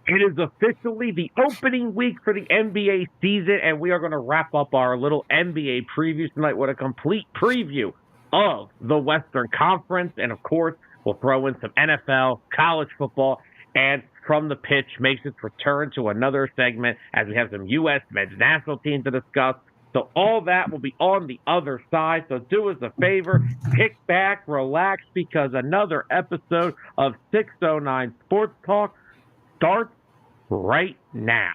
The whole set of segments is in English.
It is officially the opening week for the NBA season, and we are going to wrap up our little NBA preview tonight with a complete preview of the Western Conference. And of course, we'll throw in some NFL, college football, and From the Pitch makes its return to another segment as we have some U.S. men's national team to discuss. So all that will be on the other side. So do us a favor, kick back, relax, because another episode of 609 Sports Talk starts right now.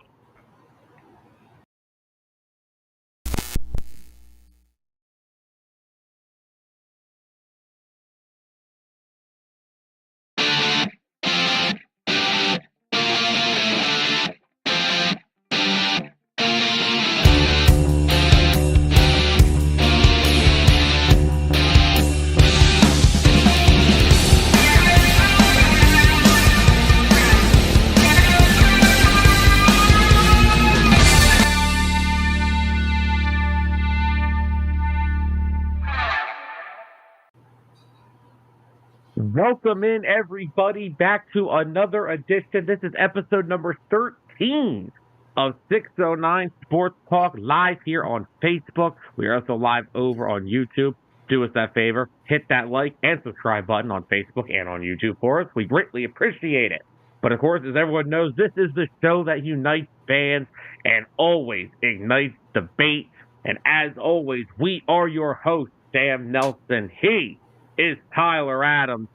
Welcome in, everybody, back to another edition. This is episode number 13 of 609 Sports Talk, live here on Facebook. We are also live over on YouTube. Do us that favor, hit that like and subscribe button on Facebook and on YouTube for us. We greatly appreciate it. But of course, as everyone knows, this is the show that unites fans and always ignites debate. And as always, we are your hosts, Sam Nelson. He is Tyler Adams.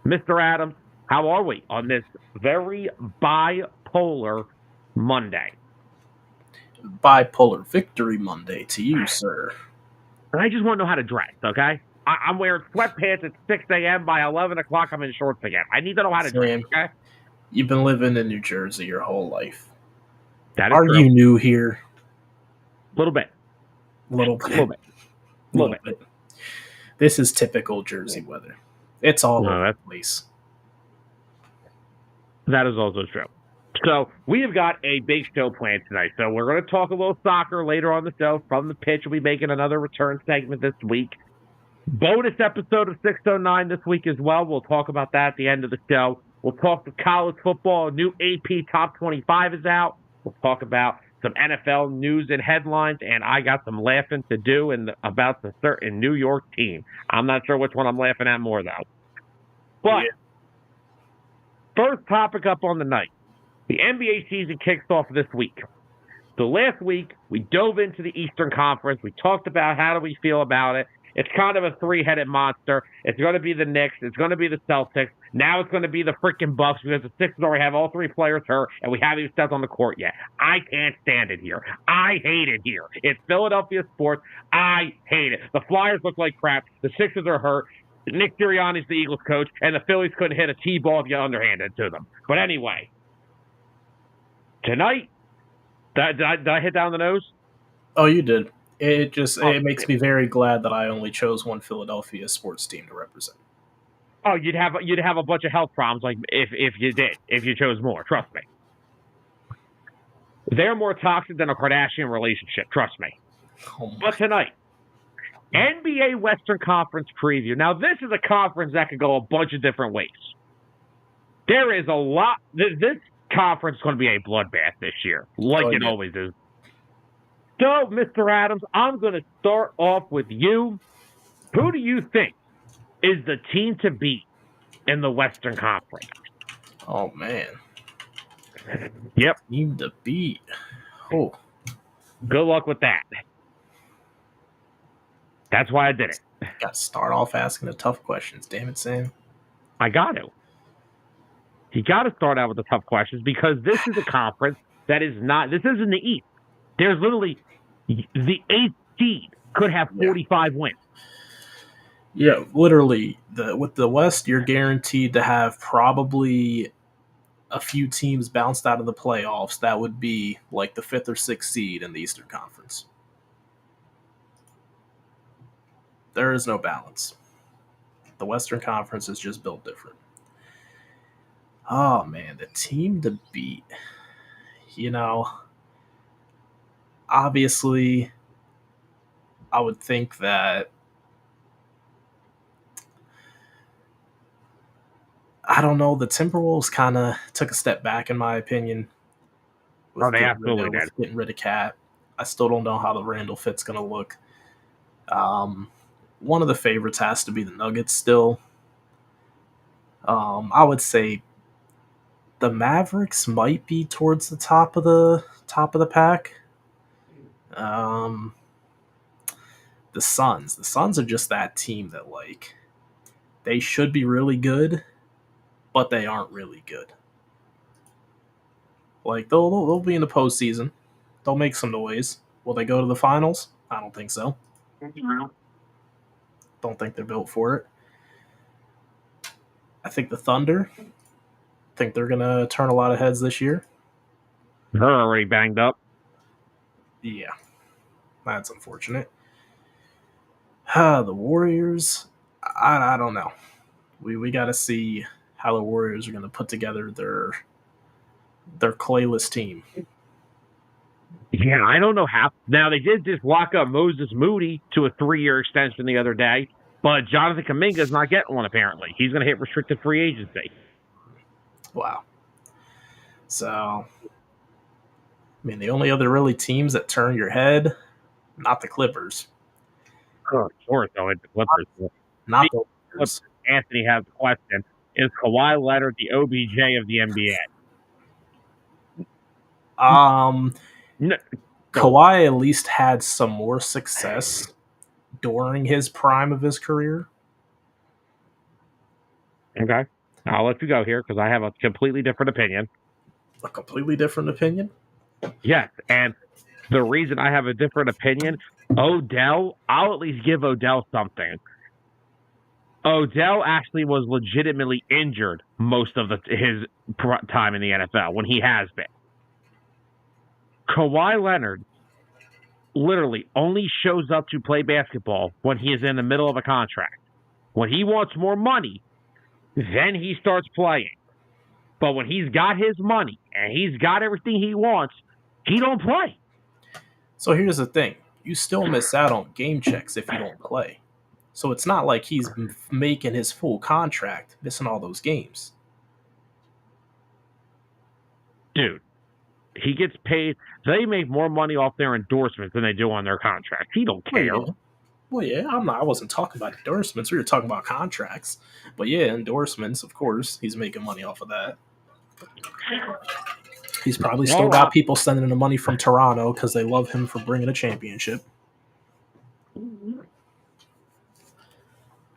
Mr. Adams, how are we on this very bipolar Monday? Bipolar Victory Monday to you, sir. And I just want to know how to dress, okay? I'm wearing sweatpants at 6 a.m. By 11 o'clock, I'm in shorts again. I need to know how to dress, okay? You've been living in New Jersey your whole life. That is Are true. you new here? A little bit. Little bit. This is typical Jersey weather. It's all over the place. That is also true. So we have got a big show planned tonight. So we're going to talk a little soccer later on the show. From the Pitch, we'll be making another return segment this week. Bonus episode of 609 this week as well. We'll talk about that at the end of the show. We'll talk to college football. A new AP Top 25 is out. We'll talk about some NFL news and headlines, and I got some laughing to do about the certain New York team. I'm not sure which one I'm laughing at more, though. But first topic up on the night. The NBA season kicks off this week. So last week, we dove into the Eastern Conference. We talked about how do we feel about it. It's kind of a three-headed monster. It's going to be the Knicks. It's going to be the Celtics. Now it's going to be the freaking Bucks because the Sixers already have all three players hurt, and we haven't even stepped on the court yet. I can't stand it here. I hate it here. It's Philadelphia sports. I hate it. The Flyers look like crap. The Sixers are hurt. Nick Sirianni's the Eagles coach, and the Phillies couldn't hit a T-ball if you underhanded to them. But anyway, tonight, did I hit down the nose? Oh, you did. It makes me very glad that I only chose one Philadelphia sports team to represent. Oh, you'd have a bunch of health problems like if you chose more. Trust me. They're more toxic than a Kardashian relationship. Trust me. But tonight, NBA Western Conference preview. Now, this is a conference that could go a bunch of different ways. There is a lot. This conference is going to be a bloodbath this year, like it always is. So, Mr. Adams, I'm going to start off with you. Who do you think is the team to beat in the Western Conference? Oh, man. Yep. Team to beat. Oh. Good luck with that. That's why I did it. Got to start off asking the tough questions. Damn it, Sam. I got to. You got to start out with the tough questions because this is a conference that is not – this isn't the East. There's literally the 8th seed could have 45 wins. Yeah, literally. With the West, you're guaranteed to have probably a few teams bounced out of the playoffs. That would be like the 5th or 6th seed in the Eastern Conference. There is no balance. The Western Conference is just built different. Oh, man, the team to beat. You know, obviously, I would think that I don't know. The Timberwolves kind of took a step back, in my opinion, Oh, with they absolutely did. getting rid of Cat. I still don't know how the Randall fit's going to look. One of the favorites has to be the Nuggets still. I would say the Mavericks might be towards the top of the pack. Um, the Suns. The Suns are just that team that like they should be really good, but they aren't really good. Like they'll be in the postseason. They'll make some noise. Will they go to the finals? I don't think so. Don't think they're built for it. I think the Thunder. Think they're gonna turn a lot of heads this year. They're already banged up. Yeah, that's unfortunate. The Warriors. I don't know. We got to see how the Warriors are going to put together their clayless team. Yeah, I don't know how. Now, they did just lock up Moses Moody to a 3-year extension the other day, but Jonathan Kuminga's not getting one, apparently. He's going to hit restricted free agency. Wow. So, I mean, the only other really teams that turn your head, not the Clippers. Of course, though, it's the Clippers. Not the Clippers. Anthony has a question. Is Kawhi Leonard the OBJ of the NBA? No. Kawhi at least had some more success during his prime of his career. Okay. I'll let you go here because I have a completely different opinion. A completely different opinion? Yes, and the reason I have a different opinion, Odell, I'll at least give Odell something. Odell actually was legitimately injured most of his time in the NFL when he has been. Kawhi Leonard literally only shows up to play basketball when he is in the middle of a contract. When he wants more money, then he starts playing. But when he's got his money and he's got everything he wants, he don't play. So here's the thing. You still miss out on game checks if you don't play. So it's not like he's making his full contract, missing all those games. Dude, he gets paid. They make more money off their endorsements than they do on their contracts. He don't care. Well, yeah, I wasn't talking about endorsements. We were talking about contracts. But yeah, endorsements, of course. He's making money off of that. He's probably still got people sending him money from Toronto because they love him for bringing a championship.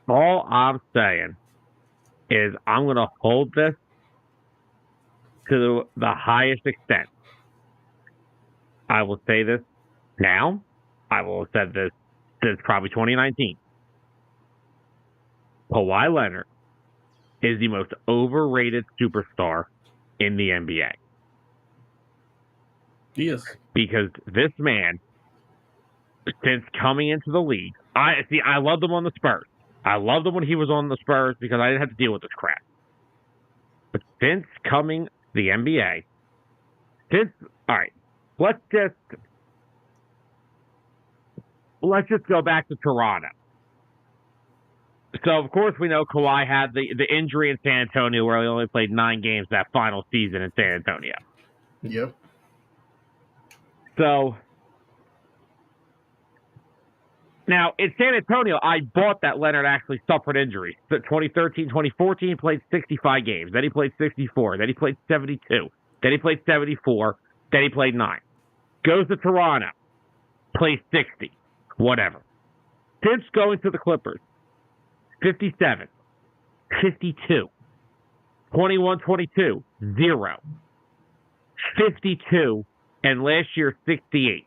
All I'm saying is I'm going to hold this to the highest extent. I will say this now. I will have said this since probably 2019. Kawhi Leonard is the most overrated superstar in the NBA. He is. Because this man, since coming into the league, I loved him on the Spurs. I loved him when he was on the Spurs because I didn't have to deal with this crap. But since coming to the NBA, all right, let's just go back to Toronto. So, of course, we know Kawhi had the injury in San Antonio where he only played 9 games that final season in San Antonio. Yep. So, now, in San Antonio, I bought that Leonard actually suffered injuries. 2013, 2014, he played 65 games. Then he played 64. Then he played 72. Then he played 74. Then he played 9. Goes to Toronto. Plays 60. Whatever. Since going to the Clippers, 57, 52, 21, 22, 0, 52, and last year, 68.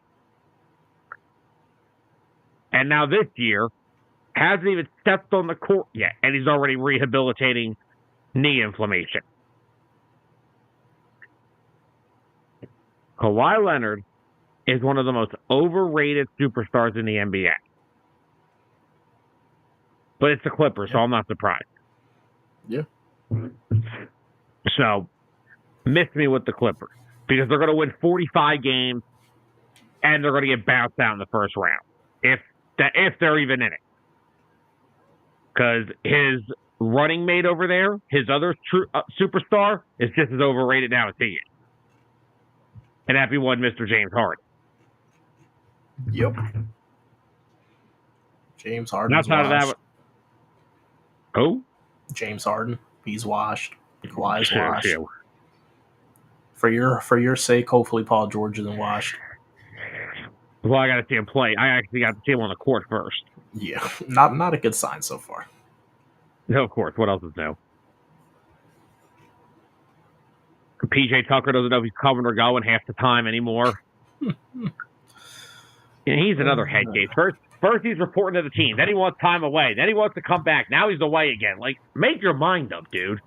And now this year, hasn't even stepped on the court yet, and he's already rehabilitating knee inflammation. Kawhi Leonard is one of the most overrated superstars in the NBA. But it's the Clippers, so I'm not surprised. Yeah. So, miss me with the Clippers, because they're going to win 45 games, and they're going to get bounced out in the first round, if they're even in it. Because his running mate over there, his other superstar, is just as overrated now as he is. And that'd be one Mr. James Harden. Yep. James Harden's Outside washed. of that, who? James Harden. He's washed. Kawhi's washed. Sure. For your sake, hopefully Paul George isn't washed. Well, I got to see him play. I actually got to see him on the court first. Yeah, not a good sign so far. No, of course. What else is new? PJ Tucker doesn't know if he's coming or going half the time anymore. And he's another head case. First he's reporting to the team. Then he wants time away. Then he wants to come back. Now he's away again. Like, make your mind up, dude.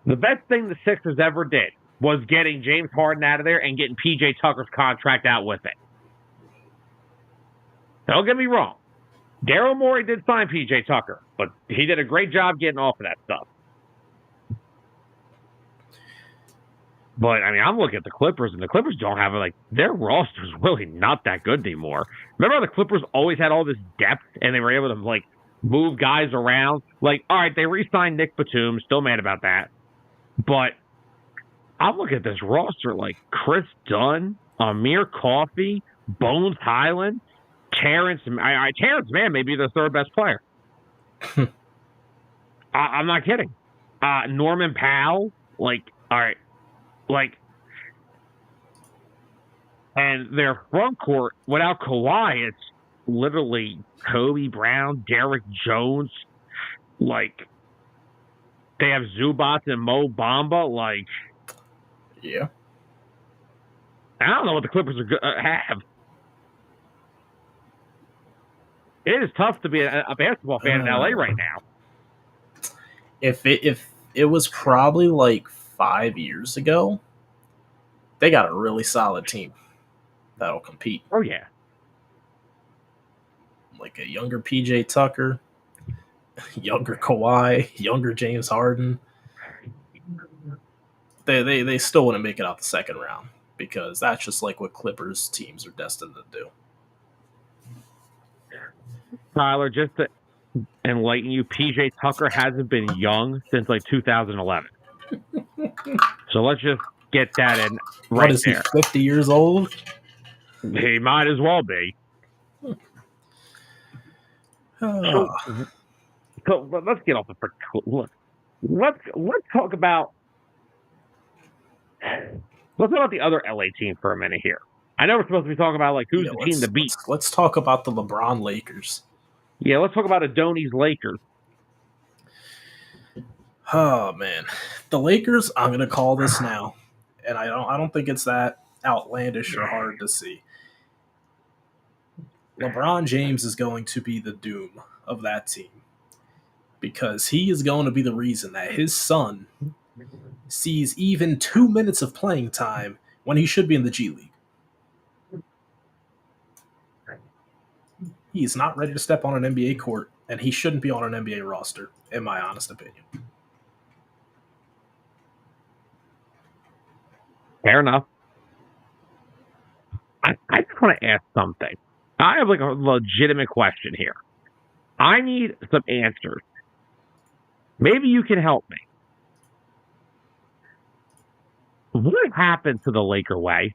The best thing the Sixers ever did was getting James Harden out of there and getting PJ Tucker's contract out with it. Don't get me wrong. Daryl Morey did sign PJ Tucker, but he did a great job getting off of that stuff. But, I mean, I'm looking at the Clippers, and the Clippers don't have, their roster's really not that good anymore. Remember how the Clippers always had all this depth, and they were able to, move guys around? All right, they re-signed Nick Batum, still mad about that. But I'm looking at this roster Chris Dunn, Amir Coffey, Bones Highland, Terrence Mann may be the third best player. I'm not kidding. Norman Powell, all right. And their front court, without Kawhi, it's literally Kobe Brown, Derek Jones. They have Zubac and Mo Bamba. Yeah. I don't know what the Clippers are have. It is tough to be a basketball fan in LA right now. If it was probably 5 years ago, they got a really solid team that'll compete. Oh, yeah. A younger PJ Tucker, younger Kawhi, younger James Harden. They still wouldn't make it out the second round because that's just what Clippers teams are destined to do. Tyler, just to enlighten you, PJ Tucker hasn't been young since 2011. So let's just get that in right what is there. He 50 years old? He might as well be. So let's get off the. Let's talk about. Let's talk about the other LA team for a minute here. I know we're supposed to be talking about who's the team to beat. Let's talk about the LeBron Lakers. Yeah, let's talk about Adonis Lakers. Oh man, the Lakers. I'm gonna call this now, and I don't think it's that outlandish or hard to see. LeBron James is going to be the doom of that team because he is going to be the reason that his son sees even 2 minutes of playing time when he should be in the G League. He is not ready to step on an NBA court, and he shouldn't be on an NBA roster, in my honest opinion. Fair enough. I just want to ask something. I have a legitimate question here. I need some answers. Maybe you can help me. What happened to the Laker way?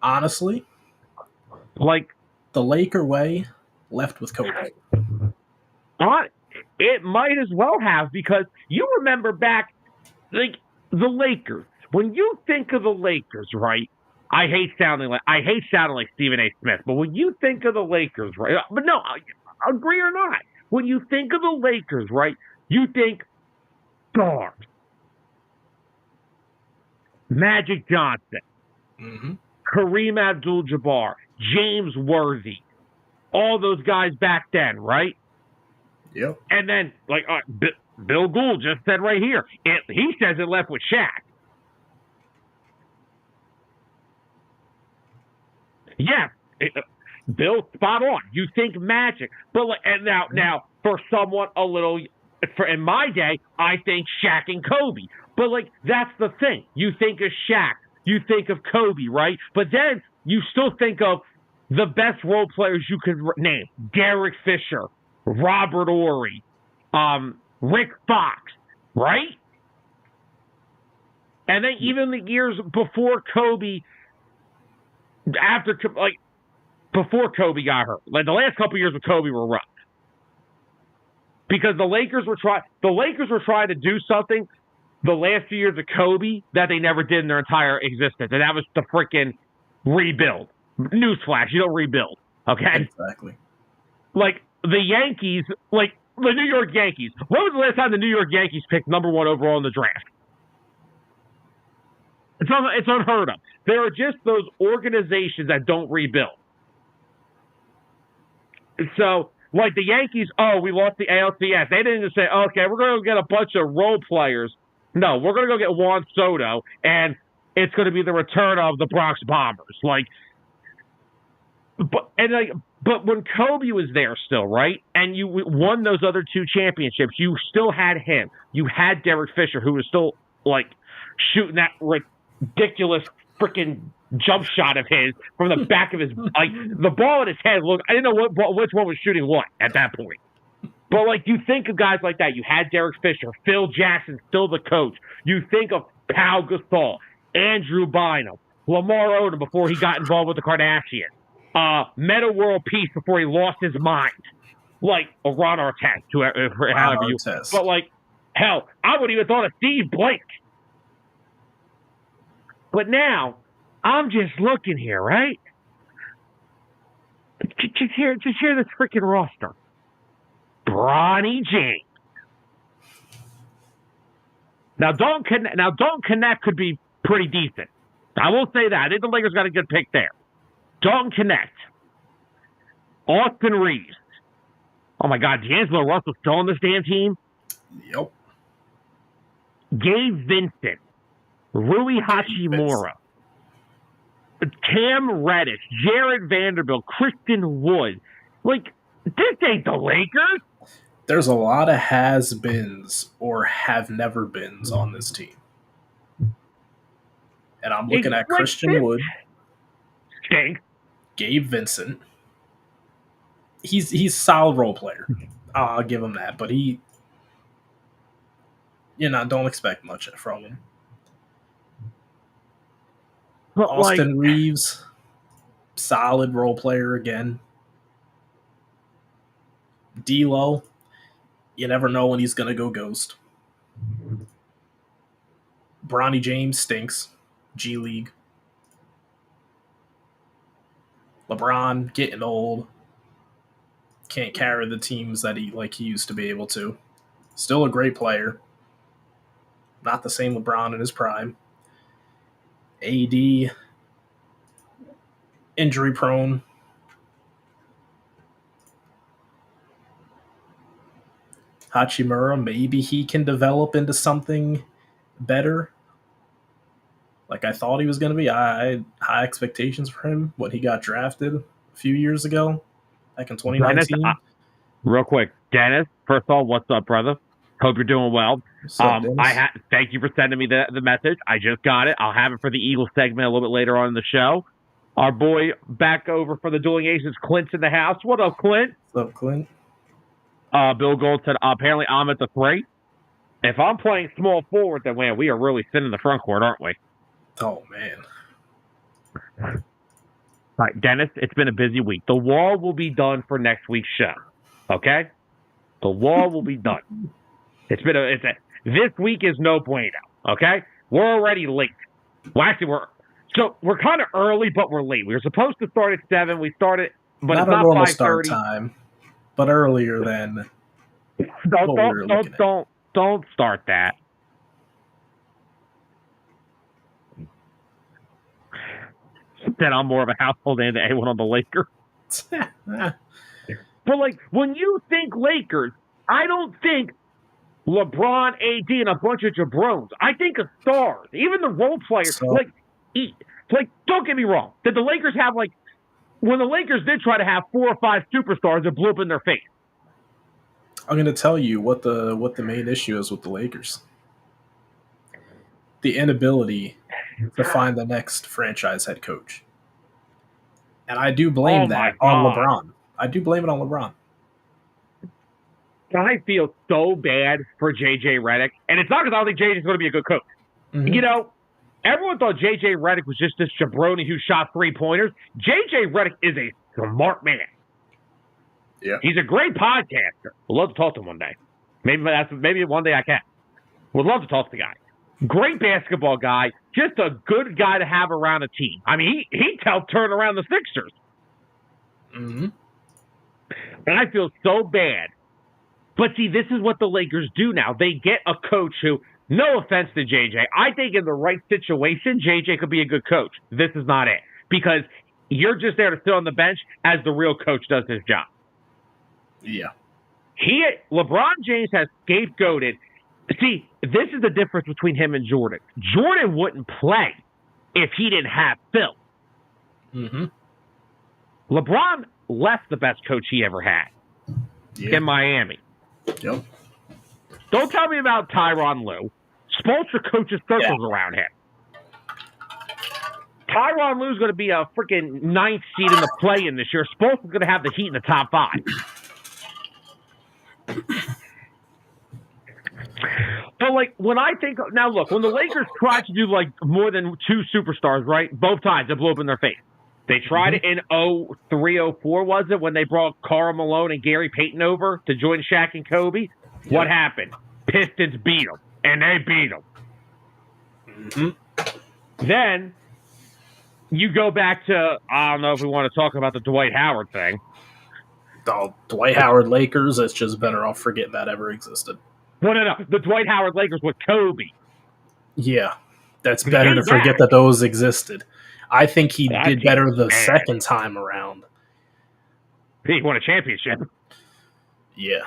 Honestly, the Laker way left with Kobe. It might as well have, because you remember back, the Lakers. When you think of the Lakers, right? I hate sounding like Stephen A. Smith, but when you think of the Lakers, right? But no, agree or not, when you think of the Lakers, right? You think stars. Magic Johnson, Kareem Abdul-Jabbar, James Worthy, all those guys back then, right? Yep. And then, Bill Gould just said right here, he says it left with Shaq. Yeah, Bill, spot on. You think Magic, but and now for someone in my day, I think Shaq and Kobe. But that's the thing. You think of Shaq, you think of Kobe, right? But then you still think of the best role players you could name: Derek Fisher, Robert Ory, Rick Fox, right? And then even the years before Kobe, before Kobe got hurt, like the last couple years with Kobe were rough because the Lakers were trying to do something the last few years of Kobe that they never did in their entire existence, and that was the freaking rebuild. Newsflash, you don't rebuild, okay? Exactly. Like the Yankees, like the New York Yankees. When was the last time the New York Yankees picked number 1 overall in the draft? It's unheard of. There are just those organizations that don't rebuild. So, like the Yankees, we lost the ALCS. They didn't just say, okay, we're going to get a bunch of role players. No, we're going to go get Juan Soto, and it's going to be the return of the Bronx Bombers. But when Kobe was there still, right, and you won those other 2 championships, you still had him. You had Derek Fisher, who was still, shooting that ridiculous freaking jump shot of his from the back of his, the ball in his head. Look, I didn't know which one was shooting what at that point. But, you think of guys like that. You had Derek Fisher, Phil Jackson, still the coach. You think of Pau Gasol, Andrew Bynum, Lamar Odom before he got involved with the Kardashians, Meta World Peace before he lost his mind, Ron Artest, however you. But, hell, I wouldn't even thought of Steve Blake. But now, I'm just looking here, right? Just hear this freaking roster. Bronny James. Now, Dalton Connect could be pretty decent. I will say that. I think the Lakers got a good pick there. Dalton Connect. Austin Reeves. Oh, my God. D'Angelo Russell's still on this damn team? Yep. Gabe Vincent. Rui Hachimura. Cam Reddish. Jared Vanderbilt. Christian Wood. This ain't the Lakers. There's a lot of has-beens or have-never-beens on this team. And I'm looking at Christian Wood. Stinks. Gabe Vincent. He's a solid role player. I'll give him that. But don't expect much from him. But Austin Reeves, solid role player again. D'Lo, you never know when he's going to go ghost. Bronny James stinks. G League. LeBron getting old. Can't carry the teams that he used to be able to. Still a great player. Not the same LeBron in his prime. AD, injury prone. Hachimura, maybe he can develop into something better. Like I thought he was going to be. I had high expectations for him when he got drafted a few years ago, back in 2019. Dennis, real quick, Dennis, first of all, what's up, brother? Hope you're doing well. Thank you for sending me the message. I just got it. I'll have it for the Eagles segment a little bit later on in the show. Our boy back over for the Dueling Aces, Clint's in the house. What up, Clint? What's up, Clint? Bill Gold said, apparently I'm at the 3. If I'm playing small forward, then, man, we are really thin in the front court, aren't we? Oh, man. All right, Dennis, it's been a busy week. The wall will be done for next week's show, okay? The wall will be done. This week is no bueno, okay? We're already late. Well, actually, we're kind of early, but we're late. We were supposed to start at 7. We started, but not it's a not normal 5:30. Start time, but earlier than. Don't start that. That I'm more of a household name than anyone on the Lakers. But when you think Lakers, I don't think LeBron, AD, and a bunch of jabrones. I think of stars, even the role players. Don't get me wrong. Did the Lakers have when the Lakers did try to have 4 or 5 superstars, it blew up in their face? I'm going to tell you what the main issue is with the Lakers. The inability to find the next franchise head coach. And I do blame my that on God. LeBron. I do blame it on LeBron. I feel so bad for J.J. Redick. And it's not because I don't think J.J.'s going to be a good coach. Mm-hmm. You know, everyone thought J.J. Redick was just this jabroni who shot 3-pointers. J.J. Redick is a smart man. Yeah. He's a great podcaster. Would love to talk to him one day. Maybe one day I can. Would love to talk to the guy. Great basketball guy. Just a good guy to have around a team. I mean, he helped turn around the Sixers. Mm-hmm. And I feel so bad. But see, this is what the Lakers do now. They get a coach who, no offense to JJ, I think in the right situation, JJ could be a good coach. This is not it. Because you're just there to sit on the bench as the real coach does his job. Yeah. LeBron James has scapegoated. See, this is the difference between him and Jordan. Jordan wouldn't play if he didn't have Phil. Mm-hmm. LeBron left the best coach he ever had in Miami. Yep. Don't tell me about Tyronn Lue. Spoelstra coaches circles around him. Tyronn Lue's going to be a freaking 9th seed in the play-in this year. Spoelstra's going to have the Heat in the top 5. But, like, when I think – now, look, when the Lakers tried to do, like, more than 2 superstars, right, both times it blew up in their face. They tried it in 03-04, was it, when they brought Karl Malone and Gary Payton over to join Shaq and Kobe? Yep. What happened? Pistons beat them, and they beat them. Mm-hmm. Then you go back to – I don't know if we want to talk about the Dwight Howard thing. The Dwight Howard Lakers, it's just better off forgetting that ever existed. No. The Dwight Howard Lakers with Kobe. Yeah. That's better to forget that those existed. I think he did better the second time around. He won a championship. Yeah.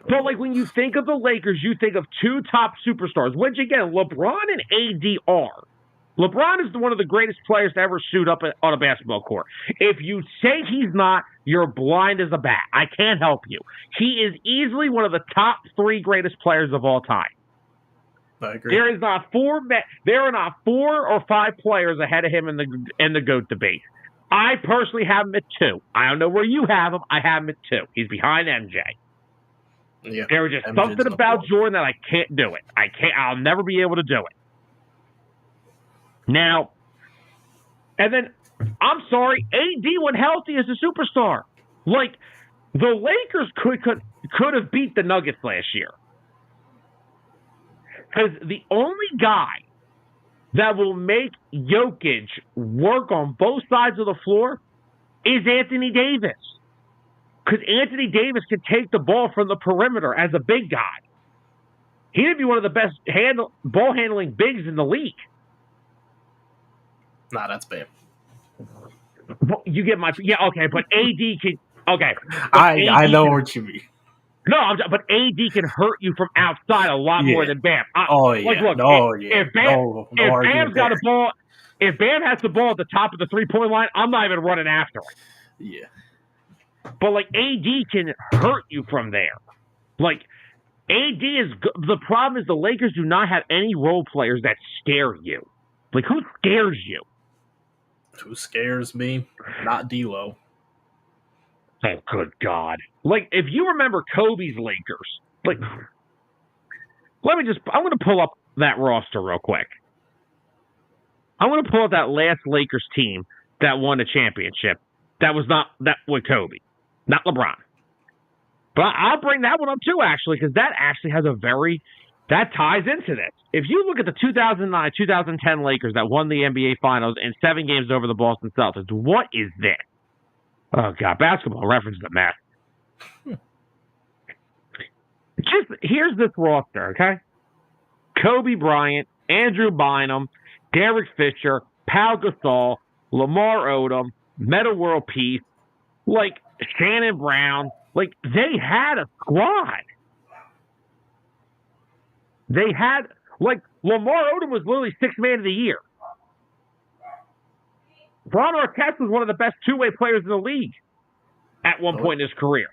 But, like, when you think of the Lakers, you think of 2 top superstars, which, again, LeBron and AD are. LeBron is one of the greatest players to ever suit up on a basketball court. If you say he's not, you're blind as a bat. I can't help you. He is easily one of the top 3 greatest players of all time. I agree. There are not 4 or 5 players ahead of him in the GOAT debate. I personally have him at 2. I don't know where you have him. I have him at 2. He's behind MJ. Yeah, there was just something about Jordan that I can't do it. I'll never be able to do it. Now, and then, I'm sorry, AD when healthy is a superstar. Like, the Lakers could have beat the Nuggets last year. Because the only guy that will make Jokic work on both sides of the floor is Anthony Davis. Because Anthony Davis can take the ball from the perimeter as a big guy. He'd be one of the best ball-handling bigs in the league. Nah, that's bad. Well, you get my... Yeah, okay, but AD can... Okay. I know what you mean. No, but AD can hurt you from outside a lot more than Bam. Look, if Bam's got a ball... If Bam has the ball at the top of the three-point line, I'm not even running after it. Yeah. But, like, AD can hurt you from there. Like, AD is... The problem is the Lakers do not have any role players that scare you. Like, who scares you? Who scares me? Not D'Lo. Oh, good God. Like, if you remember Kobe's Lakers, like, I'm going to pull up that roster real quick. I'm going to pull up that last Lakers team that won the championship. That with Kobe, not LeBron. But I'll bring that one up too, actually, because that actually has that ties into this. If you look at the 2009-2010 Lakers that won the NBA Finals in 7 games over the Boston Celtics, what is this? Oh, God, Basketball Reference is a mess. Here's this roster, okay? Kobe Bryant, Andrew Bynum, Derek Fisher, Pau Gasol, Lamar Odom, Metta World Peace, like Shannon Brown. Like, they had a squad. They had, like, Lamar Odom was literally 6th man of the year. Ron Artest was one of the best two-way players in the league at one point in his career.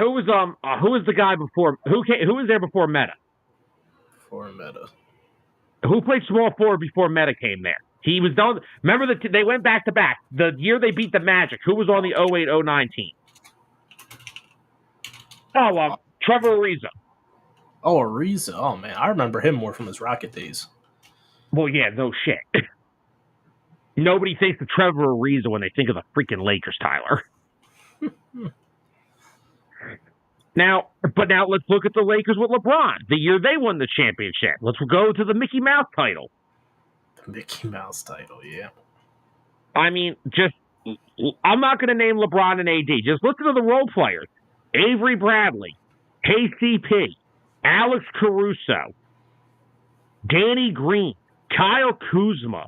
Who was the guy before? Who was there before Metta? Before Metta. Who played small forward before Metta came there? He was done. Remember that they went back to back. The year they beat the Magic, who was on the 08-09 team? Oh, Trevor Ariza. Oh, Ariza. Oh, man. I remember him more from his Rocket days. Well, yeah, no shit. Nobody thinks of Trevor Ariza when they think of the freaking Lakers, Tyler. Now let's look at the Lakers with LeBron. The year they won the championship. Let's go to the Mickey Mouse title. The Mickey Mouse title, yeah. I mean, I'm not going to name LeBron and AD. Just listen to the role players. Avery Bradley, KCP, Alex Caruso, Danny Green, Kyle Kuzma,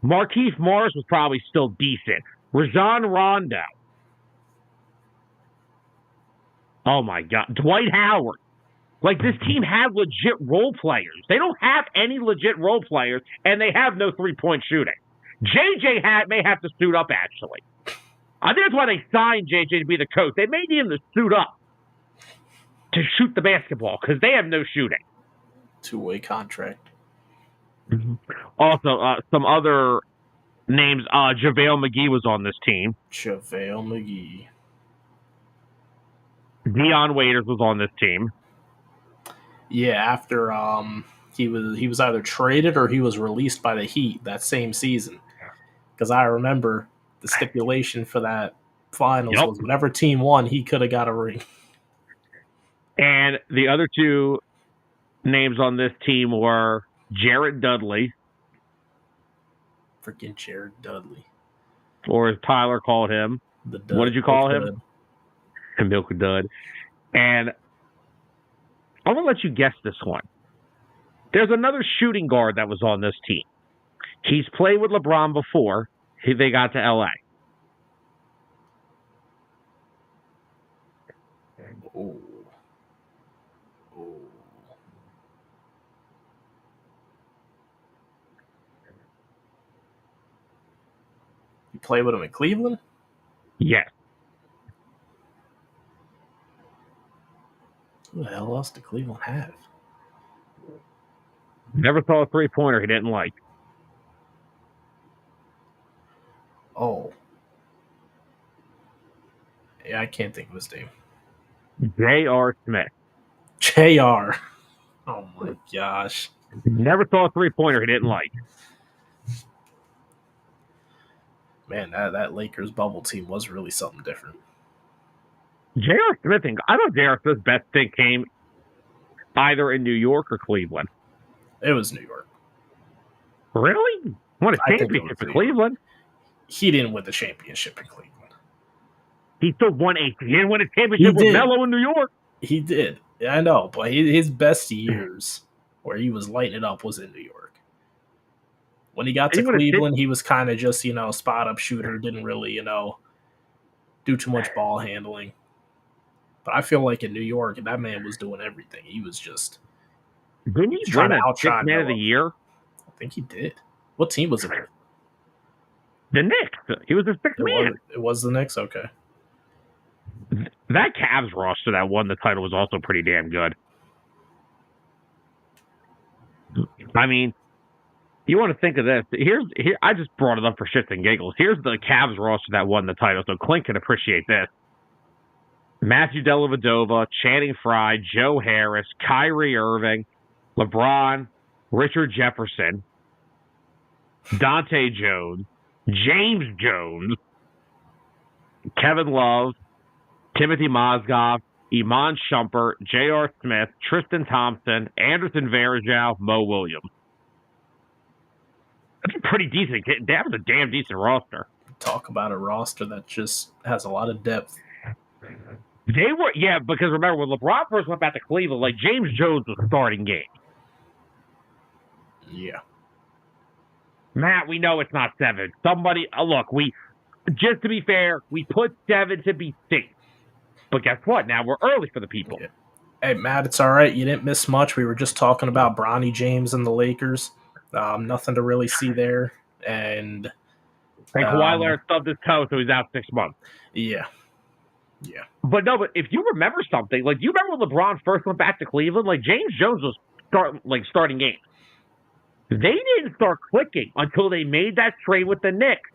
Markieff Morris was probably still decent. Rajon Rondo. Oh, my God. Dwight Howard. Like, this team had legit role players. They don't have any legit role players, and they have no three-point shooting. JJ may have to suit up, actually. I think that's why they signed JJ to be the coach. They may need him to suit up to shoot the basketball, because they have no shooting. Two-way contract. Mm-hmm. Also, some other names. JaVale McGee was on this team. JaVale McGee. Dion Waiters was on this team. Yeah, after he was either traded or he was released by the Heat that same season. Because I remember the stipulation for that finals was whatever team won, he could have got a ring. And the other two names on this team were Jared Dudley. Freaking Jared Dudley. Or as Tyler called him. What did you call him? Milk Dud. And I'm going to let you guess this one. There's another shooting guard that was on this team. He's played with LeBron before they got to L.A. Oh. You play with him in Cleveland? Yes. Who the hell else did Cleveland have? Never saw a three-pointer he didn't like. Oh. Yeah, I can't think of his name. J.R. Smith. J.R. Oh, my gosh. Never saw a three-pointer he didn't like. Man, that Lakers bubble team was really something different. J.R. Smith, I thought J.R. Smith's best thing came either in New York or Cleveland. It was New York. Really? Won a championship in Cleveland? He didn't win the championship in Cleveland. He still won he didn't win a championship with Melo in New York. He did. Yeah, I know, but his best years where he was lighting it up was in New York. When he got to Cleveland, he was kind of just, spot-up shooter, didn't really, do too much ball handling. But I feel like in New York, that man was doing everything. He was just trying to outshine Man of the Year. I think he did. What team was it? The Knicks. He was the sixth man. It was the Knicks? Okay. That Cavs roster that won the title was also pretty damn good. I mean, you want to think of this. Here, I just brought it up for shits and giggles. Here's the Cavs roster that won the title, so Clint can appreciate this. Matthew Dellavedova, Channing Frye, Joe Harris, Kyrie Irving, LeBron, Richard Jefferson, Dante Jones, James Jones, Kevin Love, Timothy Mozgov, Iman Shumpert, J.R. Smith, Tristan Thompson, Anderson Varejao, Mo Williams. That's a pretty decent. That was a damn decent roster. Talk about a roster that just has a lot of depth. They were, because remember, when LeBron first went back to Cleveland, like, James Jones was starting game. Yeah. Matt, we know it's not 7. Somebody, look, just to be fair, we put 7 to be 6. But guess what? Now we're early for the people. Yeah. Hey, Matt, it's all right. You didn't miss much. We were just talking about Bronny James and the Lakers. Nothing to really see there. And Kawhi Leonard stubbed his toe, so he's out 6 months. Yeah. Yeah. But if you remember something, like, you remember when LeBron first went back to Cleveland? Like, James Jones was starting games. They didn't start clicking until they made that trade with the Knicks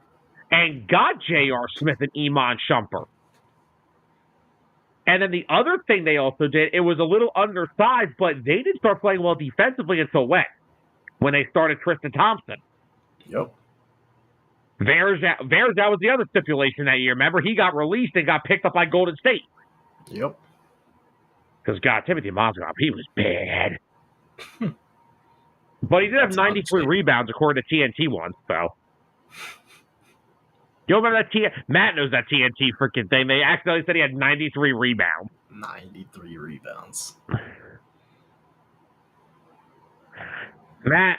and got J.R. Smith and Iman Shumpert. And then the other thing they also did, it was a little undersized, but they didn't start playing well defensively until when they started Tristan Thompson. Yep. That was the other stipulation that year. Remember, he got released and got picked up by Golden State. Yep. Because, God, Timothy Mozgov, he was bad. But he did have 93 rebounds, according to TNT once, so. You remember that Matt knows that TNT freaking thing. They accidentally said he had 93 rebounds. 93 rebounds. Matt,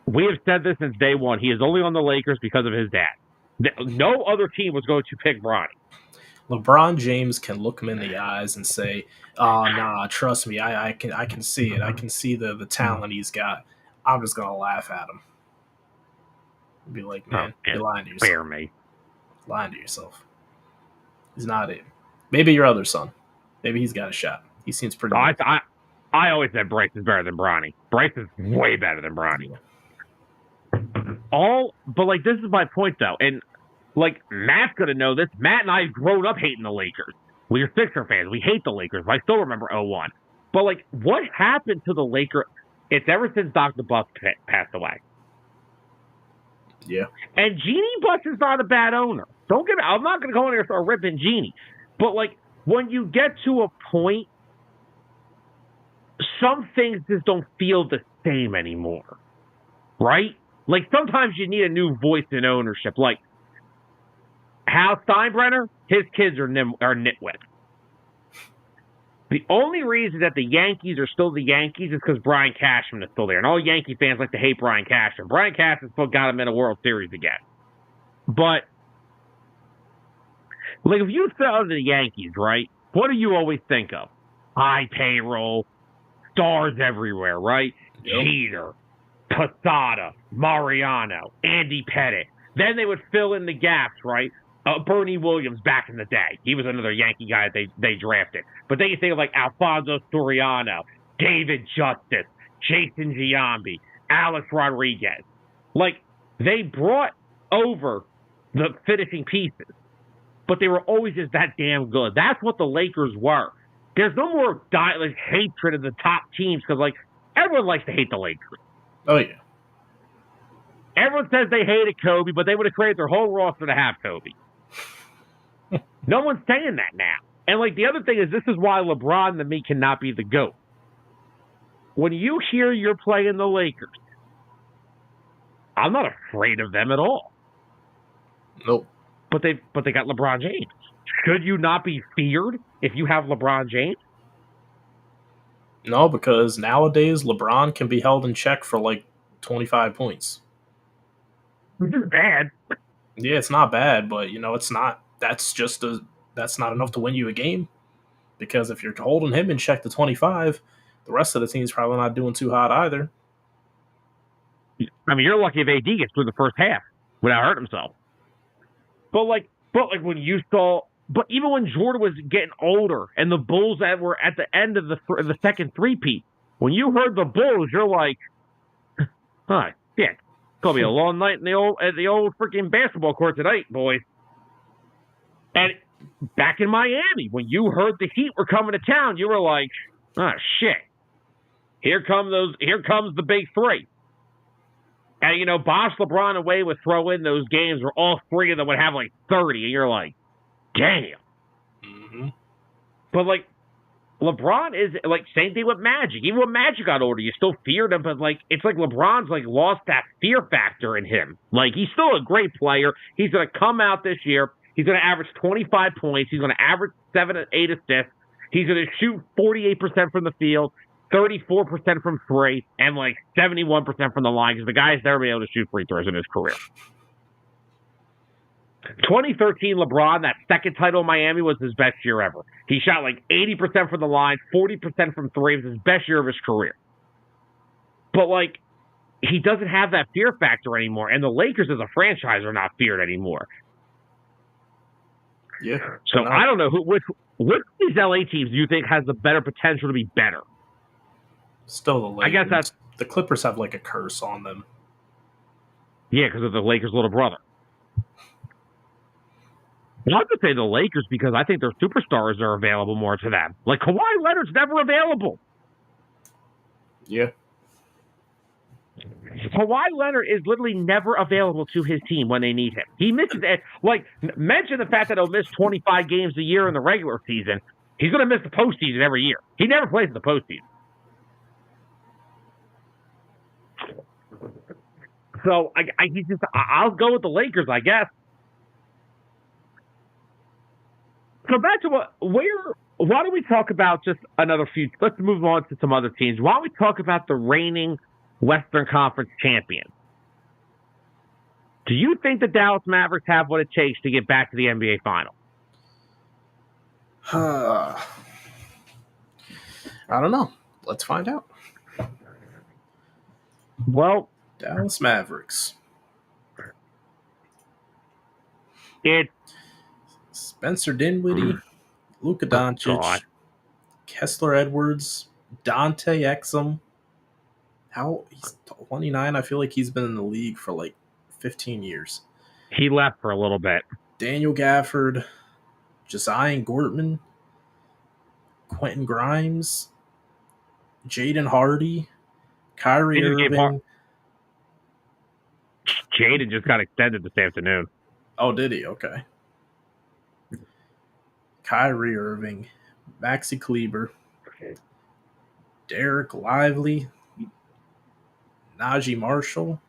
we have said this since day one. He is only on the Lakers because of his dad. No other team was going to pick Bronny. LeBron James can look him in the eyes and say, "Oh, nah, trust me, I can see it. I can see the talent he's got. I'm just gonna laugh at him." Be like, man, you're lying to yourself. Spare me. Lying to yourself. He's not it. Maybe your other son. Maybe he's got a shot. He seems pretty good. I always said Bryce is better than Bronny. Bryce is way better than Bronny. But like, this is my point though, and like, Matt's gonna know this. Matt and I have grown up hating the Lakers. We're Sixer fans. We hate the Lakers. But I still remember 01. But like, what happened to the Lakers? It's ever since Dr. Buck passed away. Yeah. And Jeannie Buss is not a bad owner. I'm not going to go in here and start ripping Jeannie. But, like, when you get to a point, some things just don't feel the same anymore. Right? Like, sometimes you need a new voice in ownership. Like, Hal Steinbrenner, his kids are nitwits. The only reason that the Yankees are still the Yankees is because Brian Cashman is still there. And all Yankee fans like to hate Brian Cashman. Brian Cashman got him in a World Series again. But, like, if you sell to the Yankees, right, what do you always think of? High payroll, stars everywhere, right? Yep. Jeter, Posada, Mariano, Andy Pettitte. Then they would fill in the gaps, right? Bernie Williams back in the day. He was another Yankee guy that they drafted. But then you think of like Alfonso Soriano, David Justice, Jason Giambi, Alex Rodriguez. Like, they brought over the finishing pieces, but they were always just that damn good. That's what the Lakers were. There's no more hatred of the top teams because, like, everyone likes to hate the Lakers. Oh, yeah. Everyone says they hated Kobe, but they would have created their whole roster to have Kobe. No one's saying that now. And, like, the other thing is, this is why LeBron, to me, cannot be the GOAT. When you hear you're playing the Lakers, I'm not afraid of them at all. Nope. But they got LeBron James. Should you not be feared if you have LeBron James? No, because nowadays LeBron can be held in check for, like, 25 points. Which is bad. Yeah, it's not bad, but, it's not. That's not enough to win you a game. Because if you're holding him in check to 25, the rest of the team's probably not doing too hot either. I mean, you're lucky if AD gets through the first half without hurting himself. But when you saw, but even when Jordan was getting older and the Bulls that were at the end of the second three-peat, when you heard the Bulls, you're like, huh, yeah, it's gonna be a long night in the old freaking basketball court tonight, boys. And back in Miami, when you heard the Heat were coming to town, you were like, oh shit, here comes the big three. And Bosh, LeBron, and Wade would throw in those games where all three of them would have like 30, and you're like, damn. Mm-hmm. But like, LeBron is like, same thing with Magic. Even when Magic got older, you still feared him, but like, it's like LeBron's like lost that fear factor in him. Like, he's still a great player. He's going to come out this year. He's going to average 25 points. He's going to average 7 to 8 assists. He's going to shoot 48% from the field, 34% from three, and like 71% from the line, because the guy's never been able to shoot free throws in his career. 2013 LeBron, that second title in Miami, was his best year ever. He shot like 80% from the line, 40% from three. It was his best year of his career. But like, he doesn't have that fear factor anymore, and the Lakers as a franchise are not feared anymore. Yeah. So I don't know which of these LA teams do you think has the better potential to be better? Still the Lakers. I guess that's the Clippers have like a curse on them. Yeah, because of the Lakers' little brother. I have to say the Lakers because I think their superstars are available more to them. Like Kawhi Leonard's never available. Yeah. Kawhi Leonard is literally never available to his team when they need him. He misses it. Like, mention the fact that he'll miss 25 games a year in the regular season. He's going to miss the postseason every year. He never plays in the postseason. So I'll go with the Lakers, I guess. So back to why don't we talk about just another few? Let's move on to some other teams. Why don't we talk about the reigning Western Conference champions? Do you think the Dallas Mavericks have what it takes to get back to the NBA Finals? I don't know. Let's find out. Well, Dallas Mavericks. It's Spencer Dinwiddie, Luka Doncic, Kessler Edwards, Dante Exum. He's 29. I feel like he's been in the league for like 15 years. He left for a little bit. Daniel Gafford, Josiah Gortman, Quentin Grimes, Jaden Hardy, Kyrie Irving. Jaden just got extended this afternoon. Oh, did he? Okay. Kyrie Irving, Maxi Kleber, Derek Lively, Najee Marshall,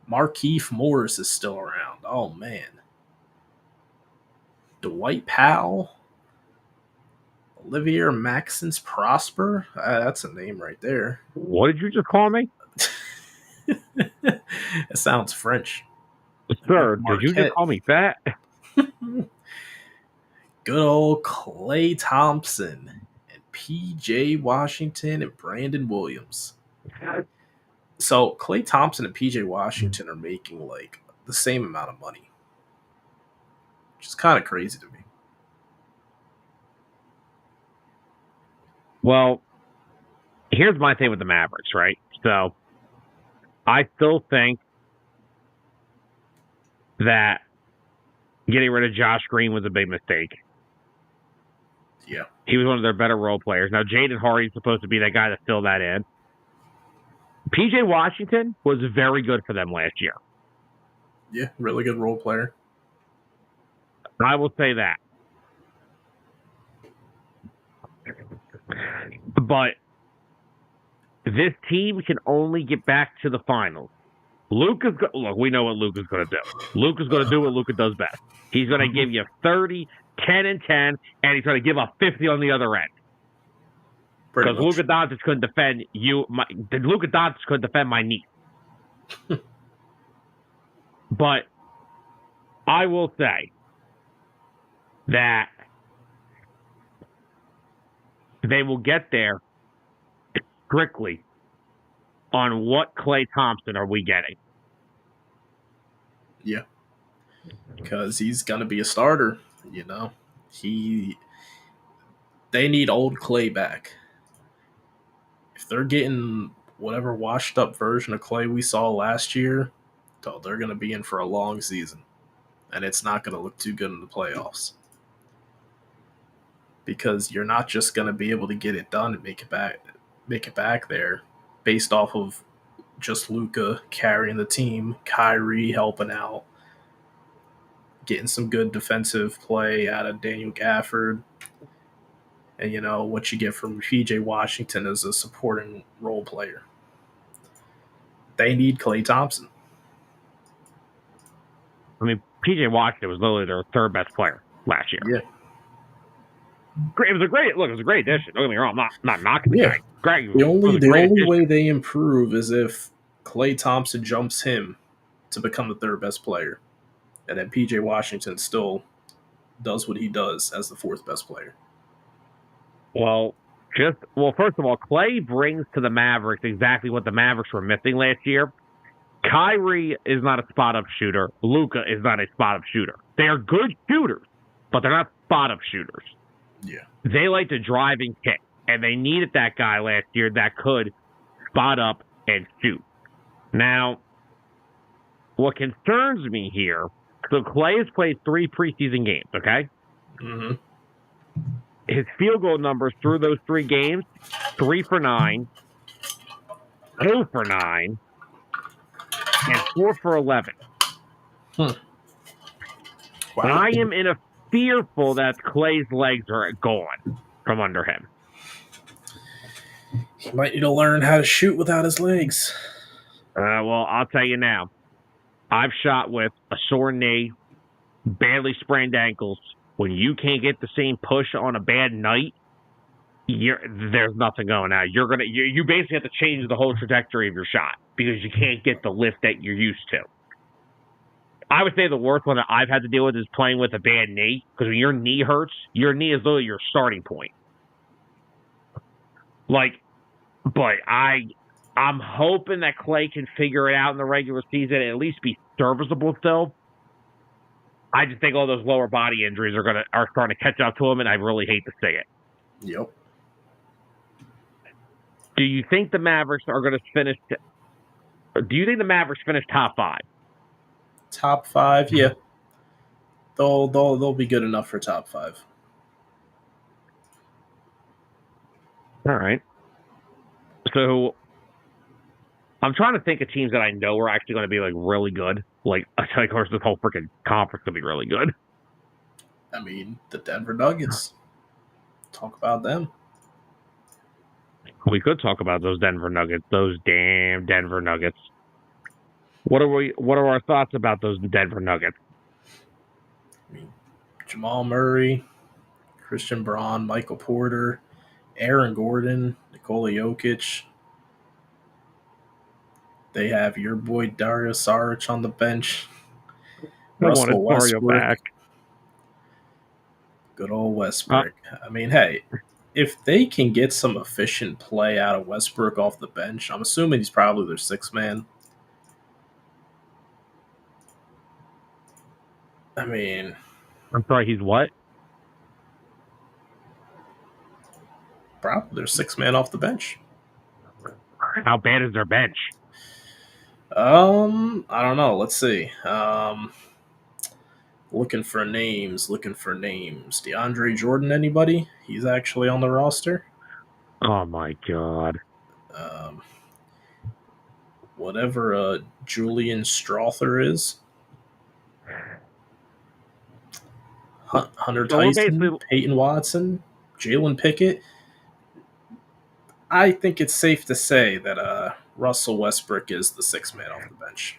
Markieff Morris is still around. Oh, man. Dwight Powell, Olivier Maxence Prosper. That's a name right there. What did you just call me? It sounds French. Sir, did you just call me fat? Good old Klay Thompson and P.J. Washington and Brandon Williams. So Klay Thompson and P.J. Washington are making like the same amount of money, which is kind of crazy to me. Well, here's my thing with the Mavericks, right? So I still think that getting rid of Josh Green was a big mistake. Yeah. He was one of their better role players. Now, Jaden Hardy's supposed to be that guy to fill that in. P.J. Washington was very good for them last year. Yeah, really good role player. I will say that. But this team can only get back to the finals. Look, we know what Luka's going to do. Luka's going to do what Luka does best. He's going to give you 30, 10 and 10, and he's going to give up 50 on the other end. Because Luka Doncic couldn't defend you. Luka Doncic couldn't defend my niece. But I will say that they will get there strictly on what Klay Thompson are we getting. Yeah. Because he's going to be a starter, you know. They need old Klay back. If they're getting whatever washed up version of Klay we saw last year, they're going to be in for a long season. And it's not going to look too good in the playoffs. Because you're not just going to be able to get it done and make it back there based off of just Luka carrying the team, Kyrie helping out, getting some good defensive play out of Daniel Gafford. And, you know, what you get from P.J. Washington as a supporting role player. They need Klay Thompson. I mean, P.J. Washington was literally their third best player last year. Yeah. It was a great addition. Don't get me wrong. I'm not knocking the guy. Great. The only way they improve is if Klay Thompson jumps him to become the third best player. And then P.J. Washington still does what he does as the fourth best player. Well, first of all, Klay brings to the Mavericks exactly what the Mavericks were missing last year. Kyrie is not a spot-up shooter. Luka is not a spot-up shooter. They are good shooters, but they're not spot-up shooters. Yeah. They like to drive and kick. And they needed that guy last year that could spot up and shoot. Now, what concerns me here, so Clay has played 3 preseason games, okay? Mm-hmm. His field goal numbers through those 3 games, 3 for 9, 0 for 9, and 4 for 11. Wow. I am in a fearful that Clay's legs are gone from under him. He might need to learn how to shoot without his legs. Well, I'll tell you now. I've shot with a sore knee, badly sprained ankles. When you can't get the same push on a bad night, there's nothing going on. You basically have to change the whole trajectory of your shot because you can't get the lift that you're used to. I would say the worst one that I've had to deal with is playing with a bad knee, because when your knee hurts, your knee is literally your starting point. But I'm hoping that Clay can figure it out in the regular season and at least be serviceable still. I just think all those lower body injuries are starting to catch up to him, and I really hate to say it. Yep. Do you think the Mavericks are going to finish? Do you think the Mavericks finish top 5? Top 5, yeah. They'll be good enough for top 5. All right. So I'm trying to think of teams that I know are actually going to be really good. Of course, this whole freaking conference could be really good. I mean, the Denver Nuggets. Talk about them. We could talk about those Denver Nuggets. Those damn Denver Nuggets. What are our thoughts about those Denver Nuggets? I mean, Jamal Murray, Christian Braun, Michael Porter, Aaron Gordon, Nikola Jokic. They have your boy Dario Saric on the bench. Russell Westbrook. Back. Good old Westbrook. I mean, hey, if they can get some efficient play out of Westbrook off the bench, I'm assuming he's probably their 6th man. I mean, I'm sorry, he's what? Probably their 6th man off the bench. How bad is their bench? I don't know. Let's see. Looking for names. DeAndre Jordan, anybody? He's actually on the roster. Oh my god. Whatever Julian Strother is. Hunter Tyson, Peyton Watson, Jalen Pickett. I think it's safe to say that Russell Westbrook is the 6th man off the bench.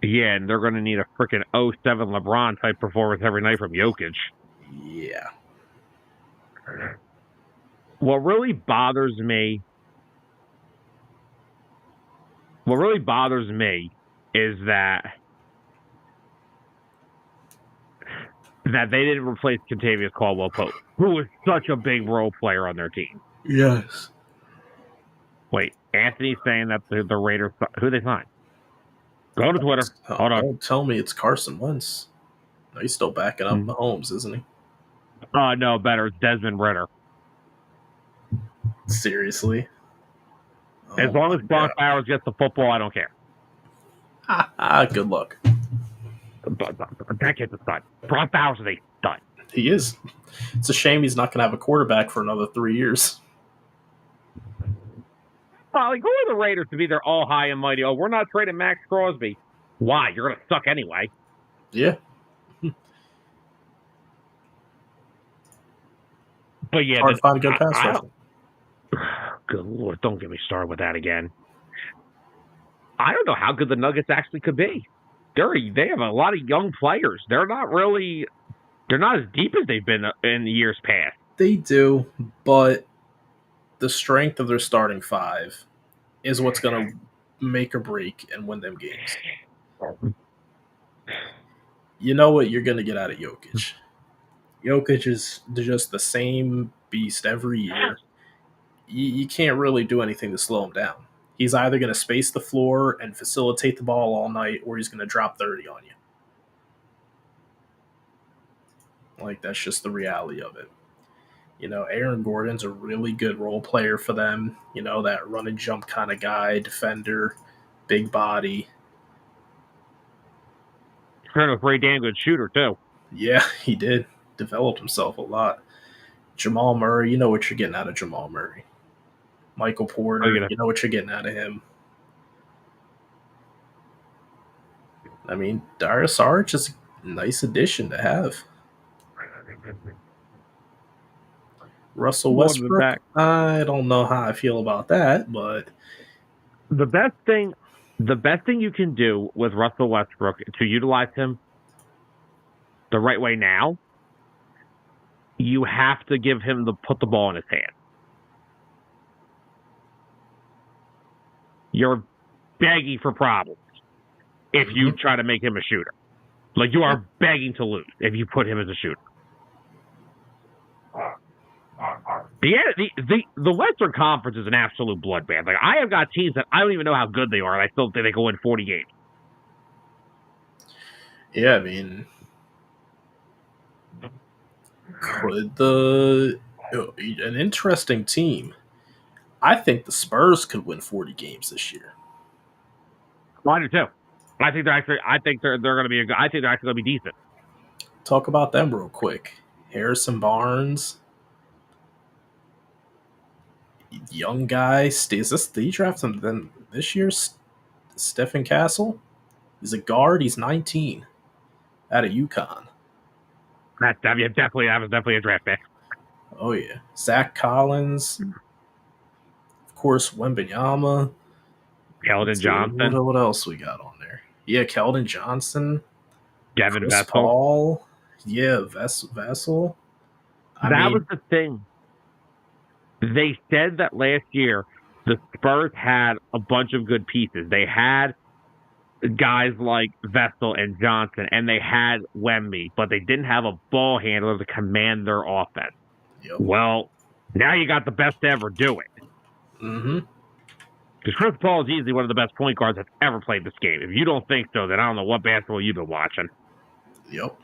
Yeah, and they're going to need a freaking 07 LeBron type performance every night from Jokic. Yeah. What really bothers me is that they didn't replace Kentavious Caldwell-Pope, who was such a big role player on their team. Yes. Wait, Anthony's saying that the Raiders, who they signed? Go to Twitter. Hold on. Don't tell me it's Carson Wentz. No, he's still backing up Mahomes, isn't he? No, better. It's Desmond Ritter. Seriously? As long as Brock Bowers gets the football, I don't care. Good luck. That kid's a stud. Brock Bowers is a stud. He is. It's a shame he's not going to have a quarterback for another 3 years. Well, who are the Raiders to be there all high and mighty? Oh, we're not trading Max Crosby. Why? You're going to suck anyway. Yeah. But yeah, hard to find a good pass rusher. Good Lord, don't get me started with that again. I don't know how good the Nuggets actually could be. They have a lot of young players. They're not as deep as they've been in the years past. They do, but the strength of their starting 5 is what's going to make or break and win them games. You know what you're going to get out of Jokic. Jokic is just the same beast every year. You can't really do anything to slow him down. He's either going to space the floor and facilitate the ball all night, or he's going to drop 30 on you. That's just the reality of it. Aaron Gordon's a really good role player for them. That run and jump kind of guy, defender, big body. Kind of a pretty damn good shooter, too. Yeah, he did. Developed himself a lot. Jamal Murray, you know what you're getting out of Jamal Murray. Michael Porter, you know what you're getting out of him. I mean, Darius Saric is a nice addition to have. Russell Westbrook, I don't know how I feel about that, but the best thing you can do with Russell Westbrook to utilize him the right way now, you have to give him put the ball in his hand. You're begging for problems if you try to make him a shooter. Like, you are begging to lose if you put him as a shooter. The Western Conference is an absolute bloodbath. Like, I have got teams that I don't even know how good they are, and I still think they can win 40 games. Yeah, I mean, could an interesting team. I think the Spurs could win 40 games this year. Well, I do too. I think they're going to be I think they're actually going to be decent. Talk about them real quick. Harrison Barnes, young guy. Is this the draft him then this year? Stephen Castle. He's a guard. He's 19, out of UConn. That was definitely a draft pick. Oh yeah, Zach Collins. Of course, Wembanyama. Keldon Johnson. What else we got on there? Yeah, Keldon Johnson. Devin Chris Vessel. Paul. Yeah, Vessel. That was the thing. They said that last year the Spurs had a bunch of good pieces. They had guys like Vessel and Johnson, and they had Wemby, but they didn't have a ball handler to command their offense. Yep. Well, now you got the best to ever do it. Mm-hmm. Because Chris Paul is easily one of the best point guards that's ever played this game. If you don't think so, then I don't know what basketball you've been watching. Yep.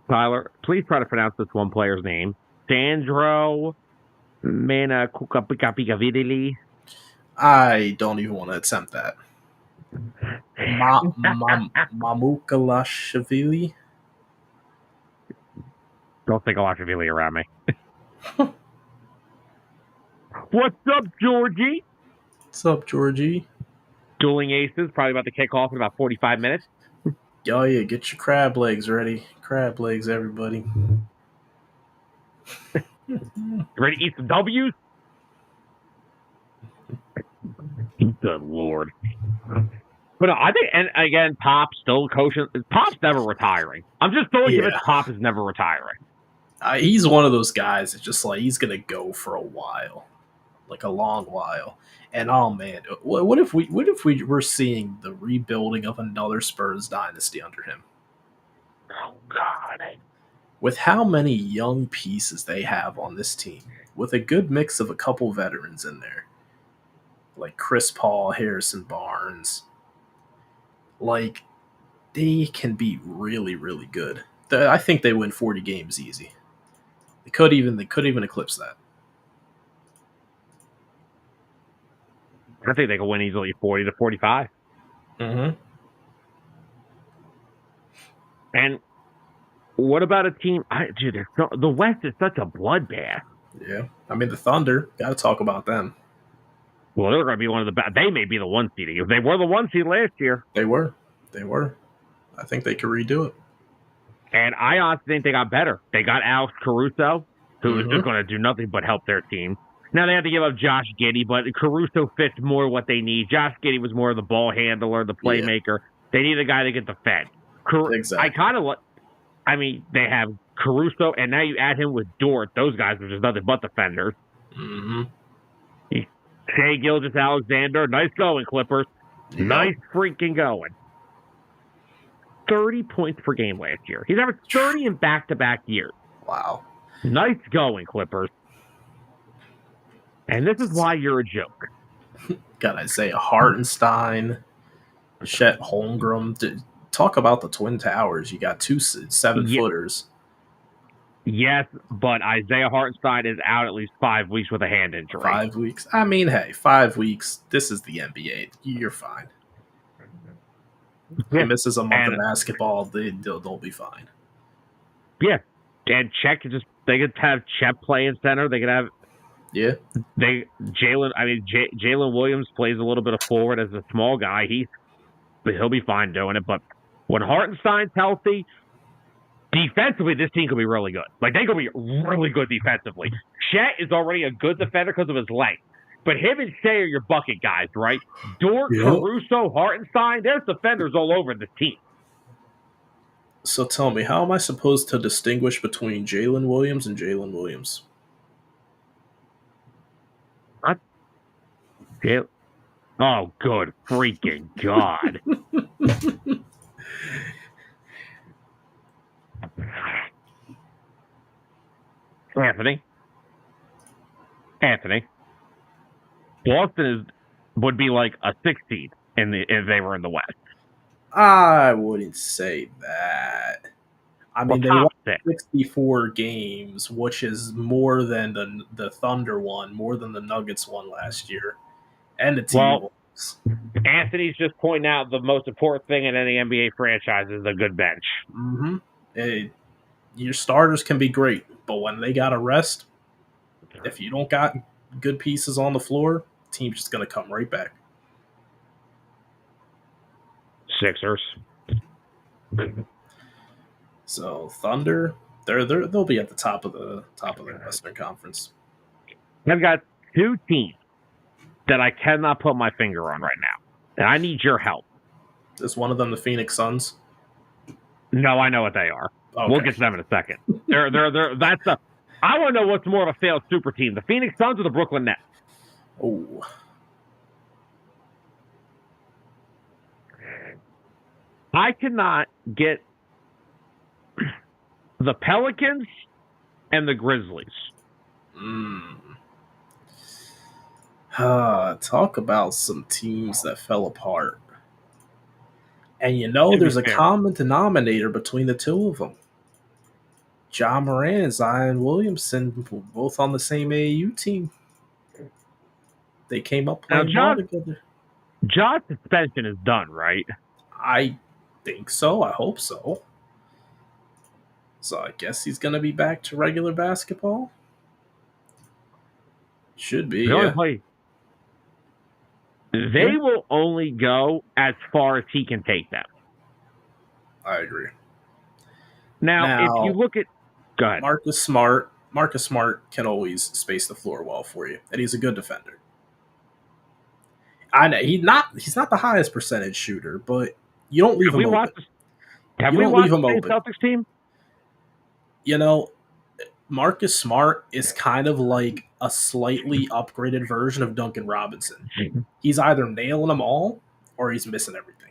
Tyler, please try to pronounce this one player's name. Sandro Manakukapikavidili. I don't even want to attempt that. Mamukalashvili. Don't think Kalashvili around me. What's up, Georgie? What's up, Georgie? Dueling Aces, probably about to kick off in about 45 minutes. Oh, yeah, get your crab legs ready. Crab legs, everybody. Ready to eat some W's? Good Lord. But I think, and again, Pop's still coaching. Pop's never retiring. I'm just so convinced Pop is never retiring. He's one of those guys that's just like, he's going to go for a while. Like a long while. And oh man, what if we were seeing the rebuilding of another Spurs dynasty under him? Oh God. With how many young pieces they have on this team, with a good mix of a couple veterans in there. Like Chris Paul, Harrison Barnes. Like, they can be really, really good. I think they win 40 games easy. They could even eclipse that. I think they could win easily 40 to 45. Mm-hmm. And what about a team? The West is such a bloodbath. Yeah. I mean, the Thunder, got to talk about them. Well, they're going to be one of the best. They may be the one seeding. If they were the one seed last year. They were. I think they could redo it. And I honestly think they got better. They got Alex Caruso, who is just going to do nothing but help their team. Now, they have to give up Josh Giddey, but Caruso fits more what they need. Josh Giddey was more of the ball handler, the playmaker. Yeah. They need a guy that can defend. Exactly. They have Caruso, and now you add him with Dort. Those guys are just nothing but defenders. Mm-hmm. Shai Gilgeous-Alexander, nice going, Clippers. Yep. Nice freaking going. 30 points per game last year. He's averaged 30 in back-to-back years. Wow. Nice going, Clippers. And this is why you're a joke. Got Isaiah Hartenstein, Chet Holmgren, talk about the Twin Towers. You got two 7-footers. Yes, but Isaiah Hartenstein is out at least 5 weeks with a hand injury. 5 weeks? I mean, hey, 5 weeks. This is the NBA. You're fine. He misses a month of basketball, they'll be fine. Yeah. And they could have Chet play in center. They could have Jalen Williams plays a little bit of forward as a small guy. He'll be fine doing it. But when Hartenstein's healthy, defensively, this team could be really good. Like, they could be really good defensively. Chet is already a good defender because of his length. But him and Shea are your bucket guys, right? Dort, Caruso, Hartenstein, there's defenders all over this team. So tell me, how am I supposed to distinguish between Jalen Williams and Jalen Williams? What? Oh, good freaking God. Anthony. Boston would be like a 16 if they were in the West. I wouldn't say that. I mean, they won 64 games, which is more than the Thunder won, more than the Nuggets won last year, and the T-Wolves. Anthony's just pointing out the most important thing in any NBA franchise is a good bench. Mm-hmm. Your starters can be great, but when they got to rest, if you don't got good pieces on the floor, the team's just going to come right back. Sixers. So Thunder, they'll be at the top of the Western Conference. I've got two teams that I cannot put my finger on right now, and I need your help. Is one of them the Phoenix Suns? No, I know what they are. Okay. We'll get to them in a second. I want to know what's more of a failed super team: the Phoenix Suns or the Brooklyn Nets. Oh. I cannot get the Pelicans and the Grizzlies. Talk about some teams that fell apart. And there's a common denominator between the two of them. Ja Morant and Zion Williamson, both on the same AAU team. They came up playing ball together. Ja's suspension is done, right? I think so. I hope so. So I guess he's going to be back to regular basketball. Should be. They will only go as far as he can take them. I agree. Now, if you look at... Go ahead. Marcus Smart can always space the floor well for you, and he's a good defender. I know he's not the highest percentage shooter, but you don't leave him open. Have we watched the Celtics team? Marcus Smart is kind of like a slightly upgraded version of Duncan Robinson. He's either nailing them all or he's missing everything.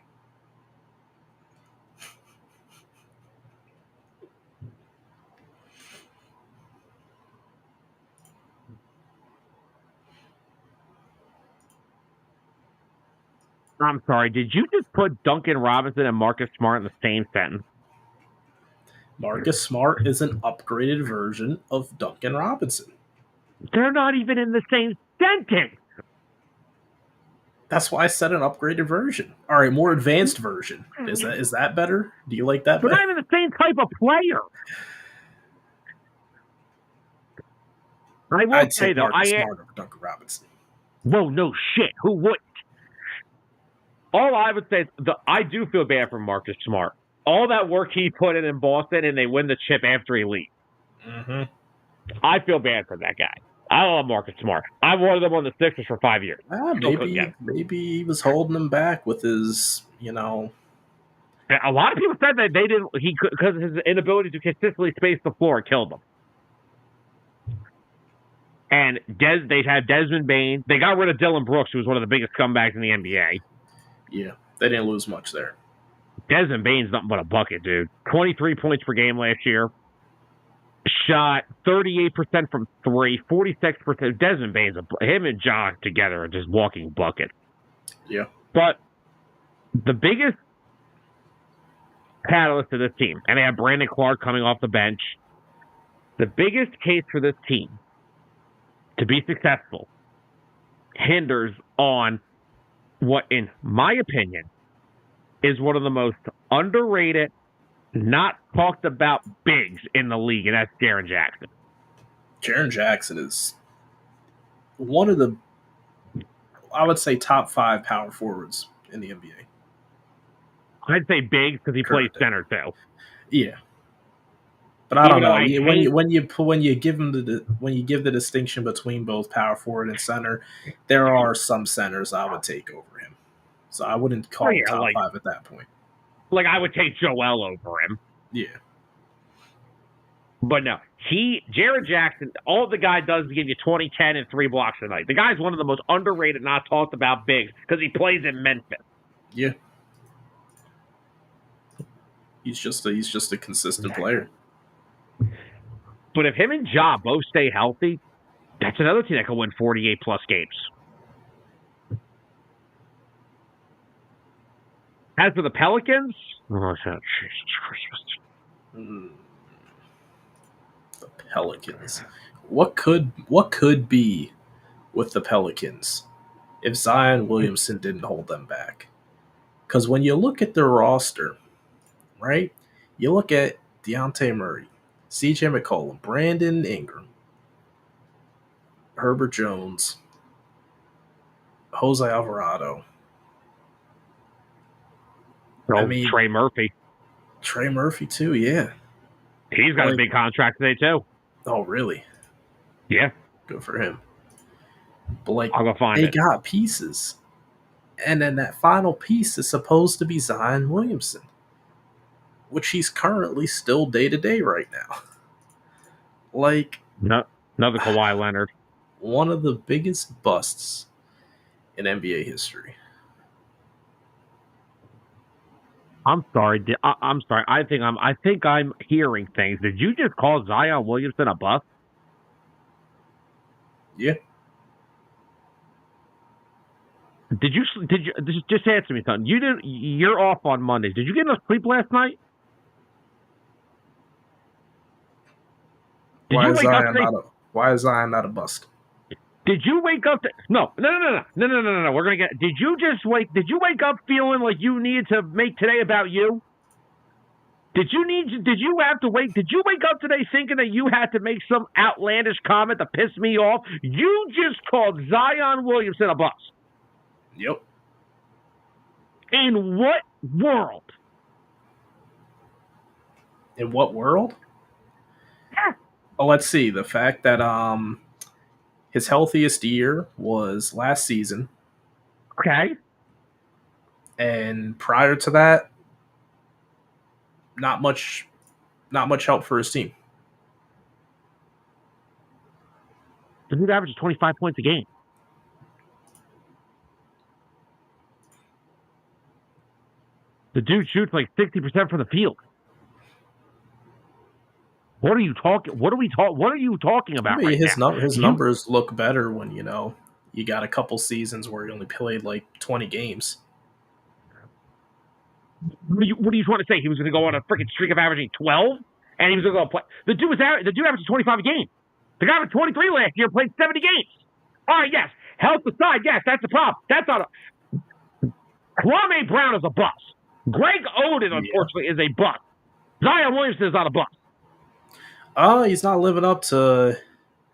I'm sorry, did you just put Duncan Robinson and Marcus Smart in the same sentence? Marcus Smart is an upgraded version of Duncan Robinson. They're not even in the same sentence. That's why I said an upgraded version. All right, more advanced version. Is that better? Do you like that better? They're not even the same type of player. I will say, though, Marcus Smart over Duncan Robinson. Whoa, no shit. Who wouldn't? All I would say is I do feel bad for Marcus Smart. All that work he put in Boston, and they win the chip after he leaves. Mm-hmm. I feel bad for that guy. I love Marcus Smart. I wanted him on the Sixers for 5 years. Maybe he was holding him back with his, A lot of people said that they didn't. Because his inability to consistently space the floor killed him. And they had Desmond Bain. They got rid of Dylan Brooks, who was one of the biggest scumbags in the NBA. Yeah, they didn't lose much there. Desmond Bain's nothing but a bucket, dude. 23 points per game last year. Shot 38% from three, 46%. Desmond Bain's him and John together are just walking buckets. Yeah. But the biggest catalyst to this team. And they have Brandon Clark coming off the bench. The biggest case for this team to be successful hinders on what, in my opinion, is one of the most underrated, not talked about bigs in the league, and that's Jaren Jackson. Jaren Jackson is one of the, I would say, top 5 power forwards in the NBA. I'd say bigs because he plays center too. Yeah, but I don't know. When you give the distinction between both power forward and center, there are some centers I would take over him. So I wouldn't call him top 5 at that point. Like I would take Joel over him. Yeah. But no, Jaren Jackson, all the guy does is give you 20, 10, and 3 blocks a night. The guy's one of the most underrated, not talked about bigs because he plays in Memphis. Yeah. He's just a consistent player. But if him and Ja both stay healthy, that's another team that can win 48-plus games. As for the Pelicans, Jesus Christmas. The Pelicans. What could be with the Pelicans if Zion Williamson didn't hold them back? Because when you look at their roster, right, you look at Dejounte Murray, C.J. McCollum, Brandon Ingram, Herbert Jones, Jose Alvarado. Trey Murphy. Trey Murphy, too, yeah. He's got a big contract today, too. Oh, really? Yeah. Good for him. But, I'll go find they got pieces. And then that final piece is supposed to be Zion Williamson, which he's currently still day-to-day right now. Another Kawhi Leonard. One of the biggest busts in NBA history. I'm sorry. I'm sorry. I think I'm hearing things. Did you just call Zion Williamson a bust? Yeah. Did you just answer me something? You're off on Mondays. Did you get enough sleep last night? Why is Zion not a bust? Did you wake up? No. We're gonna get. Did you wake up feeling like you needed to make today about you? Did you wake up today thinking that you had to make some outlandish comment to piss me off? You just called Zion Williamson a bust. Yep. In what world? In what world? Yeah. Oh, let's see. The fact that his healthiest year was last season. Okay. And prior to that, not much help for his team. The dude averages 25 points a game. The dude shoots like 60% from the field. What are you talking about? I mean, his numbers look better when you got a couple seasons where he only played like 20 games. What do you want to say? He was going to go on a freaking streak of averaging 12, and he was going to go play. The dude averages 25 a game. The guy was 23 last year, played 70 games. All right, yes, health aside, yes, that's the problem. That's not Kwame Brown is a bust. Greg Oden, unfortunately, is a bust. Zion Williamson is not a bust. He's not living up to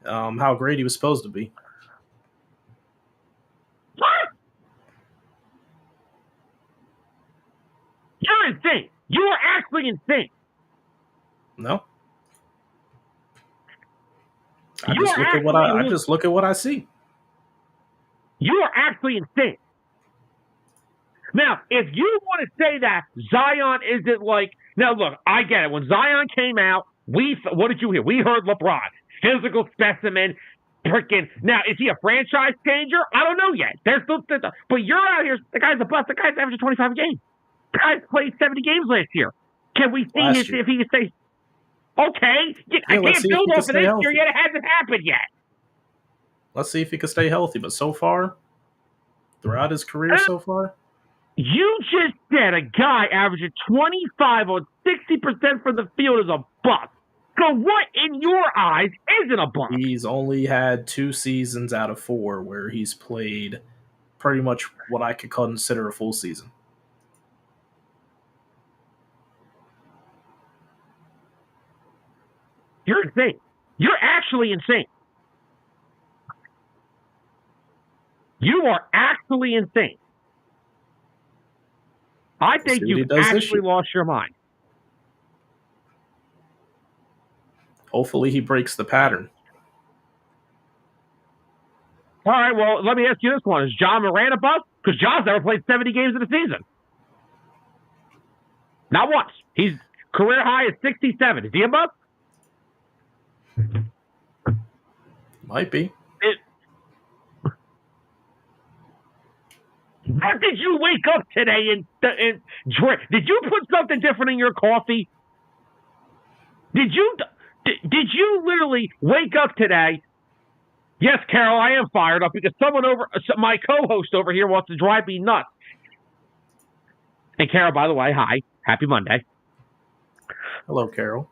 how great he was supposed to be. What? You're insane. You are actually insane. No. I just look at what I see. You are actually insane. Now, if you want to say that Zion isn't like... Now, look, I get it. When Zion came out, what did you hear? We heard LeBron, physical specimen, freaking... Now, is he a franchise changer? I don't know yet. But you're out here... The guy's a bust. The guy's averaging 25 a game. The guy's played 70 games last year. Can we see if he can stay... Okay. I can't build off of this year yet. It hasn't happened yet. Let's see if he can stay healthy. But so far, throughout his career so far... You just said a guy averaging 25 on 60% from the field is a bust. So what in your eyes isn't a bust? He's only had 2 seasons out of 4 where he's played pretty much what I could consider a full season. You're insane. You're actually insane. You are actually insane. I think you've actually lost your mind. Hopefully he breaks the pattern. All right, well, let me ask you this one. Is John Moran a bust? Because John's never played 70 games in a season. Not once. His career high is 67. Is he a bust? Might be. How did you wake up today and drink? Did you put something different in your coffee? Did you literally wake up today? Yes, Carol, I am fired up because my co-host over here wants to drive me nuts. And Carol, by the way, hi, happy Monday. Hello, Carol.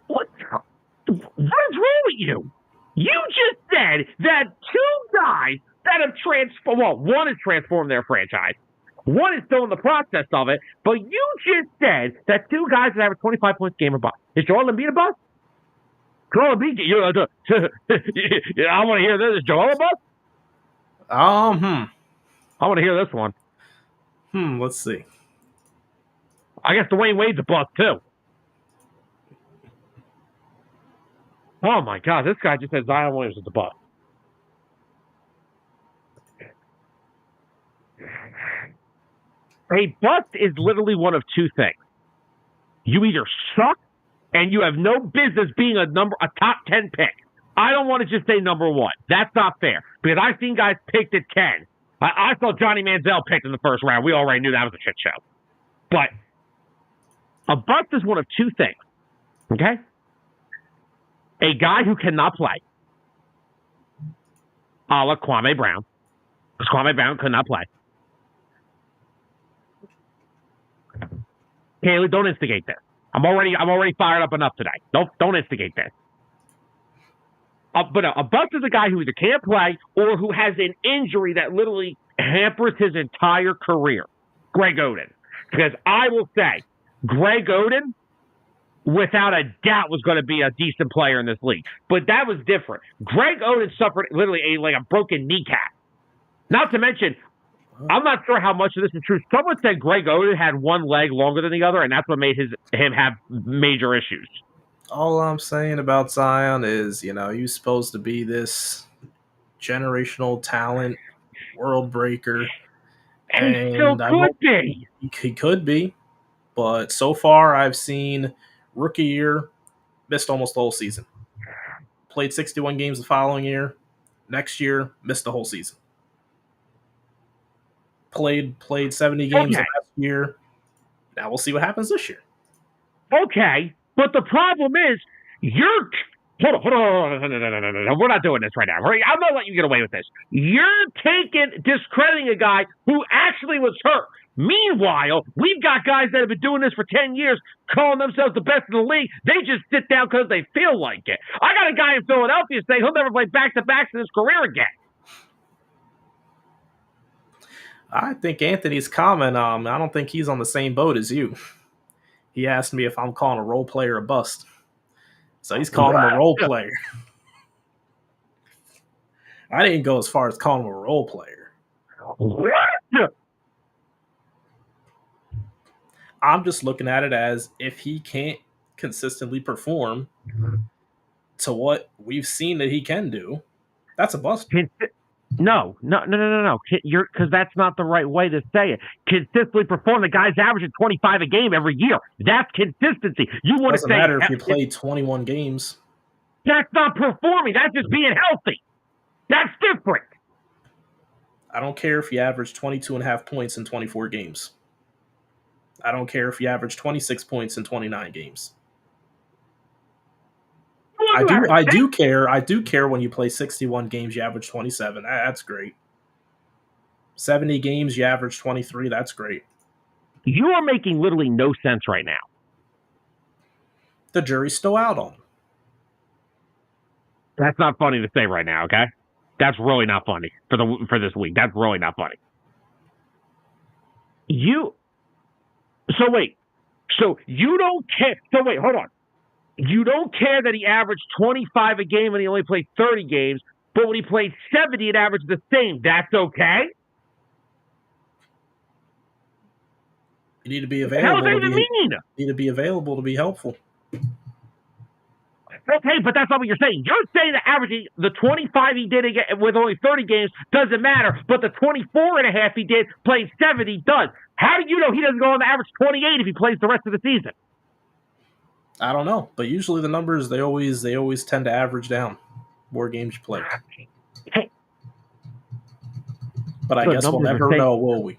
What's wrong with you? You just said that 2 guys that have transformed. Well, one has transformed their franchise. One is still in the process of it. But you just said that 2 guys that have a 25 points game are bust. Is Joel Embiid a bust? Joel Embiid, I want to hear this. Is Joel a bust? I want to hear this one. Let's see. I guess Dwayne Wade's a bust too. Oh my God, this guy just said Zion Williams is a bust. A bust is literally one of 2 things. You either suck and you have no business being a top 10 pick. I don't want to just say number 1. That's not fair because I've seen guys picked at 10. I saw Johnny Manziel picked in the first round. We already knew that was a shit show. But a bust is one of 2 things. Okay? A guy who cannot play, a la Kwame Brown, because Kwame Brown could not play. Kaylee, don't instigate this. I'm already fired up enough today. Don't instigate this. But a bust is a guy who either can't play or who has an injury that literally hampers his entire career. Greg Oden. Because I will say, Greg Oden, without a doubt, was going to be a decent player in this league. But that was different. Greg Oden suffered literally a broken kneecap. Not to mention, I'm not sure how much of this is true. Someone said Greg Oden had one leg longer than the other, and that's what made him have major issues. All I'm saying about Zion is, he's supposed to be this generational talent, world breaker. And he still could be. He could be. But so far, I've seen rookie year, missed almost the whole season. Played 61 games the following year. Next year, missed the whole season. Played 70 games last year. Now we'll see what happens this year. Okay, but the problem is hold on. No. We're not doing this right now. I'm not letting you get away with this. You're discrediting a guy who actually was hurt. Meanwhile, we've got guys that have been doing this for 10 years, calling themselves the best in the league. They just sit down because they feel like it. I got a guy in Philadelphia saying he'll never play back-to-backs in his career again. I think Anthony's comment, I don't think he's on the same boat as you. He asked me if I'm calling a role player a bust. So he's calling him a role player. I didn't go as far as calling him a role player. What? I'm just looking at it as if he can't consistently perform to what we've seen that he can do, that's a bust. No. Because that's not the right way to say it. Consistently perform. The guy's averaging 25 a game every year. That's consistency. You want to say matter if you play 21 games. That's not performing. That's just being healthy. That's different. I don't care if you average 22.5 points in 24 games. I don't care if you average 26 points in 29 games. I do care when you play 61 games, you average 27. That's great. 70 games, you average 23. That's great. You are making literally no sense right now. The jury's still out on him. That's not funny to say right now, okay? That's really not funny for this week. That's really not funny. So wait. So you don't care. So wait, hold on. You don't care that he averaged 25 a game and he only played 30 games, but when he played 70, it averaged the same. That's okay? You need to be available. What does that even mean? You need to be available to be helpful. Okay, but that's not what you're saying. You're saying that averaging the 25 he did with only 30 games doesn't matter, but the 24 and a half he did playing 70 does. How do you know he doesn't go on the average 28 if he plays the rest of the season? I don't know, but usually the numbers they always tend to average down more games you play. But I guess we'll never know, will we?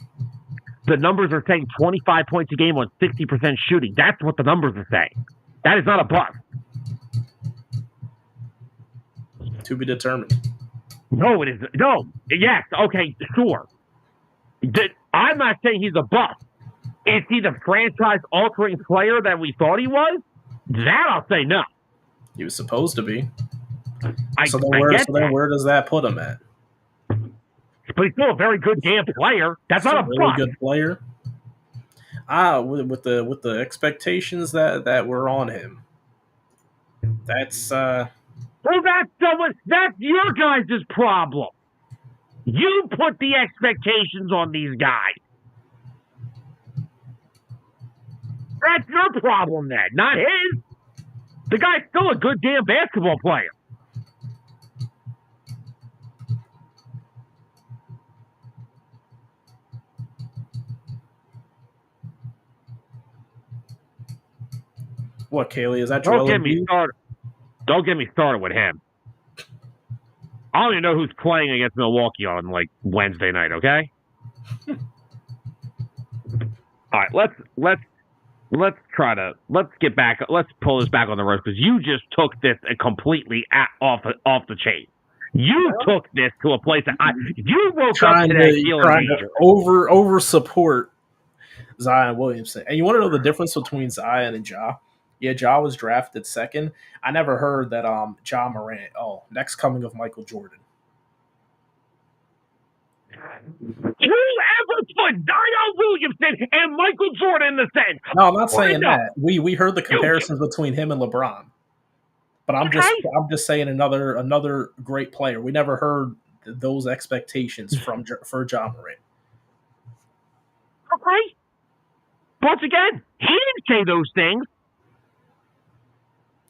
The numbers are saying 25 points a game on 60% shooting. That's what the numbers are saying. That is not a bust. To be determined. No, it is. No. Yes. Okay. Sure. I'm not saying he's a bust. Is he the franchise-altering player that we thought he was? That I'll say no. He was supposed to be. So then where does that put him at? But he's still a very good damn player. That's not a really bust. Good player. With the expectations that were on him. That's Well, that's your guys' problem. You put the expectations on these guys. That's your problem then, not his. The guy's still a good damn basketball player. what, Kaylee? Is that Joel? Don't get me started with him. I don't even know who's playing against Milwaukee on like Wednesday night. Okay. All right, let's get back. Let's pull this back on the road because you just took this completely off the chain. You took this to a place that you woke up today trying to over support Zion Williamson. And you want to know the difference between Zion and Ja? Yeah, Ja was drafted second. I never heard that Ja Morant, next coming of Michael Jordan. Whoever put Zion Williamson and Michael Jordan in the same? No, I'm not saying that. We heard the comparisons between him and LeBron. But I'm just saying another great player. We never heard those expectations for Ja Morant. Okay. Once again, he didn't say those things.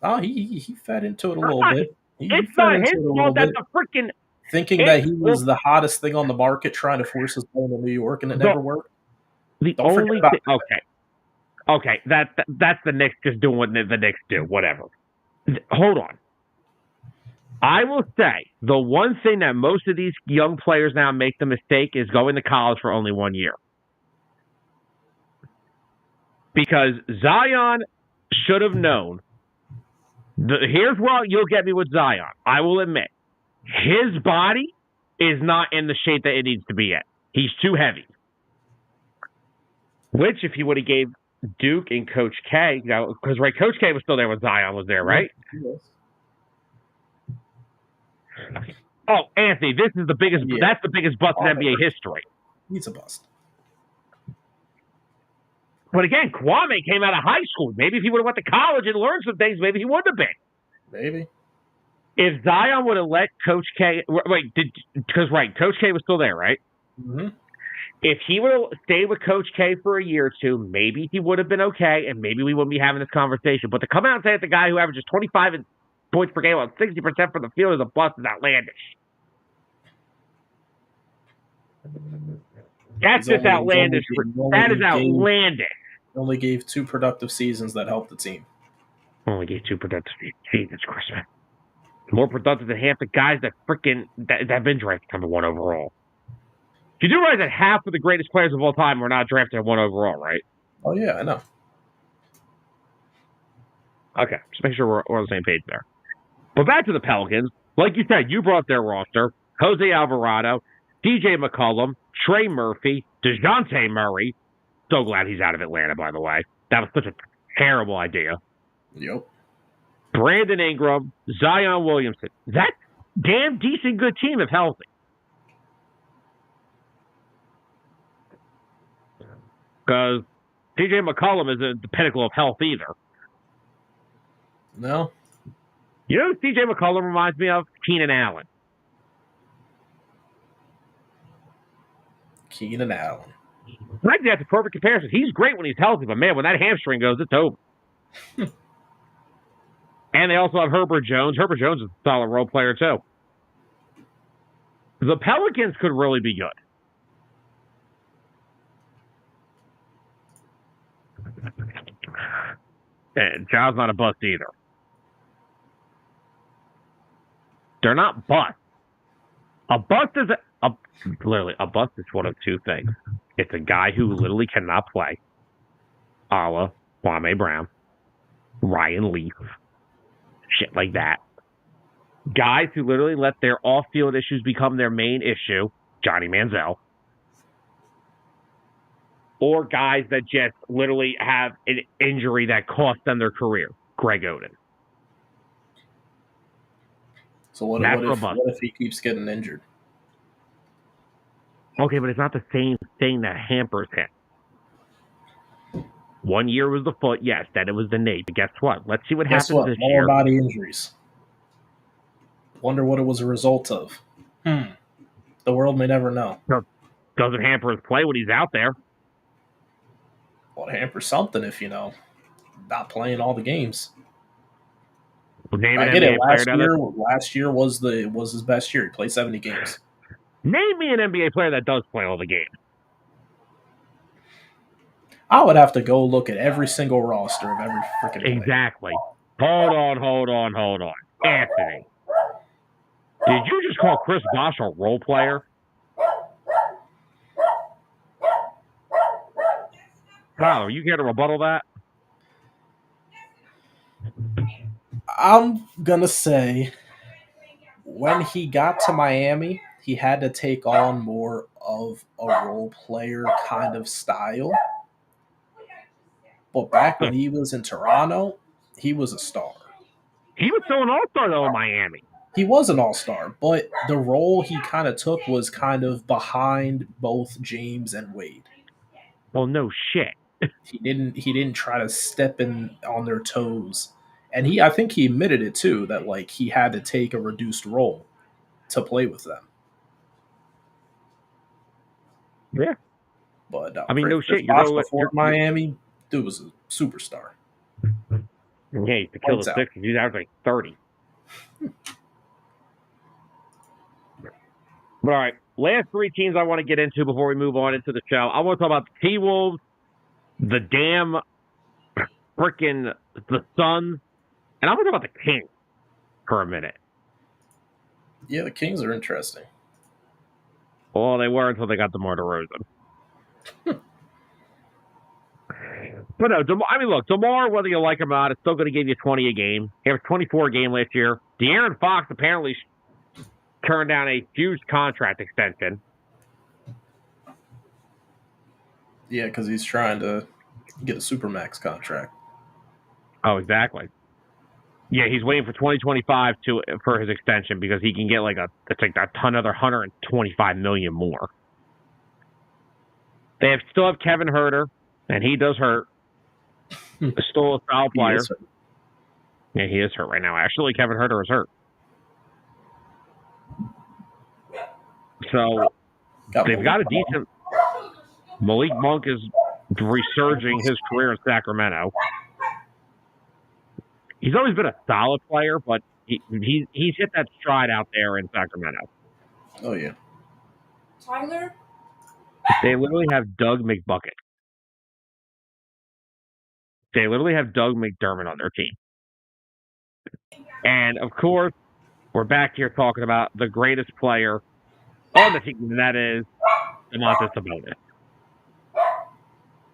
Oh, he fed into it a little bit. It's not his fault that the freaking thinking that he was the hottest thing on the market, trying to force his way to New York, and it never worked. Okay, that's the Knicks just doing what the Knicks do. Whatever. Hold on. I will say the one thing that most of these young players now make the mistake is going to college for only 1 year. Because Zion should have known. Here's where you'll get me with Zion. I will admit, his body is not in the shape that it needs to be in. He's too heavy. Which, if he would have gave Duke and Coach K, because Coach K was still there when Zion was there, right? Yes. Oh, Anthony, this is the biggest. Yeah. That's the biggest bust in NBA history. He's a bust. But again, Kwame came out of high school. Maybe if he would have went to college and learned some things, maybe he wouldn't have been. Maybe. If Zion would have let Coach K Coach K was still there, right? Mm-hmm. If he would have stayed with Coach K for a year or two, maybe he would have been okay, and maybe we wouldn't be having this conversation. But to come out and say that the guy who averages 25 points per game on 60% from the field is a bust is outlandish. That's just outlandish. That is outlandish. Only gave 2 productive seasons that helped the team. Only gave 2 productive seasons. Jesus Christ, man. More productive than half the guys that have been drafted number 1 overall. You do realize that half of the greatest players of all time were not drafted at 1 overall, right? Oh, yeah, I know. Okay, just make sure we're on the same page there. But back to the Pelicans. Like you said, you brought their roster. Jose Alvarado, DJ McCollum, Trey Murphy, DeJounte Murray. So glad he's out of Atlanta, by the way. That was such a terrible idea. Yep. Brandon Ingram, Zion Williamson. That's damn decent good team if healthy. Because CJ McCollum isn't the pinnacle of health either. No. You know who CJ McCollum reminds me of? Keenan Allen. Keenan Allen. I think that's a perfect comparison. He's great when he's healthy, but man, when that hamstring goes, it's over. And they also have Herbert Jones. Herbert Jones is a solid role player, too. The Pelicans could really be good. And Ja's not a bust either. They're not bust. A bust is literally a bust is one of two things. It's a guy who literally cannot play, a la Kwame Brown, Ryan Leaf, shit like that. Guys who literally let their off-field issues become their main issue, Johnny Manziel. Or guys that just literally have an injury that cost them their career, Greg Oden. So what if he keeps getting injured? Okay, but it's not the same thing that hampers him. 1 year was the foot, yes. Then it was the knee. But guess what? Let's see what happens this year. Lower body injuries. Wonder what it was a result of. The world may never know. Doesn't hamper his play when he's out there. Well, it hampers something if, not playing all the games. Name I get it. Last year was his best year. He played 70 games. Name me an NBA player that does play all the games. I would have to go look at every single roster of every freaking player. Exactly. Hold on. Anthony. Did you just call Chris Bosh a role player? Tyler, are you here to rebuttal that? I'm going to say when he got to Miami, he had to take on more of a role player kind of style. But back when he was in Toronto, he was a star. He was still an all-star, though, in Miami. He was an all-star, but the role he kind of took was kind of behind both James and Wade. Well, no shit. He didn't try to step in on their toes. And I think he admitted it too, that he had to take a reduced role to play with them. Yeah. But no shit. Before Miami, dude was a superstar. Yeah, he used to kill the Sixers. He's averaging 30. But all right, last three teams I want to get into before we move on into the show. I want to talk about the T-Wolves, the damn frickin' the Suns, and I want to talk about the Kings for a minute. Yeah, the Kings are interesting. Well, they were until they got DeMar DeRozan. But no, look, DeMar, whether you like him or not, is still going to give you 20 a game. He had 24 a game last year. De'Aaron Fox apparently turned down a huge contract extension. Yeah, because he's trying to get a Supermax contract. Oh, exactly. Yeah, he's waiting for 2025 for his extension because he can get another $125 million more. They still have Kevin Huerter, and he does hurt. Still a foul player. Yeah, he is hurt right now. Actually, Kevin Huerter is hurt. So they've got a decent. Malik Monk is resurging his career in Sacramento. He's always been a solid player, but he's hit that stride out there in Sacramento. Oh yeah. Tyler? They literally have Doug McBucket. They literally have Doug McDermott on their team. And of course, we're back here talking about the greatest player on the team, and that is Domantas Sabonis.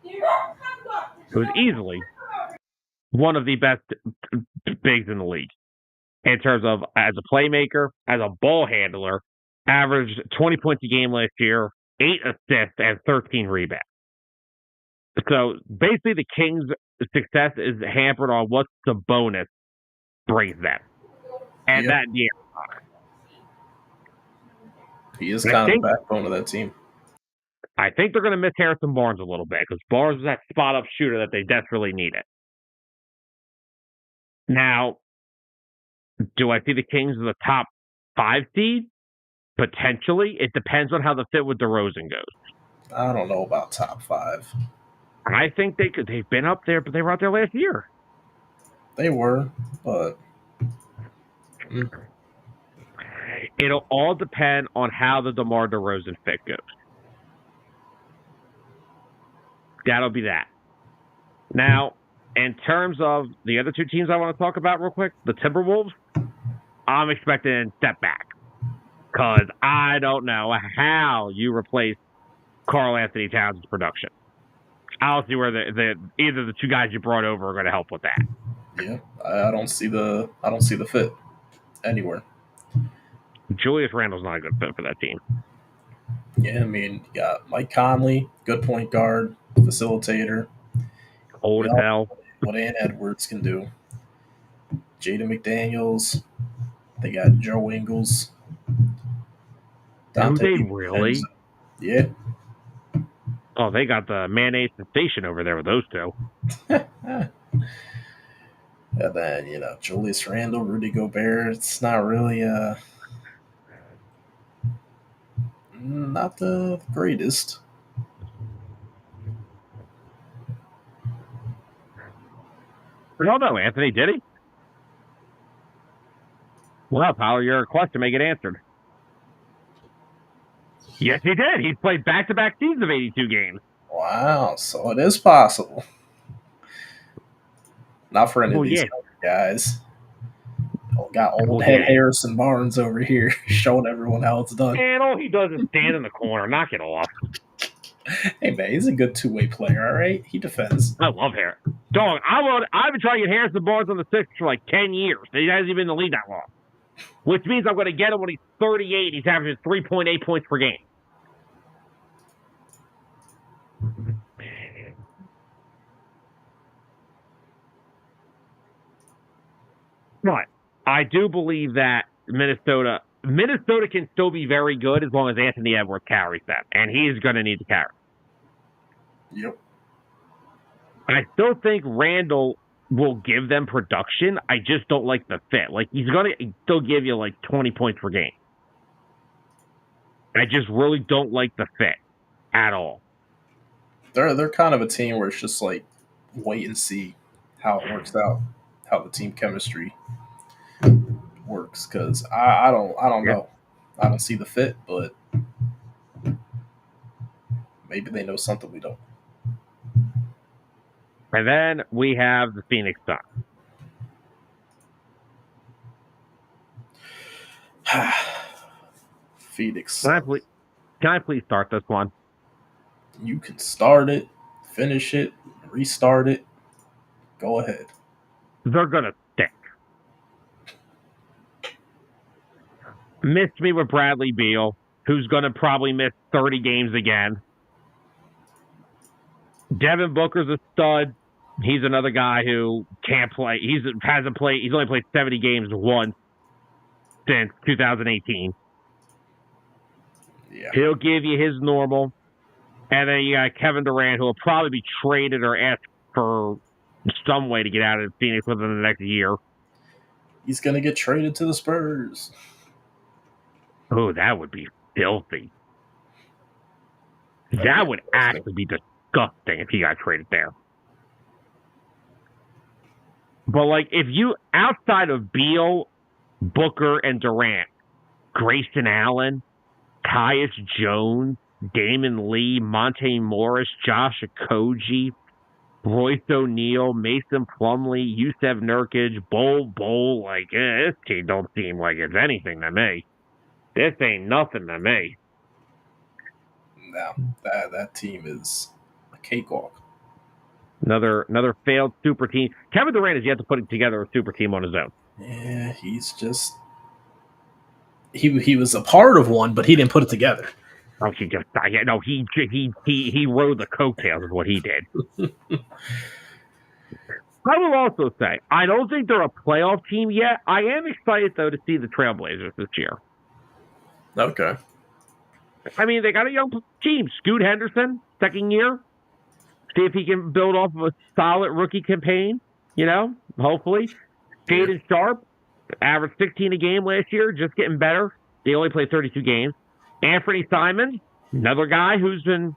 It was easily one of the best bigs in the league in terms of as a playmaker, as a ball handler, averaged 20 points a game last year, 8 assists, and 13 rebounds. So basically, the Kings' success is hampered on what Sabonis brings them. And that, yeah. He is kind of the backbone of that team. I think they're going to miss Harrison Barnes a little bit because Barnes is that spot-up shooter that they desperately needed. Now, do I see the Kings as a top 5 seed? Potentially. It depends on how the fit with DeRozan goes. I don't know about top 5. I think they could. They've been up there, but they were out there last year. They were, but it'll all depend on how the DeMar DeRozan fit goes. That'll be that. Now, in terms of the other 2 teams I want to talk about real quick, the Timberwolves, I'm expecting a step back because I don't know how you replace Karl Anthony Towns' production. I don't see where either the 2 guys you brought over are going to help with that. Yeah, I don't see the fit anywhere. Julius Randle's not a good fit for that team. Yeah, I mean, you got Mike Conley, good point guard, facilitator. Old as hell. What Ann Edwards can do. Jaden McDaniels. They got Joe Ingles. Do they really? Yeah. Oh, they got the mayonnaise sensation over there with those 2. And then, Julius Randle, Rudy Gobert. It's not really not the greatest. No, Anthony, did he? Well, Tyler, your request to make it answered. Yes, he did. He's played back-to-back seasons of 82 games. Wow, so it is possible. Not for any of these guys. Got old head Harrison Barnes over here showing everyone how it's done. And all he does is stand in the corner. Knock it off. Hey, man, he's a good 2-way player, all right? He defends. I love Harrison. Dog, I've been trying to get Harrison Barnes on the Sixers for like 10 years. He hasn't even been in the league that long. Which means I'm going to get him when he's 38. He's averaging 3.8 points per game. But I do believe that Minnesota can still be very good as long as Anthony Edwards carries them. And he's going to need to carry. Yep. I still think Randall will give them production. I just don't like the fit. Like, he's going to still give you like 20 points per game. I just really don't like the fit at all. They're kind of a team where it's just like wait and see how it works out, how the team chemistry works. Because I don't know. I don't see the fit, but maybe they know something we don't. And then we have the Phoenix Suns. Phoenix. Can I please start this one? You can start it, finish it, restart it. Go ahead. They're going to stick. Missed me with Bradley Beal, who's going to probably miss 30 games again. Devin Booker's a stud. He's another guy who can't play. He's only played 70 games once since 2018. Yeah. He'll give you his normal. And then you got Kevin Durant, who will probably be traded or asked for some way to get out of Phoenix within the next year. He's going to get traded to the Spurs. Oh, that would be filthy. That would actually be disgusting if he got traded there. But, like, if you, outside of Beal, Booker, and Durant, Grayson Allen, Tyus Jones, Damon Lee, Monte Morris, Josh Okogie, Royce O'Neal, Mason Plumlee, Yusef Nurkic, Bol, like, this team don't seem like it's anything to me. This ain't nothing to me. No, that team is a cakewalk. Another failed super team. Kevin Durant has yet to put together a super team on his own. Yeah, he's just he was a part of one, but he didn't put it together. Oh, he rode the coattails is what he did. I will also say, I don't think they're a playoff team yet. I am excited, though, to see the Trailblazers this year. Okay. I mean, they got a young team. Scoot Henderson, second year. See if he can build off of a solid rookie campaign, hopefully. Jaden Sharp, averaged 16 a game last year, just getting better. They only played 32 games. Anthony Simons, another guy who's been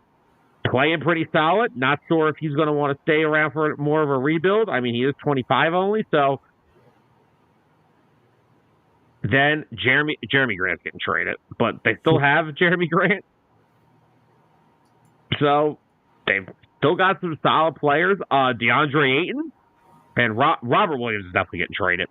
playing pretty solid. Not sure if he's going to want to stay around for more of a rebuild. I mean, he is 25 only, so. Then Jeremy Grant's getting traded, but they still have Jeremy Grant. So they've still got some solid players. DeAndre Ayton and Robert Williams is definitely getting traded.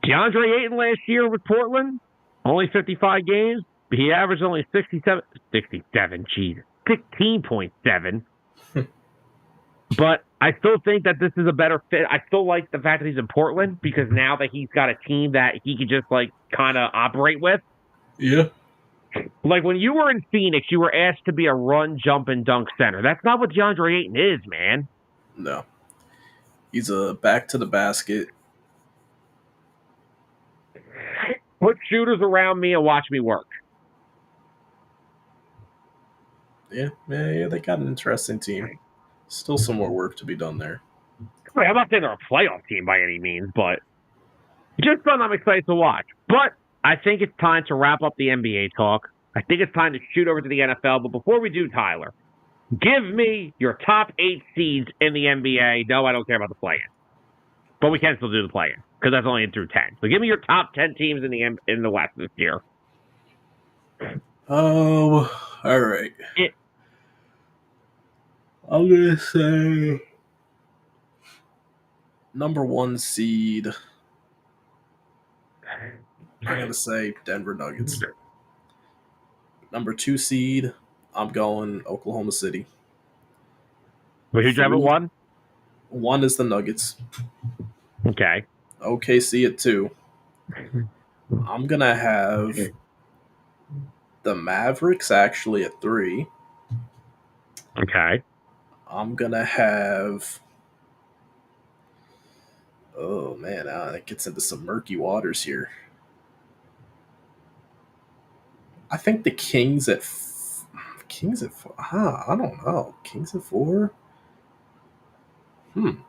DeAndre Ayton last year with Portland, only 55 games. He averaged only 16.7. But I still think that this is a better fit. I still like the fact that he's in Portland because now that he's got a team that he can just kind of operate with. Yeah. Like when you were in Phoenix, you were asked to be a run, jump, and dunk center. That's not what DeAndre Ayton is, man. No. He's a back to the basket. Put shooters around me and watch me work. Yeah, they got an interesting team. Still some more work to be done there. I'm not saying they're a playoff team by any means, but just something I'm excited to watch. But I think it's time to wrap up the NBA talk. I think it's time to shoot over to the NFL. But before we do, Tyler, give me your top 8 seeds in the NBA. No, I don't care about the play-in. But we can still do the play-in because that's only in through 10. So give me your top 10 teams in the West this year. Oh, all right. I'm going to say number 1 seed. I'm going to say Denver Nuggets. Number 2 seed, I'm going Oklahoma City. Wait, who'd you have at 1? 1 is the Nuggets. Okay. OKC at 2. I'm going to have the Mavericks actually at 3. Okay. I'm going to have... Oh, man, that gets into some murky waters here. I think the Kings at 4. I don't know. Kings at 4? Man,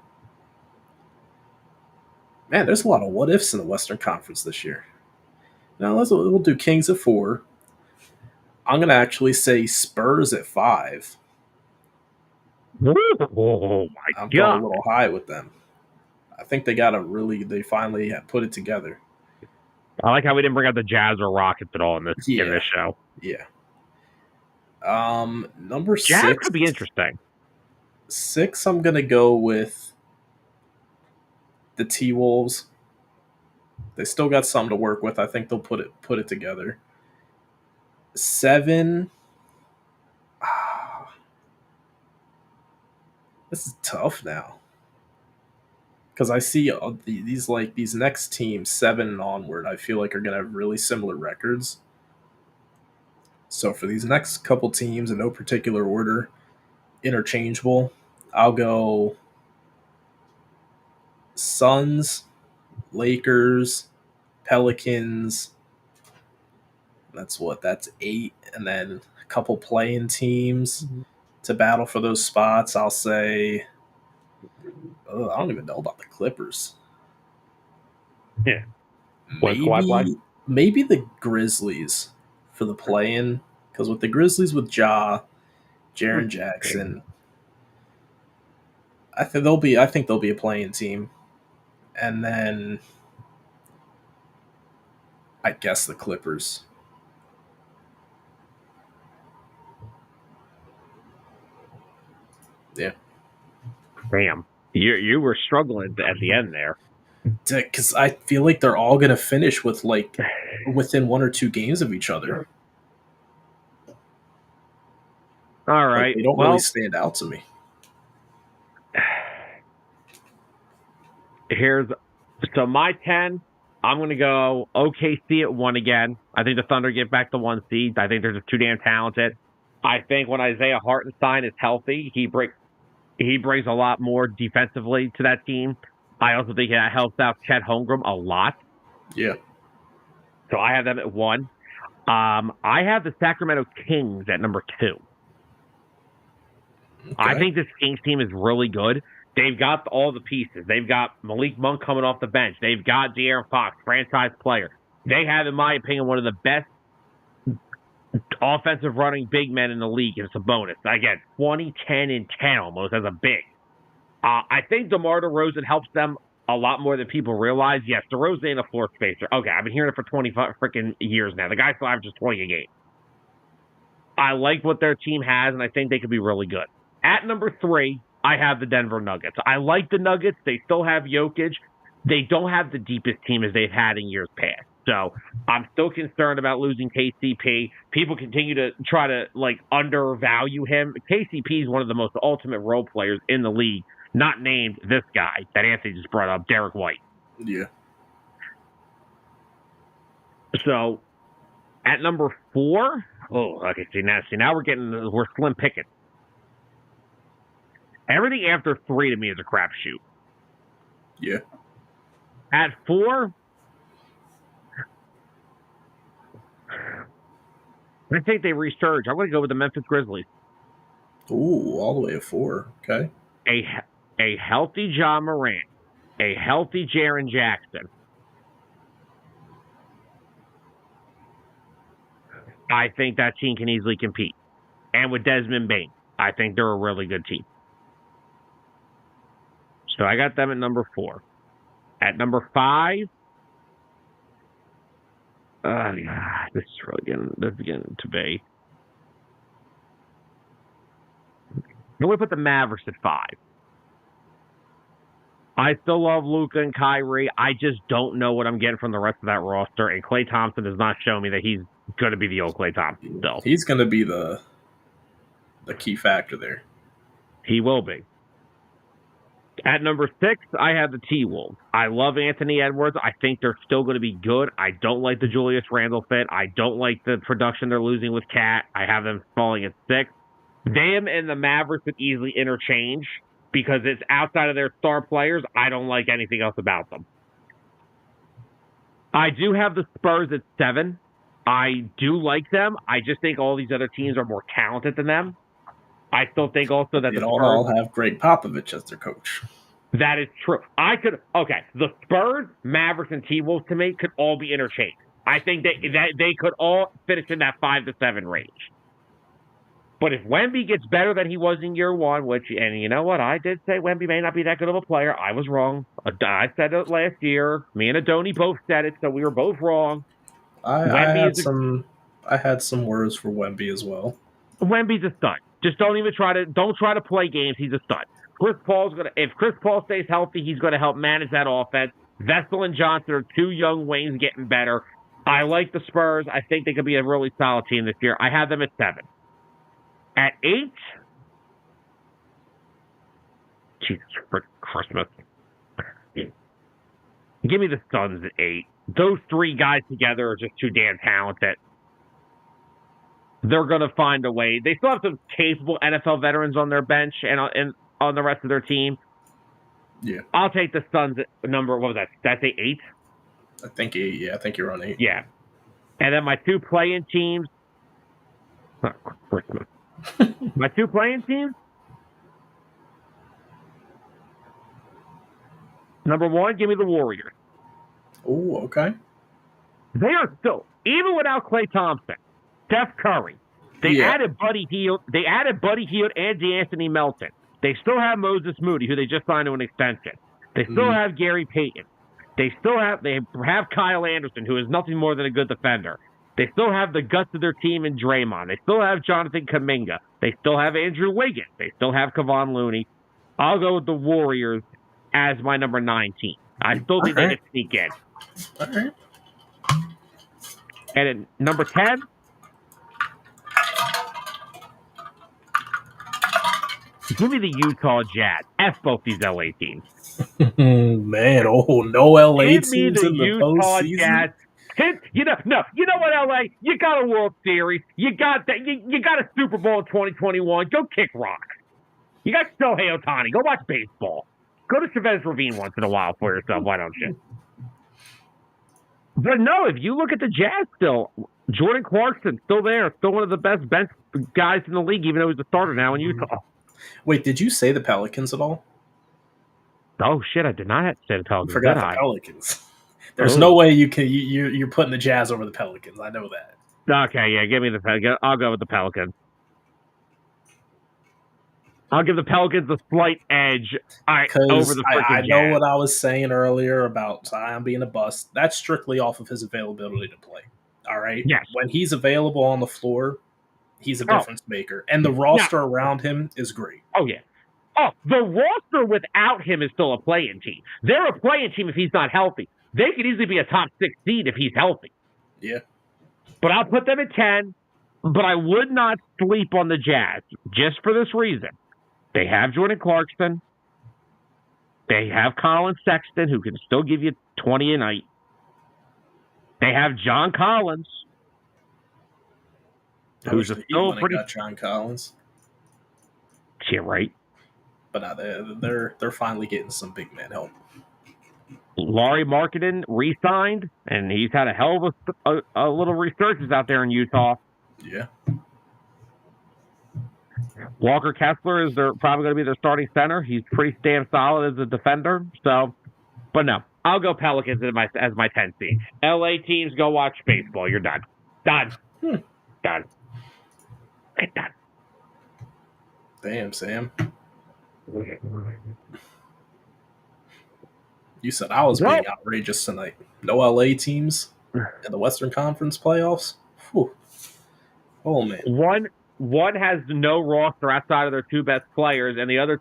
there's a lot of what-ifs in the Western Conference this year. Now, we'll do Kings at 4. I'm going to actually say Spurs at 5. Oh, my I'm God. going a little high with them. I think they finally put it together. I like how we didn't bring up the Jazz or Rockets at all in this show. Yeah. Number Jazz 6 could be interesting. 6, I'm gonna go with the T-Wolves. They still got something to work with. I think they'll put it together. 7. This is tough now. Because I see these next teams, 7 and onward, I feel like are going to have really similar records. So for these next couple teams, in no particular order, interchangeable, I'll go Suns, Lakers, Pelicans. That's 8. And then a couple play-in teams to battle for those spots. I'll say... I don't even know about the Clippers. Yeah. Maybe the Grizzlies for the play-in, because with the Grizzlies with Jaren Jackson, I think they'll be a play-in team, and then I guess the Clippers. Yeah. Damn. You were struggling at the end there. Because I feel like they're all going to finish with within 1 or 2 games of each other. All right. They don't really stand out to me. So my 10, I'm going to go OKC at 1 again. I think the Thunder get back the 1 seed. I think they're just too damn talented. I think when Isaiah Hartenstein is healthy, he brings a lot more defensively to that team. I also think that helps out Chet Holmgren a lot. Yeah. So I have them at 1. I have the Sacramento Kings at number 2. Okay. I think this Kings team is really good. They've got all the pieces. They've got Malik Monk coming off the bench. They've got De'Aaron Fox, franchise player. They have, in my opinion, one of the best offensive running big men in the league. It's a bonus. Again, 20, 10, and 10 almost as a big. I think DeMar DeRozan helps them a lot more than people realize. Yes, DeRozan ain't a floor spacer. Okay, I've been hearing it for 25 freaking years now. The guy still averages 20 a game. I like what their team has, and I think they could be really good. At number 3, I have the Denver Nuggets. I like the Nuggets. They still have Jokic. They don't have the deepest team as they've had in years past. So I'm still concerned about losing KCP. People continue to try to undervalue him. KCP is one of the most ultimate role players in the league, not named this guy that Anthony just brought up, Derek White. Yeah. So at number 4, okay, see now we're slim picking. Everything after 3 to me is a crapshoot. Yeah. At 4, I think they resurge. I'm going to go with the Memphis Grizzlies. Ooh, all the way at 4. Okay. A healthy John Morant, a healthy Jaren Jackson. I think that team can easily compete. And with Desmond Bain, I think they're a really good team. So I got them at number 4. At number 5, this is really getting to be. I'm going to put the Mavericks at 5. I still love Luka and Kyrie. I just don't know what I'm getting from the rest of that roster. And Klay Thompson does not show me that he's going to be the old Klay Thompson still. He's going to be the key factor there. He will be. At number 6, I have the T-Wolves. I love Anthony Edwards. I think they're still going to be good. I don't like the Julius Randle fit. I don't like the production they're losing with Cat. I have them falling at 6. Them and the Mavericks would easily interchange because it's outside of their star players. I don't like anything else about them. I do have the Spurs at 7. I do like them. I just think all these other teams are more talented than them. I still think also that they don't all have Greg Popovich as their coach. That is true. The Spurs, Mavericks, and T-Wolves to me could all be interchanged. I think that they could all finish in that 5 to 7 range. But if Wemby gets better than he was in year 1, and you know what? I did say Wemby may not be that good of a player. I was wrong. I said it last year. Me and Adoni both said it, so we were both wrong. I had some words for Wemby as well. Wemby's a stud. Just don't try to play games. He's a stud. If Chris Paul stays healthy, he's going to help manage that offense. Vessel and Johnson are 2 young wings getting better. I like the Spurs. I think they could be a really solid team this year. I have them at 7. At 8, Jesus for Christmas. Give me the Suns at 8. Those 3 guys together are just too damn talented. They're going to find a way. They still have some capable NFL veterans on their bench and on the rest of their team. Yeah. I'll take the Suns at number, what was that? That's 8? I think 8, yeah. I think you're on 8. Yeah. And then my 2 play-in teams. Christmas. My 2 play-in teams. Number 1, give me the Warriors. Oh, okay. They are still, even without Klay Thompson, Steph Curry. They added Buddy Hield. They added Buddy Hield and DeAnthony Melton. They still have Moses Moody, who they just signed to an extension. They still have Gary Payton. They have Kyle Anderson, who is nothing more than a good defender. They still have the guts of their team in Draymond. They still have Jonathan Kuminga. They still have Andrew Wiggins. They still have Kevon Looney. I'll go with the Warriors as my number 19. I still think they can sneak in. All right. And at number 10, give me the Utah Jazz. F both these LA teams. Man, no LA Give me teams the in the Utah postseason. Jazz. You know what, LA? You got a World Series. You got that. You got a Super Bowl in 2021. Go kick rocks. You got Shohei Ohtani. Go watch baseball. Go to Chavez Ravine once in a while for yourself. Why don't you? But no, if you look at the Jazz still, Jordan Clarkson still there, still one of the best bench guys in the league, even though he's a starter now in Utah. Wait, did you say the Pelicans at all? Oh shit, I did not have to say the You Pelicans. forgot Did the I? Pelicans. There's no way you're putting the Jazz over the Pelicans. I know that. Okay, yeah, give me the Pelicans. I'll go with the Pelicans. I'll give the Pelicans a slight edge over the freaking Jazz. I know what I was saying earlier about Zion being a bust. That's strictly off of his availability to play. All right? Yes. When he's available on the floor, he's a difference maker. And the roster around him is great. Oh, yeah. Oh, the roster without him is still a play-in team. They're a play-in team if he's not healthy. They could easily be a top 6 seed if he's healthy. Yeah. But I'll put them at 10, but I would not sleep on the Jazz just for this reason. They have Jordan Clarkson. They have Colin Sexton, who can still give you 20 a night. They have John Collins, who's still pretty. Got John Collins. Yeah, right. But they're finally getting some big man help. Laurie Marketing re-signed, and he's had a hell of a little resurgence out there in Utah. Yeah. Walker Kessler is probably going to be their starting center. He's pretty damn solid as a defender. So, but no, I'll go Pelicans as my 10 seed. LA teams, go watch baseball. You're done. Done. Done. Done. Damn, Sam. You said I was being outrageous tonight. No LA teams in the Western Conference playoffs? Whew. Oh, man. One has no roster outside of their 2 best players, and the other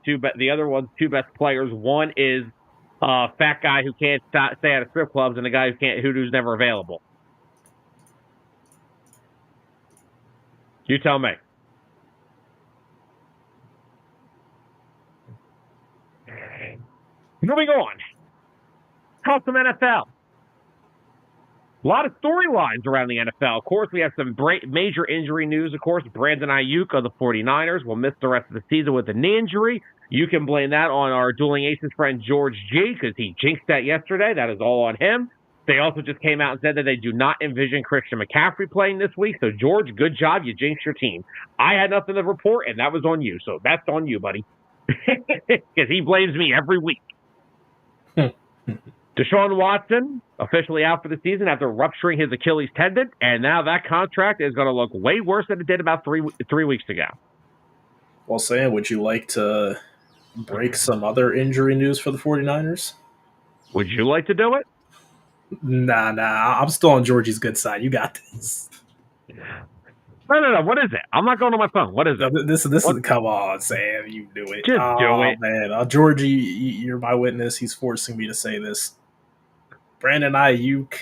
one's 2 best players. One is a fat guy who can't stay out of strip clubs, and a guy who's never available. You tell me. Moving on. Talk some NFL. A lot of storylines around the NFL. Of course, we have some major injury news. Of course, Brandon Ayuk of the 49ers will miss the rest of the season with a knee injury. You can blame that on our Dueling Aces friend George G because he jinxed that yesterday. That is all on him. They also just came out and said that they do not envision Christian McCaffrey playing this week. So, George, good job. You jinxed your team. I had nothing to report, and that was on you. So, that's on you, buddy. Because he blames me every week. Deshaun Watson, officially out for the season after rupturing his Achilles tendon, and now that contract is going to look way worse than it did about three weeks ago. Well, Sam, would you like to break some other injury news for the 49ers? Would you like to do it? Nah. I'm still on Georgie's good side. You got this. No. What is it? I'm not going on my phone. What is it? This is come on, Sam. You do it. Just do it. Man. Georgie, you're my witness. He's forcing me to say this. Brandon Ayuk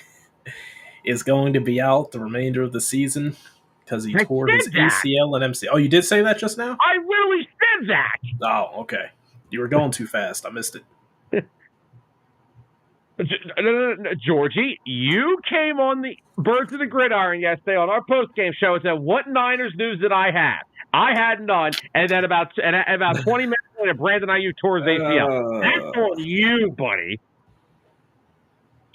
is going to be out the remainder of the season because he tore his ACL and MCL. Oh, you did say that just now? I literally said that. Oh, okay. You were going too fast. I missed it. No, Georgie, you came on the Birds of the Gridiron yesterday on our post-game show and said, what Niners news did I have? I had none. And then about 20 minutes later, Brandon Ayuk tore his ACL. That's on you, buddy.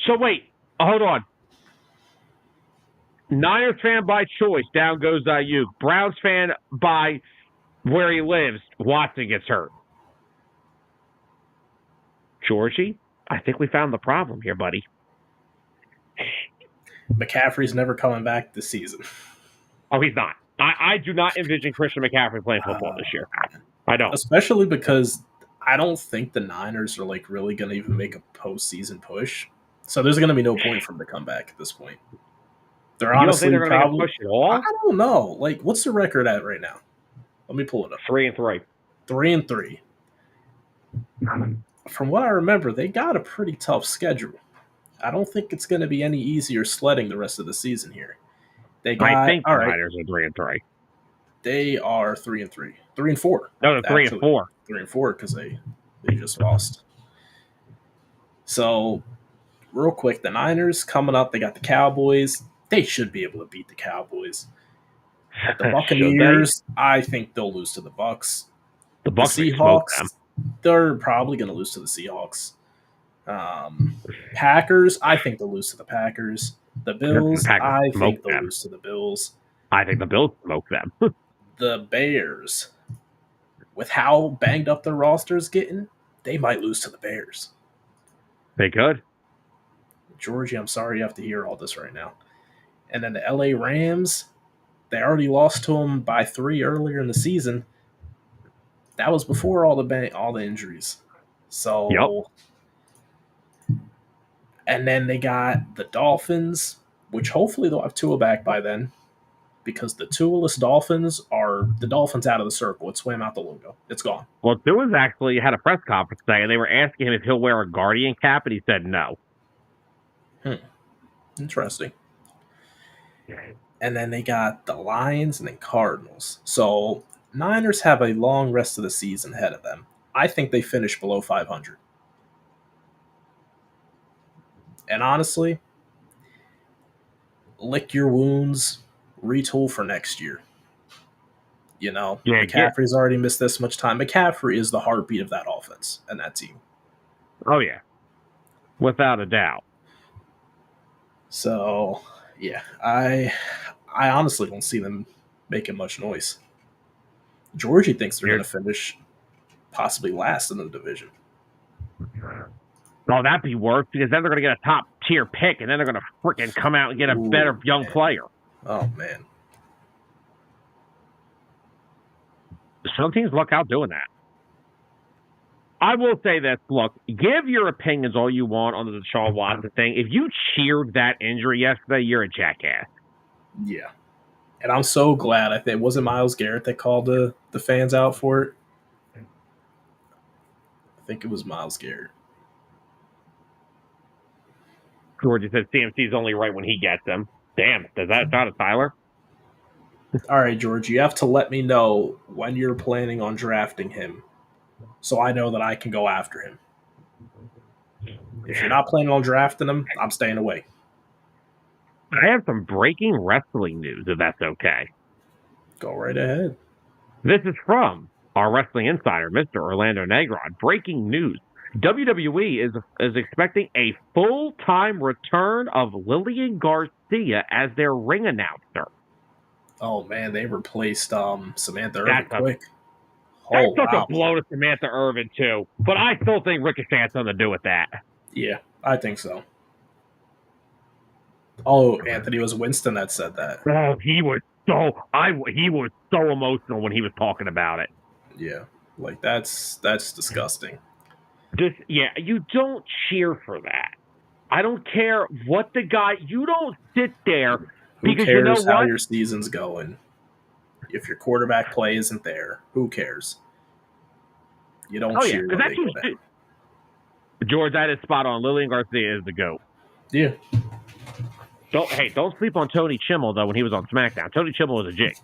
So wait, hold on. Niners fan by choice, down goes Ayuk. Browns fan by where he lives, Watson gets hurt. Georgie, I think we found the problem here, buddy. McCaffrey's never coming back this season. Oh, he's not. I do not envision Christian McCaffrey playing football this year. I don't. Especially because I don't think the Niners are really going to even make a postseason push. So there's going to be no point for him to come back at this point. They're honestly you don't think they're going to push at all? I don't know. What's the record at right now? Let me pull it up. 3-3. 3-3. From what I remember, they got a pretty tough schedule. I don't think it's going to be any easier sledding the rest of the season here. I think the Niners are 3-3. They are 3-3. 3-4. No, they're 3-4. 3-4 because they just lost. So, real quick, the Niners coming up, they got the Cowboys. They should be able to beat the Cowboys. The Should they? Buccaneers, I think they'll lose to the Bucks. The The Bucks may smoke them. Seahawks, they're probably going to lose to the Seahawks. Packers, I think they'll lose to the Packers. The The Bills, Packers I smoke think they'll them. lose to the Bills. I think the Bills smoke them. The Bears, with how banged up their roster's getting, they might lose to the Bears. They could. Georgie, I'm sorry you have to hear all this right now. And then the LA Rams, they already lost to them by 3 earlier in the season. That was before all the injuries. So, And then they got the Dolphins, which hopefully they'll have Tua back by then, because the Tua-less Dolphins are the Dolphins out of the circle. It swam out the logo. It's gone. Well, Tua's actually had a press conference today, and they were asking him if he'll wear a Guardian cap, and he said no. Interesting. And then they got the Lions and then Cardinals. So Niners have a long rest of the season ahead of them. I think they finish below 500. And honestly, lick your wounds, retool for next year. You know, McCaffrey's already missed this much time. McCaffrey is the heartbeat of that offense and that team. Oh, yeah. Without a doubt. So, yeah, I honestly don't see them making much noise. Georgie thinks they're going to finish possibly last in the division. Oh, that'd be worse, because then they're going to get a top-tier pick, and then they're going to freaking come out and get a better young player. Oh, man. Some teams luck out doing that. I will say this. Look, give your opinions all you want on the Deshaun Watson thing. If you cheered that injury yesterday, you're a jackass. Yeah. And I'm so glad. I think it wasn't Myles Garrett that called the fans out for it. I think it was Myles Garrett. Georgia said CMC's only right when he gets them. Damn, does that sound to Tyler? All right, George, you have to let me know when you're planning on drafting him so I know that I can go after him. If you're not planning on drafting him, I'm staying away. I have some breaking wrestling news, if that's okay. Go right ahead. This is from our wrestling insider, Mr. Orlando Negron. Breaking news. WWE is expecting a full-time return of Lillian Garcia as their ring announcer. Oh, man, they replaced Samantha Irvin quick. That's such a blow to Samantha Irvin, too. But I still think Ricochet has something to do with that. Yeah, I think so. Oh, Anthony, it was Winston that said that. Oh, he was so emotional when he was talking about it. Yeah, like that's disgusting. You don't cheer for that. I don't care what the guy. You don't sit there because who cares you know how what? your season's going. If your quarterback play isn't there, who cares? You don't cheer when they go down. George, that is spot on. Lillian Garcia is the GOAT. Yeah. Don't sleep on Tony Chimmel, though, when he was on SmackDown. Tony Chimmel was a jig.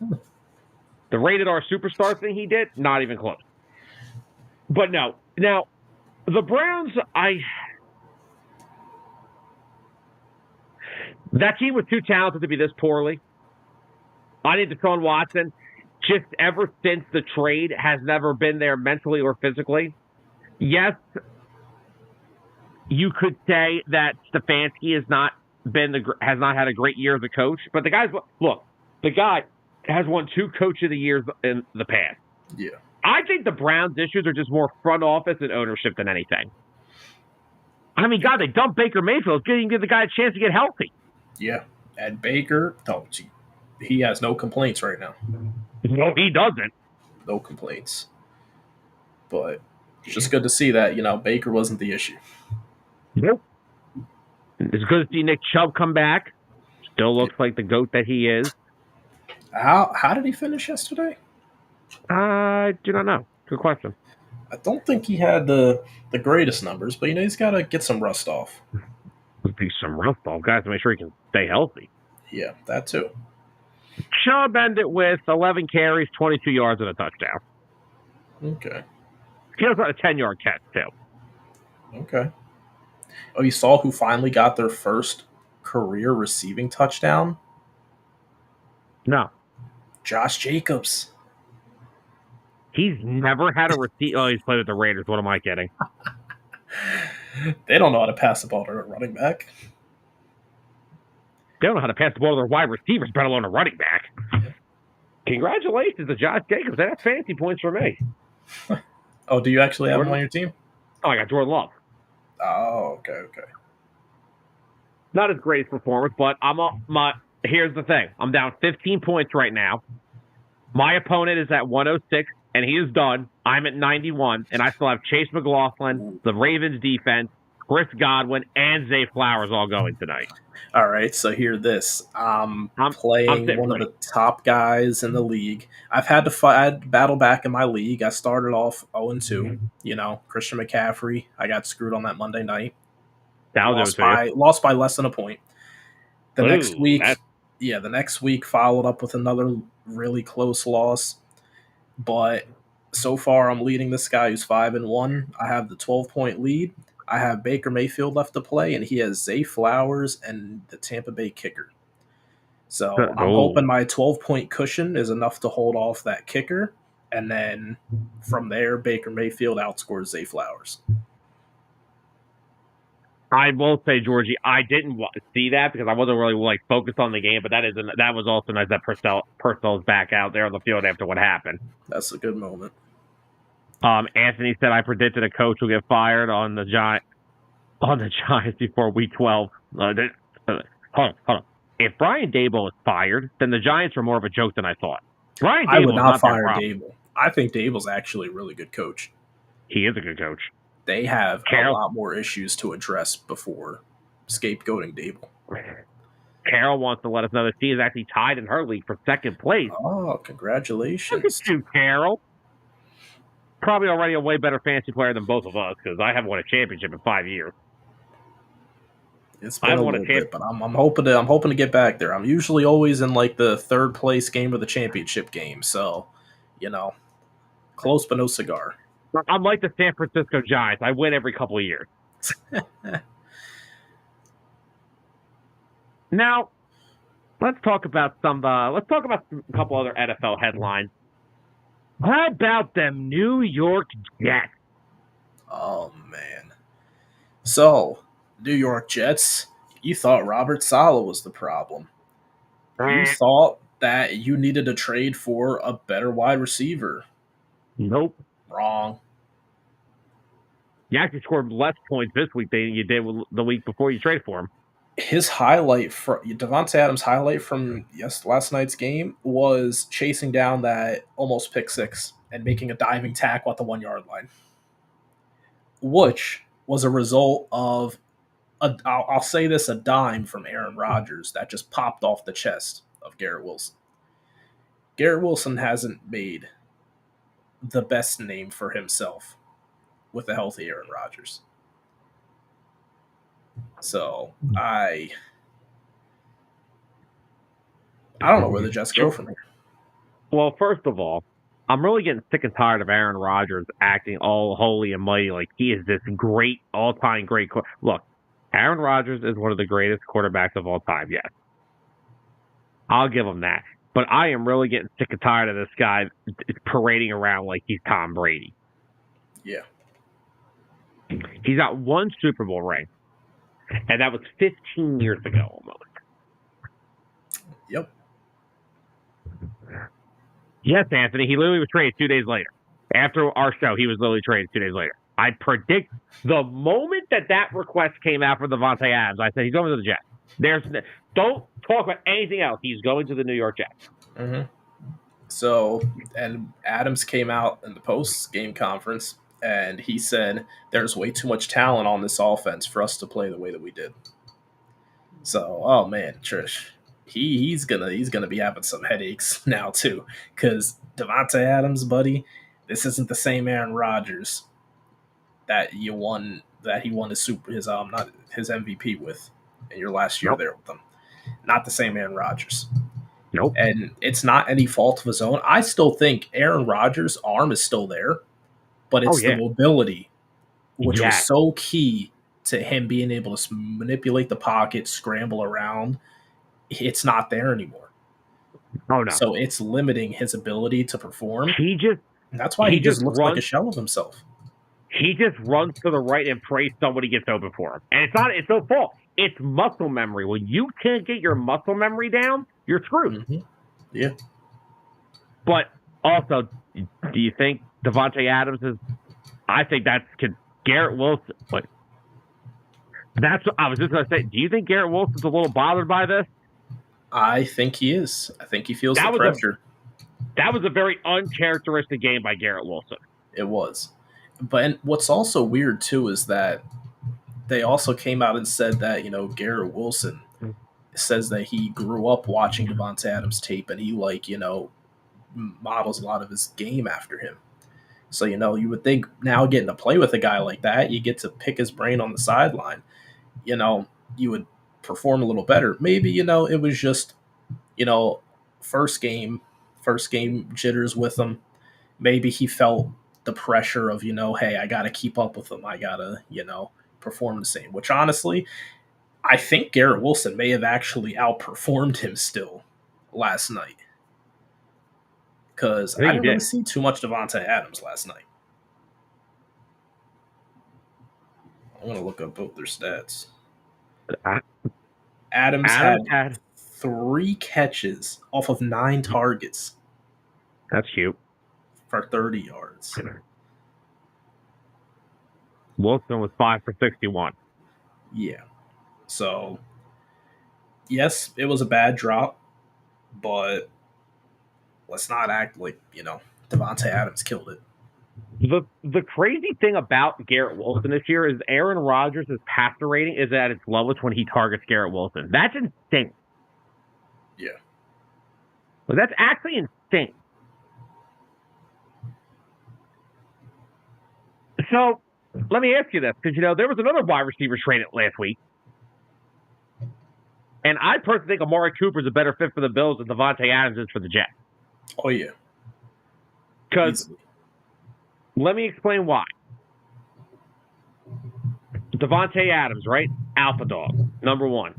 The Rated R Superstar thing he did, not even close. But no. Now, the Browns, that team was too talented to be this poorly. I think Deshaun Watson, just ever since the trade, has never been there mentally or physically. Yes, you could say that Stefanski has not had a great year as a coach, but the guy has won 2 Coach of the Years in the past. Yeah. I think the Browns' issues are just more front office and ownership than anything. I mean, God, they dumped Baker Mayfield. Didn't give the guy a chance to get healthy. Yeah. And Baker, he has no complaints right now. No, he doesn't. No complaints. But it's just good to see that, Baker wasn't the issue. Nope. It's good to see Nick Chubb come back. Still looks like the GOAT that he is. How did he finish yesterday? I do not know. Good question. I don't think he had the greatest numbers, but he's got to get some rust off. Be some rust off, guys, to make sure he can stay healthy. Yeah, that too. Chubb ended with 11 carries, 22 yards, and a touchdown. Okay. He also had a 10-yard catch, too. Okay. Oh, you saw who finally got their first career receiving touchdown? No. Josh Jacobs. He's never had a receipt. Oh, he's played with the Raiders. What am I kidding? They don't know how to pass the ball to a running back. They don't know how to pass the ball to their wide receivers, let alone a running back. Congratulations to Josh Jacobs. That's fancy points for me. Oh, do you actually have him on your team? Oh, I got Jordan Love. Oh, okay. Not his greatest performance, but here's the thing. I'm down 15 points right now. My opponent is at 106, and he is done. I'm at 91, and I still have Chase McLaughlin, the Ravens defense, Chris Godwin, and Zay Flowers all going tonight. All right, so hear this. I'm playing one of the top guys in the league. I've had to battle back in my league. I started off 0-2. You know, Christian McCaffrey. I got screwed on that Monday night. Lost by less than a point. The next week followed up with another really close loss. But so far, I'm leading this guy who's 5-1. I have the 12-point lead. I have Baker Mayfield left to play, and he has Zay Flowers and the Tampa Bay kicker. So I'm hoping my 12-point cushion is enough to hold off that kicker, and then from there, Baker Mayfield outscores Zay Flowers. I will say, Georgie, I didn't see that because I wasn't really focused on the game, but that was also nice that Purcell's back out there on the field after what happened. That's a good moment. Anthony said I predicted a coach will get fired on the Giants before week 12. Hold on. If Brian Daboll is fired, then the Giants are more of a joke than I thought. I would not fire Daboll. I think Daboll's actually a really good coach. He is a good coach. They have a lot more issues to address before scapegoating Daboll. Carol wants to let us know that she is actually tied in her league for second place. Oh, congratulations. Look at you, Carol. Probably already a way better fantasy player than both of us because I haven't won a championship in 5 years. It's been a little bit, but I'm hoping to get back there. I'm usually always in the third place game of the championship game, so close but no cigar. I'm like the San Francisco Giants. I win every couple of years. Now, let's talk about a couple other NFL headlines. How about them New York Jets? Oh, man. So, New York Jets, you thought Robert Saleh was the problem. You thought that you needed to trade for a better wide receiver. Nope. Wrong. You actually scored less points this week than you did the week before you traded for him. His highlight, Davante Adams' highlight from last night's game was chasing down that almost pick six and making a diving tackle at the 1 yard line, which was a result of I'll say this, a dime from Aaron Rodgers that just popped off the chest of Garrett Wilson. Garrett Wilson hasn't made the best name for himself with a healthy Aaron Rodgers. So I don't know where the Jets go from here. Well, first of all, I'm really getting sick and tired of Aaron Rodgers acting all holy and mighty like he is this great, all-time great. Look, Aaron Rodgers is one of the greatest quarterbacks of all time, yes. I'll give him that. But I am really getting sick and tired of this guy parading around like he's Tom Brady. Yeah. He's got one Super Bowl ring, and that was 15 years ago almost. Yep. Yes, Anthony, he literally was traded 2 days later. After our show, he was literally traded 2 days later. I predict the moment that request came out for Davante Adams, I said he's going to the Jets. Don't talk about anything else. He's going to the New York Jets. Mm-hmm. So, and Adams came out in the post-game conference, and he said there's way too much talent on this offense for us to play the way that we did. So, oh man, Trish, he's gonna be having some headaches now too, because Davante Adams, buddy, this isn't the same Aaron Rodgers that he won his MVP with in your last year there with them. Not the same Aaron Rodgers. Nope. And it's not any fault of his own. I still think Aaron Rodgers' arm is still there, but it's the mobility, which was so key to him being able to manipulate the pocket, scramble around, it's not there anymore. Oh no. So it's limiting his ability to perform. He just And that's why he just looks runs, like a shell of himself. He just runs to the right and prays somebody gets open for him. And it's no fault. It's muscle memory. When you can't get your muscle memory down, you're screwed. Mm-hmm. Yeah. But also, do you think Davante Adams is? I think that's Garrett Wilson. What? That's what I was just going to say. Do you think Garrett Wilson's a little bothered by this? I think he is. I think he feels the pressure. That was a very uncharacteristic game by Garrett Wilson. It was. But what's also weird, too, is that they also came out and said that, Garrett Wilson says that he grew up watching Davante Adams tape and he, models a lot of his game after him. So, you would think now getting to play with a guy like that, you get to pick his brain on the sideline, you would perform a little better. Maybe, it was just, first game jitters with him. Maybe he felt the pressure of, hey, I got to keep up with him. I got to, perform the same, which honestly, I think Garrett Wilson may have actually outperformed him still last night. Because I didn't really see too much Davante Adams last night. I'm going to look up both their stats. Adams had 3 catches off of 9 targets. That's cute. For 30 yards. Wilson was 5 for 61. Yeah. So, yes, it was a bad drop, but let's not act like, Davante Adams killed it. The crazy thing about Garrett Wilson this year is Aaron Rodgers' passer rating is at its lowest when he targets Garrett Wilson. That's insane. Yeah. Well, that's actually insane. So, let me ask you this, because, there was another wide receiver traded last week. And I personally think Amari Cooper is a better fit for the Bills than Davante Adams is for the Jets. Oh, yeah. Because, let me explain why. Davante Adams, right? Alpha dog, number 1.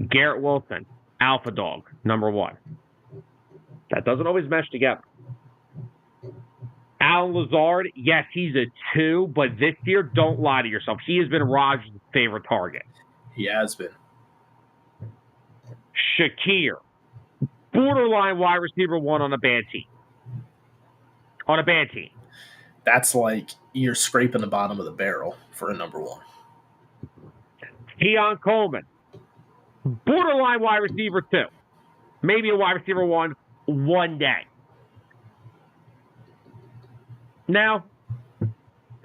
Garrett Wilson, alpha dog, number 1. That doesn't always mesh together. Alan Lazard, yes, he's a 2, but this year, don't lie to yourself. He has been Rodgers' favorite target. He has been. Shakir, borderline wide receiver 1 on a bad team. On a bad team. That's like you're scraping the bottom of the barrel for a number 1. Keon Coleman, borderline wide receiver 2. Maybe a wide receiver 1 one day. Now,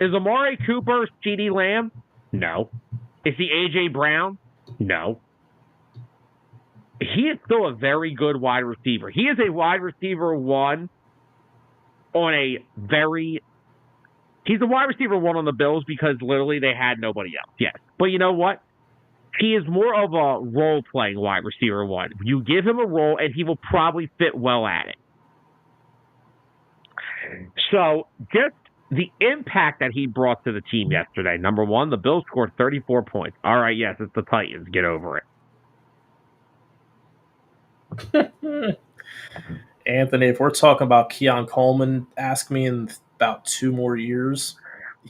is Amari Cooper CeeDee Lamb? No. Is he A.J. Brown? No. He is still a very good wide receiver. He is a wide receiver 1 on a very... He's a wide receiver 1 on the Bills because literally they had nobody else. Yes. But you know what? He is more of a role-playing wide receiver 1. You give him a role and he will probably fit well at it. So, just the impact that he brought to the team yesterday. Number 1, the Bills scored 34 points. All right, yes, it's the Titans. Get over it. Anthony, if we're talking about Keon Coleman, ask me in about 2 more years.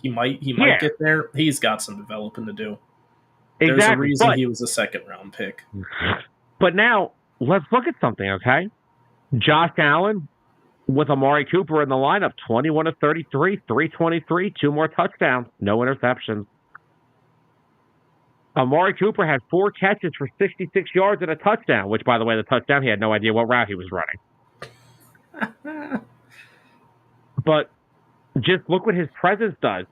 He might get there. He's got some developing to do. Exactly. There's a reason he was a 2nd-round pick. But now, let's look at something, okay? Josh Allen, with Amari Cooper in the lineup, 21 of 33, 323, 2 more touchdowns, no interceptions. Amari Cooper had 4 catches for 66 yards and a touchdown, which, by the way, the touchdown, he had no idea what route he was running. But just look what his presence does.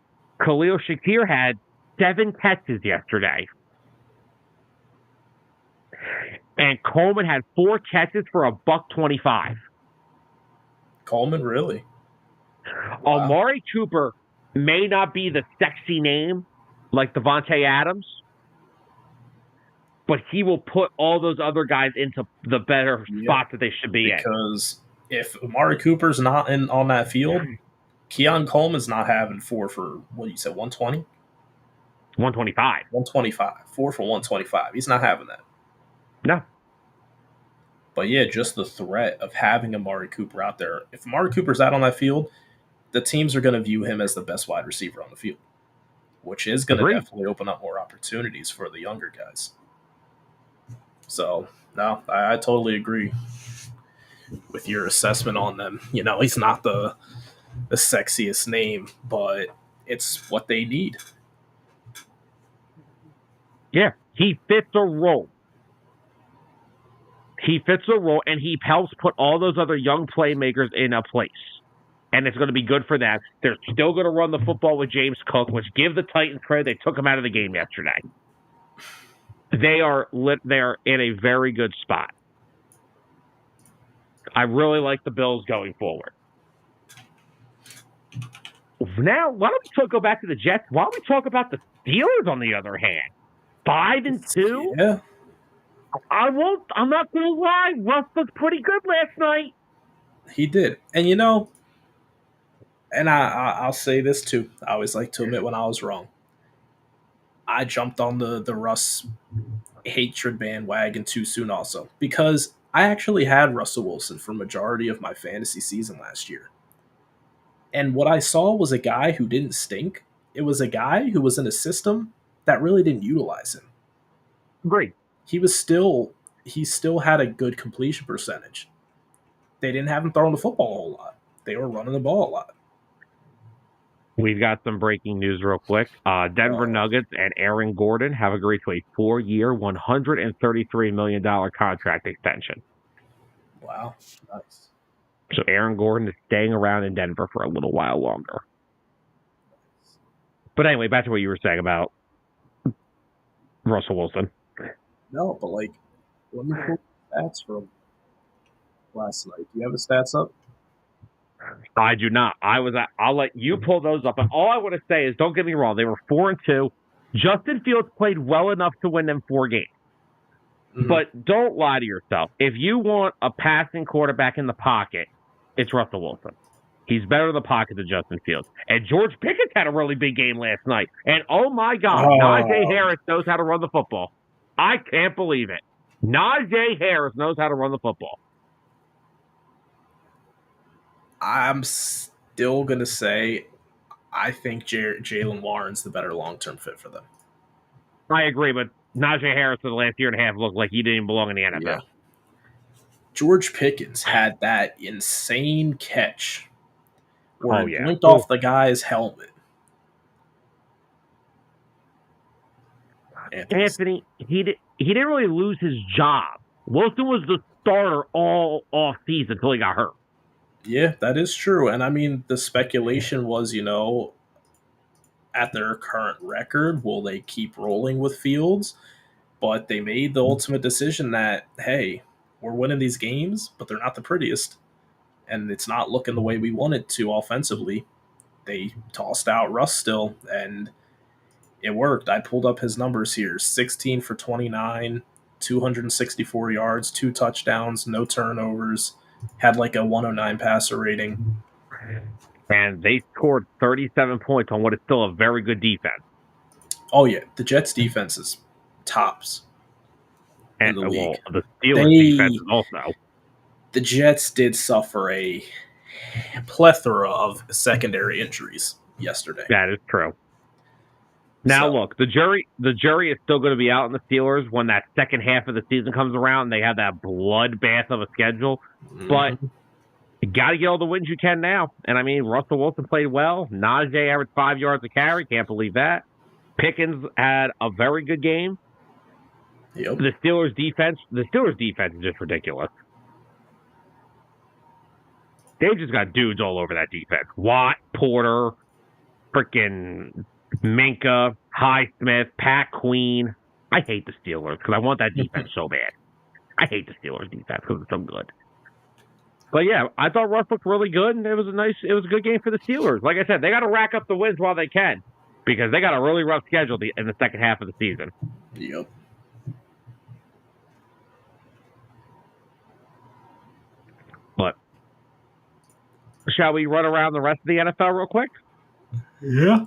Khalil Shakir had 7 catches yesterday. And Coleman had 4 catches for $125. Coleman, really? Wow. Amari Cooper may not be the sexy name like Davante Adams, but he will put all those other guys into the better spot that they should be in. Because if Amari Cooper's not on that field, Keon Coleman's not having 4 for, what you said, 120? 125. 125. 4 for 125. He's not having that. No. But yeah, just the threat of having Amari Cooper out there. If Amari Cooper's out on that field, the teams are going to view him as the best wide receiver on the field, which is going to definitely open up more opportunities for the younger guys. So, no, I totally agree with your assessment on them. You know, he's not the sexiest name, but it's what they need. Yeah, he fits a role. He fits a role, and he helps put all those other young playmakers in a place. And it's going to be good for them. They're still going to run the football with James Cook, which give the Titans credit. They took him out of the game yesterday. They are in a very good spot. I really like the Bills going forward. Now, why don't we go back to the Jets? Why don't we talk about the Steelers on the other hand? 5-2? Yeah. I'm not going to lie. Russ looked pretty good last night. He did. And you know, and I'll say this too. I always like to admit when I was wrong. I jumped on the Russ hatred bandwagon too soon also, because I actually had Russell Wilson for majority of my fantasy season last year. And what I saw was a guy who didn't stink. It was a guy who was in a system that really didn't utilize him. Great. He still had a good completion percentage. They didn't have him throwing the football a whole lot. They were running the ball a lot. We've got some breaking news real quick. Denver Nuggets and Aaron Gordon have agreed to a 4-year, $133 million contract extension. Wow. Nice. So Aaron Gordon is staying around in Denver for a little while longer. But anyway, back to what you were saying about Russell Wilson. No, but let me pull stats from last night. Do you have the stats up? I do not. I'll let you pull those up. But all I want to say is, don't get me wrong, they were 4-2. Justin Fields played well enough to win them 4 games. Mm-hmm. But don't lie to yourself. If you want a passing quarterback in the pocket, it's Russell Wilson. He's better in the pocket than Justin Fields. And George Pickens had a really big game last night. And oh my God, Najee Harris knows how to run the football. I can't believe it. Najee Harris knows how to run the football. I'm still going to say I think Jalen Warren's the better long-term fit for them. I agree, but Najee Harris for the last year and a half looked like he didn't even belong in the NFL. Yeah. George Pickens had that insane catch where it blinked off the guy's helmet. Anthony, he didn't really lose his job. Wilson was the starter all off season until he got hurt. Yeah, that is true. And I mean, the speculation was, at their current record, will they keep rolling with Fields? But they made the ultimate decision that, hey, we're winning these games, but they're not the prettiest. And it's not looking the way we want it to offensively. They tossed out Russ still, and it worked. I pulled up his numbers here. 16 for 29, 264 yards, 2 touchdowns, no turnovers. Had a 109 passer rating. And they scored 37 points on what is still a very good defense. Oh, yeah. The Jets' defense is tops. And the Steelers' defense is also. The Jets did suffer a plethora of secondary injuries yesterday. That is true. Now, look, the jury is still going to be out on the Steelers when that second half of the season comes around and they have that bloodbath of a schedule. Mm-hmm. But you got to get all the wins you can now. And, I mean, Russell Wilson played well. Najee averaged 5 yards a carry. Can't believe that. Pickens had a very good game. Yep. The Steelers' defense is just ridiculous. They've just got dudes all over that defense. Watt, Porter, freaking Minka, Highsmith, Pat Queen. I hate the Steelers because I want that defense so bad. I hate the Steelers defense because it's so good. But yeah, I thought Russ looked really good, and it was a good game for the Steelers. Like I said, they got to rack up the wins while they can because they got a really rough schedule in the second half of the season. Yep. But shall we run around the rest of the NFL real quick? Yeah.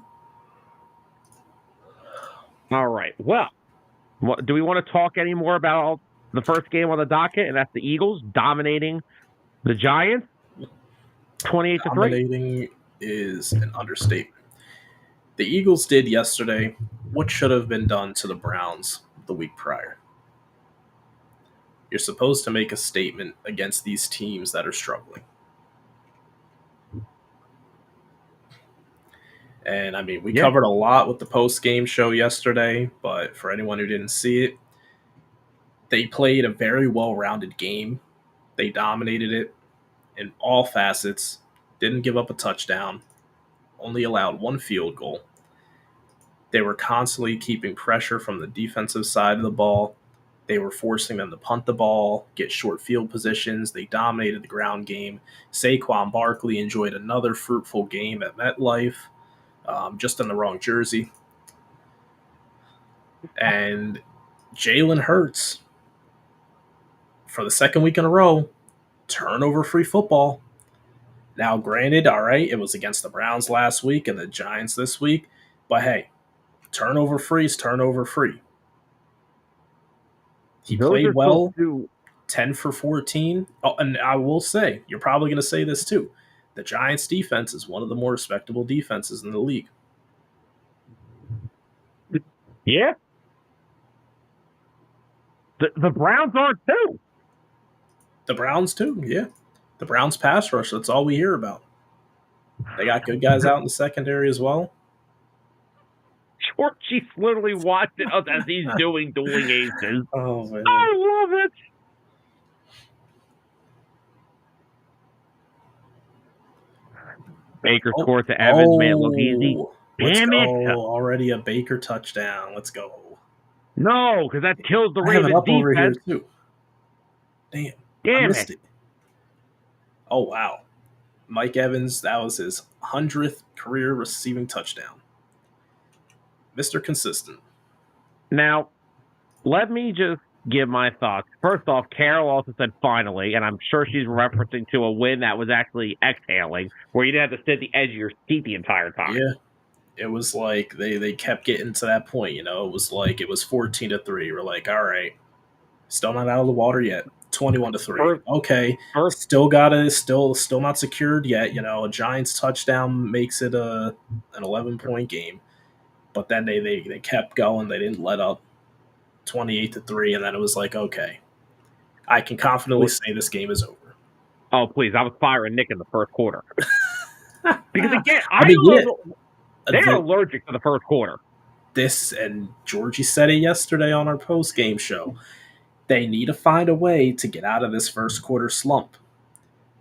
All right. Well, do we want to talk any more about the first game on the docket, and that's the Eagles dominating the Giants 28-3? Dominating is an understatement. The Eagles did yesterday what should have been done to the Browns the week prior. You're supposed to make a statement against these teams that are struggling. And I mean, we covered a lot with the post-game show yesterday, but for anyone who didn't see it, they played a very well-rounded game. They dominated it in all facets, didn't give up a touchdown, only allowed one field goal. They were constantly keeping pressure from the defensive side of the ball. They were forcing them to punt the ball, get short field positions. They dominated the ground game. Saquon Barkley enjoyed another fruitful game at MetLife, just in the wrong jersey. And Jalen Hurts, for the second week in a row, turnover-free football. Now, granted, all right, it was against the Browns last week and the Giants this week, but hey, turnover-free is turnover-free. He played well, 10 for 14. Oh, and I will say, you're probably going to say this too, the Giants' defense is one of the more respectable defenses in the league. Yeah. The Browns are too. The Browns too, yeah. The Browns pass rush, that's all we hear about. They got good guys out in the secondary as well. Georgie's literally watching us as he's doing dueling aces. Oh, man. I love it. Baker scored to Evans, man, look easy. Damn it. Already a Baker touchdown. Let's go. No, because that kills the Ravens defense. Over here too. Damn, I missed it. Oh, wow. Mike Evans, that was his 100th career receiving touchdown. Mr. Consistent. Now, let me just give my thoughts. First off, Carol also said finally, and I'm sure she's referencing to a win that was actually exhaling, where you didn't have to sit at the edge of your seat the entire time. Yeah. It was like they kept getting to that point, you know. It was like it was 14-3. We're like, all right, still not out of the water yet. 21-3. Okay, still not secured yet. You know, a Giants touchdown makes it an 11-point game, but then they kept going. They didn't let up. 28-3, and then it was like, okay, I can confidently say this game is over. Oh, please! I was firing Nick in the first quarter because again, they're allergic to the first quarter. And Georgie said it yesterday on our post-game show. They need to find a way to get out of this first quarter slump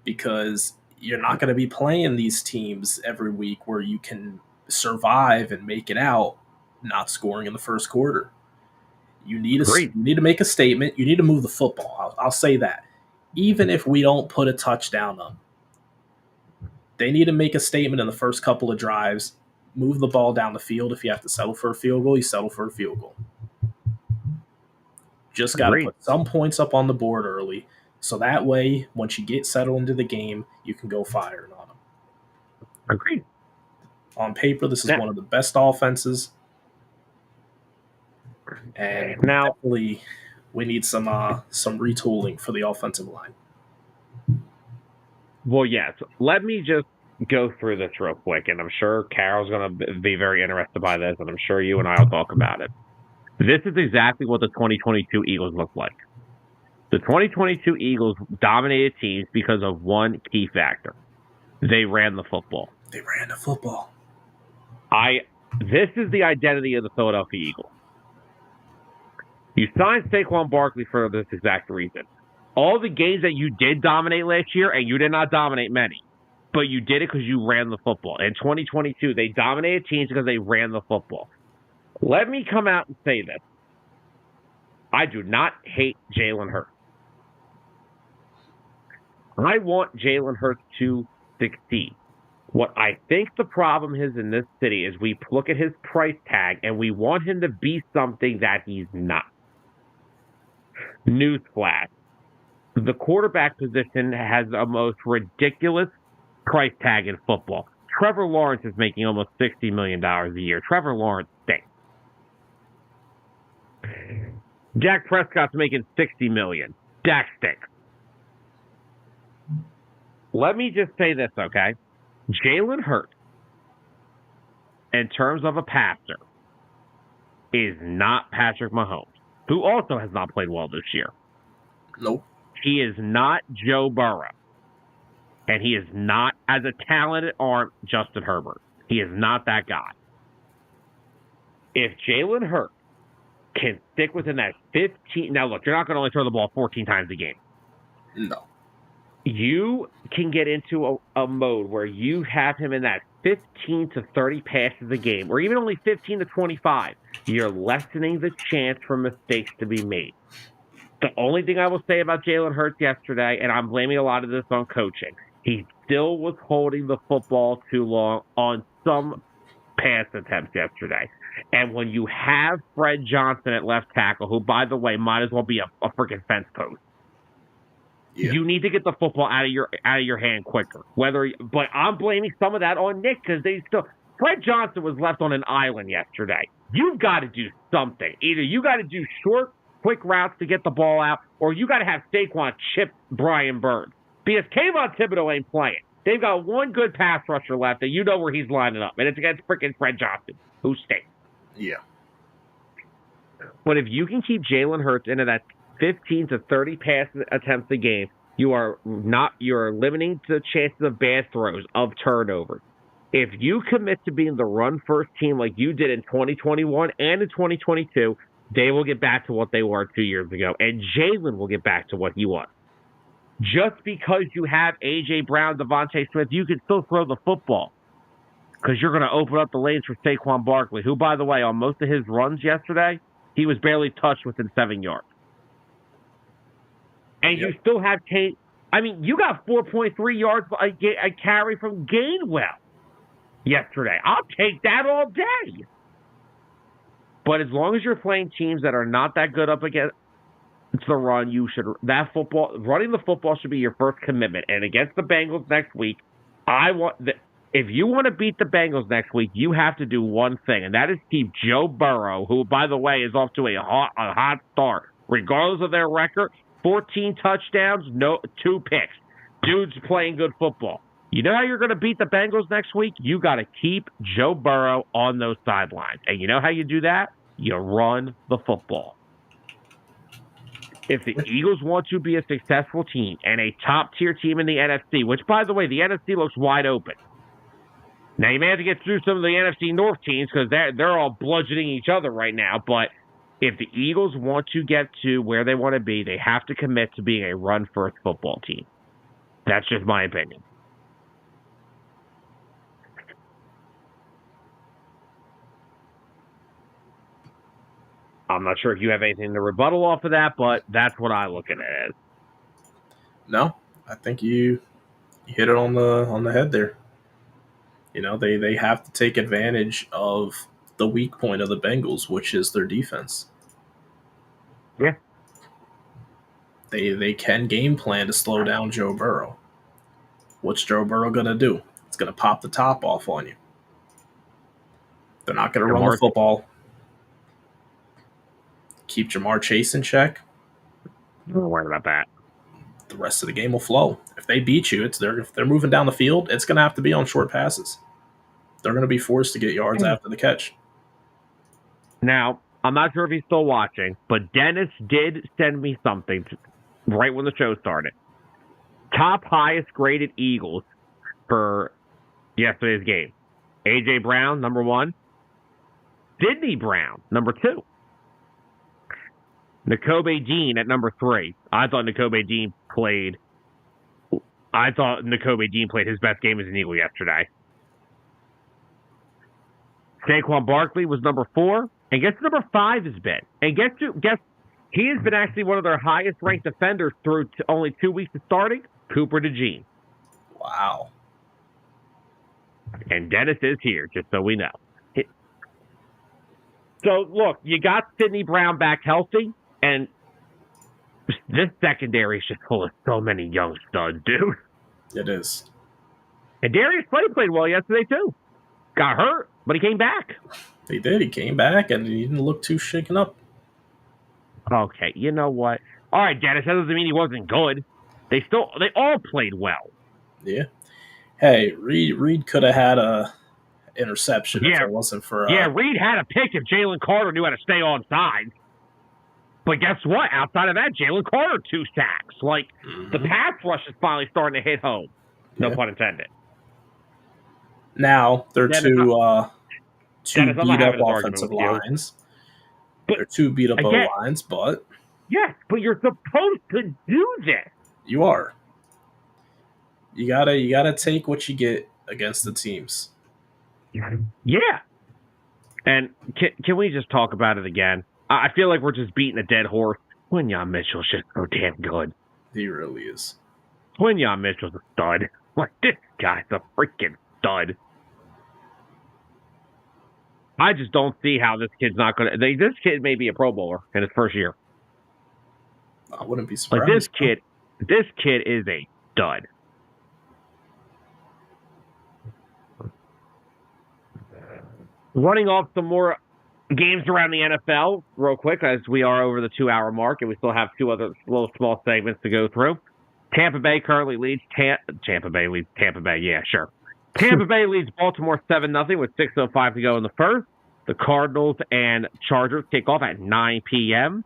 because you're not going to be playing these teams every week where you can survive and make it out not scoring in the first quarter. You need to make a statement. You need to move the football. I'll say that. Even if we don't put a touchdown up, they need to make a statement in the first couple of drives. Move the ball down the field. If you have to settle for a field goal, you settle for a field goal. Just got to put some points up on the board early, so that way, once you get settled into the game, you can go firing on them. Agreed. On paper, this is one of the best offenses, and now we need some retooling for the offensive line. Well, yes. Let me just go through this real quick, and I'm sure Carol's going to be very interested by this, and I'm sure you and I will talk about it. This is exactly what the 2022 Eagles look like. The 2022 Eagles dominated teams because of one key factor. They ran the football. This is the identity of the Philadelphia Eagles. You signed Saquon Barkley for this exact reason. All the games that you did dominate last year, and you did not dominate many, but you did it because you ran the football. In 2022, they dominated teams because they ran the football. Let me come out and say this. I do not hate Jalen Hurts. I want Jalen Hurts to succeed. What I think the problem is in this city is we look at his price tag and we want him to be something that he's not. Newsflash. The quarterback position has the most ridiculous price tag in football. Trevor Lawrence is making almost $60 million a year. Trevor Lawrence stinks. Dak Prescott's making $60 million. Dak stinks. Let me just say this, okay? Jalen Hurts, in terms of a passer, is not Patrick Mahomes, who also has not played well this year. Nope. He is not Joe Burrow. And he is not, as a talented arm, Justin Herbert. He is not that guy. If Jalen Hurts can stick within that 15... Now, look, you're not going to only throw the ball 14 times a game. No. You can get into a mode where you have him in that 15 to 30 passes a game, or even only 15 to 25. You're lessening the chance for mistakes to be made. The only thing I will say about Jalen Hurts yesterday, and I'm blaming a lot of this on coaching, he still was holding the football too long on some pass attempts yesterday. And when you have Fred Johnson at left tackle, who, by the way, might as well be a freaking fence post, you need to get the football out of your hand quicker. But I'm blaming some of that on Nick because Fred Johnson was left on an island yesterday. You've got to do something. Either you got to do short, quick routes to get the ball out, or you got to have Saquon chip Brian Burns. Because Kayvon Thibodeau ain't playing. They've got one good pass rusher left, and you know where he's lining up, and it's against freaking Fred Johnson, who stinks. Yeah. But if you can keep Jalen Hurts into that 15 to 30 pass attempts a game, you're limiting the chances of bad throws, of turnovers. If you commit to being the run-first team like you did in 2021 and in 2022, they will get back to what they were 2 years ago, and Jalen will get back to what he was. Just because you have A.J. Brown, Devontae Smith, you can still throw the football because you're going to open up the lanes for Saquon Barkley, who, by the way, on most of his runs yesterday, he was barely touched within 7 yards. And you still have Kate. I mean, you got 4.3 yards a carry from Gainwell yesterday. I'll take that all day. But as long as you're playing teams that are not that good up against the run, running the football should be your first commitment. And against the Bengals next week, if you want to beat the Bengals next week, you have to do one thing, and that is keep Joe Burrow, who, by the way, is off to a hot start. Regardless of their record, 14 touchdowns, 2 picks. Dude's playing good football. You know how you're going to beat the Bengals next week? You got to keep Joe Burrow on those sidelines. And you know how you do that? You run the football. If the Eagles want to be a successful team and a top-tier team in the NFC, which, by the way, the NFC looks wide open. Now, you may have to get through some of the NFC North teams because they're all bludgeoning each other right now. But if the Eagles want to get to where they want to be, they have to commit to being a run-first football team. That's just my opinion. I'm not sure if you have anything to rebuttal off of that, but that's what I look at it as. No, I think you hit it on the head there. You know, they have to take advantage of the weak point of the Bengals, which is their defense. Yeah. They can game plan to slow down Joe Burrow. What's Joe Burrow going to do? It's going to pop the top off on you. They're not going to run the football. Keep Jamar Chase in check. Don't worry about that. The rest of the game will flow. If they beat you, if they're moving down the field, it's going to have to be on short passes. They're going to be forced to get yards after the catch. Now, I'm not sure if he's still watching, but Dennis did send me something right when the show started. Top highest graded Eagles for yesterday's game. A.J. Brown, number 1. Sidney Brown, number 2. Nakobe Dean at number 3. I thought Nakobe Dean played his best game as an Eagle yesterday. Saquon Barkley was number 4. And guess who number 5 has been? And guess he has been actually one of their highest ranked defenders through only 2 weeks of starting? Cooper DeJean. Wow. And Dennis is here, just so we know. So, look, you got Sidney Brown back healthy, and this secondary is just full of so many young studs, dude. It is. And Darius Slay played well yesterday, too. Got hurt, but he came back. He did. He came back, and he didn't look too shaken up. Okay, you know what? All right, Dennis, that doesn't mean he wasn't good. They all played well. Yeah. Hey, Reed could have had a interception if Yeah. it wasn't for. Yeah, Reed had a pick if Jalen Carter knew how to stay on side. But guess what? Outside of that, Jalen Carter 2 sacks. Like, the pass rush is finally starting to hit home. No pun intended. Now they're Dennis, two I'm not beat up having this argument offensive with you. lines. But They're 2 beat up again, lines, but yes, but you're supposed to do this. you are. You gotta take what you get against the teams. Yeah. And can we just talk about it again? I feel like we're just beating a dead horse. Quinyon Mitchell's just so damn good. He really is. Quinyon Mitchell's a stud. Like, this guy's a freaking stud. I just don't see how this kid's not going to. This kid may be a Pro Bowler in his first year. I wouldn't be surprised. Like, this kid is a stud. Running off some more games around the NFL real quick, as we are over the 2-hour mark, and we still have 2 other little small segments to go through. Tampa Bay currently leads Tampa Bay. Yeah, sure. Tampa Bay leads Baltimore 7-0 with 6:05 to go in the first. The Cardinals and Chargers kick off at 9 p.m.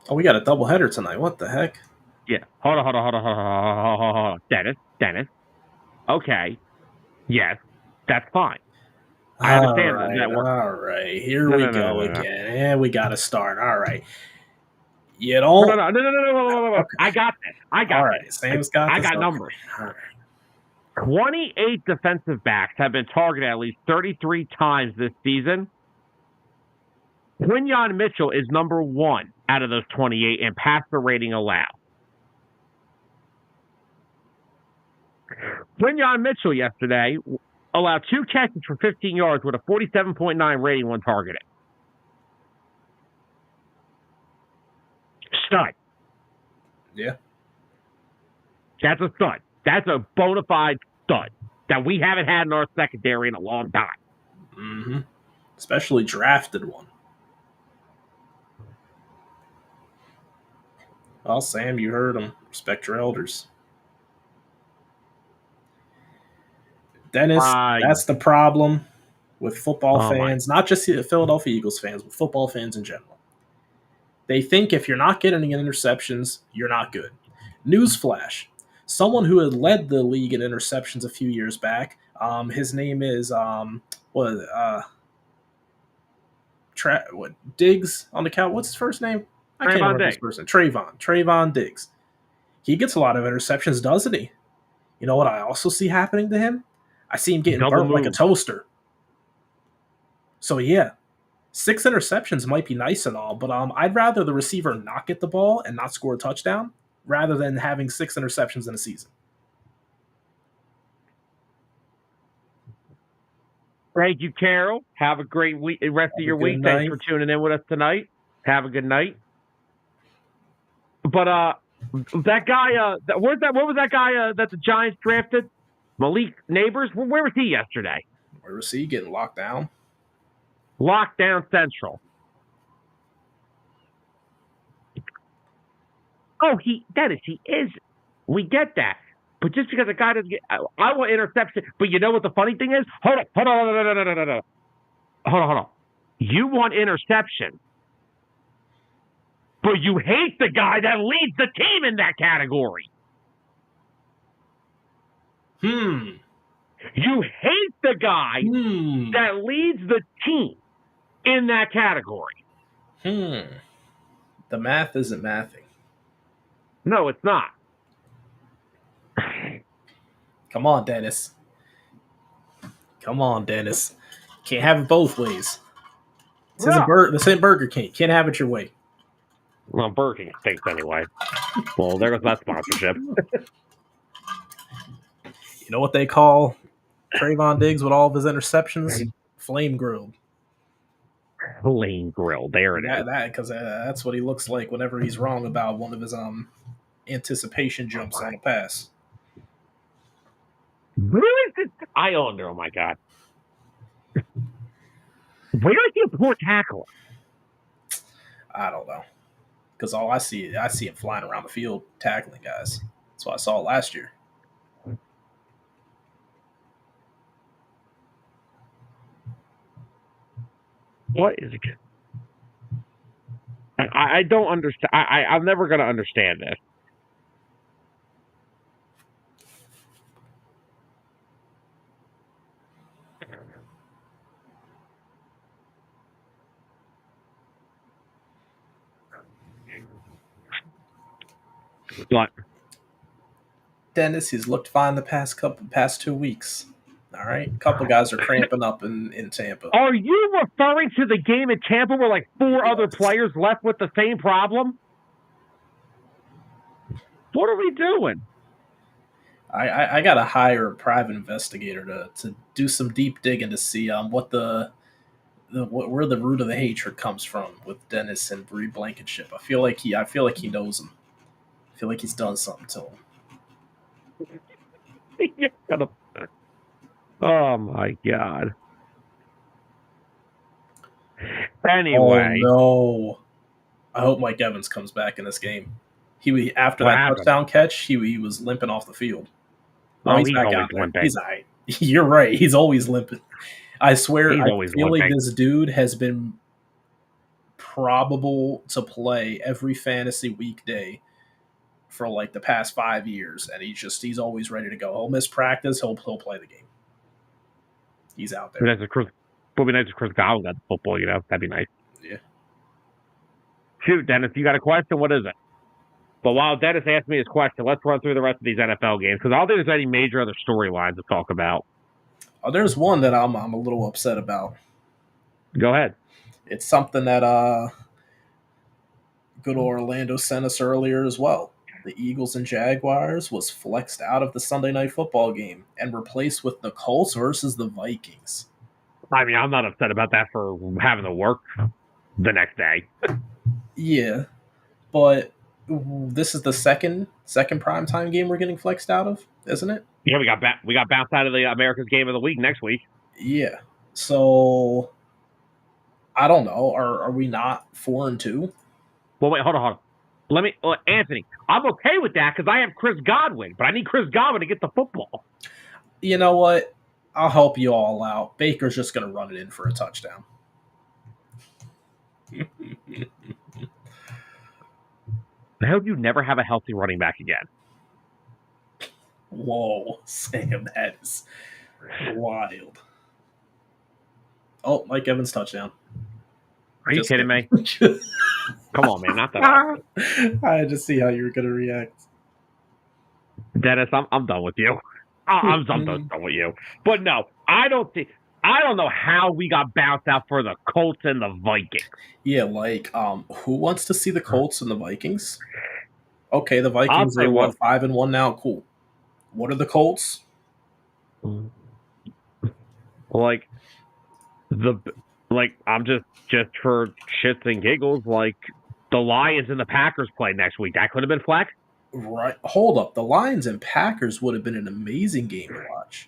Oh, we got a doubleheader tonight. What the heck? Yeah. Hold on. Dennis. Okay. Yes, that's fine. I understand that work. All right. Here we go again. And we got to start. All right. You don't. No. Okay. I got this. All right. Sam's got this. I got numbers. All right. 28 defensive backs have been targeted at least 33 times this season. Quinyon Mitchell is number 1 out of those 28 in passer rating allowed. Quinyon Mitchell yesterday allowed 2 catches for 15 yards with a 47.9 rating when targeted. Stud. Yeah. That's a stud. That's a bona fide stud that we haven't had in our secondary in a long time. Mm-hmm. Especially drafted one. Well, Sam, you heard him. Respect your elders. Dennis, that's the problem with football fans, not just the Philadelphia Eagles fans, but football fans in general. They think if you're not getting interceptions, you're not good. Newsflash. Someone who had led the league in interceptions a few years back, his name is Diggs on the count. What's his first name? I can't remember his first name. Trayvon Diggs. He gets a lot of interceptions, doesn't he? You know what I also see happening to him? I see him getting burnt like a toaster. So yeah, 6 interceptions might be nice and all, but I'd rather the receiver not get the ball and not score a touchdown rather than having 6 interceptions in a season. Thank you, Carol. Have a great rest of your week. Thanks for tuning in with us tonight. Have a good night. But that guy, what was that guy that the Giants drafted? Malik Neighbors? Where was he yesterday? Where was he? Getting locked down? Lockdown Central. Oh, he is. We get that. But just because a guy doesn't get, I want interception. But you know what the funny thing is? Hold on. You want interception, but you hate the guy that leads the team in that category. You hate the guy that leads the team in that category. The math isn't mathing. No, it's not. Come on, Dennis. Can't have it both ways. This ain't Burger King. Can't have it your way. Well, Burger King stinks anyway. Well, there goes that sponsorship. You know what they call Trayvon Diggs with all of his interceptions? Flame grilled. Flame grilled. There it is. Because that's what he looks like whenever he's wrong about one of his anticipation jumps on a pass. Really? Oh my God. Where is he a poor tackler? I don't know. because all I see him flying around the field tackling guys. That's what I saw last year. What is it? I don't understand. I'm never going to understand this. What? Dennis, he's looked fine the past 2 weeks. All right, a couple guys are cramping up in Tampa. Are you referring to the game in Tampa where like four Yes. other players left with the same problem? What are we doing? I got to hire a private investigator to do some deep digging to see what where the root of the hatred comes from with Dennis and Bree Blankenship. I feel like he knows him. I feel like he's done something to him. Oh my god. Anyway. Oh no. I hope Mike Evans comes back in this game. He after What that happened? touchdown catch, he was limping off the field. Oh, he's he's back always out there. limping. He's all right. You're right. He's always limping. I swear, He's I always feel like limping. this dude has been probable to play every fantasy weekday for like the past 5 years, and he's always ready to go. He'll miss practice. He'll play the game. He's out there. Would be nice if Chris Godwin got the football, That'd be nice. Yeah. Shoot, Dennis, you got a question? What is it? But while Dennis asked me his question, let's run through the rest of these NFL games because I don't think there's any major other storylines to talk about. Oh, there's one that I'm a little upset about. Go ahead. It's something that good Orlando sent us earlier as well. The Eagles and Jaguars was flexed out of the Sunday Night Football game and replaced with the Colts versus the Vikings. I mean, I'm not upset about that for having to work the next day. Yeah, but this is the second primetime game we're getting flexed out of, isn't it? Yeah, we got bounced out of the America's Game of the Week next week. Yeah. So I don't know. Are we not 4-2? Well, wait, hold on. Anthony, I'm okay with that because I have Chris Godwin, but I need Chris Godwin to get the football. You know what? I'll help you all out. Baker's just going to run it in for a touchdown. I hope you never have a healthy running back again. Whoa, Sam, that is wild. Oh, Mike Evans touchdown. Are you kidding me? Come on, man, not that. I had to see how you were going to react. Dennis, I'm done with you. I'm done with you. But no, I don't know how we got bounced out for the Colts and the Vikings. Yeah, like, who wants to see the Colts and the Vikings? Okay, the Vikings are 5-1 now. Cool. What are the Colts? Like I'm just for shits and giggles. Like the Lions and the Packers play next week. That could have been flex. Right. Hold up. The Lions and Packers would have been an amazing game to watch.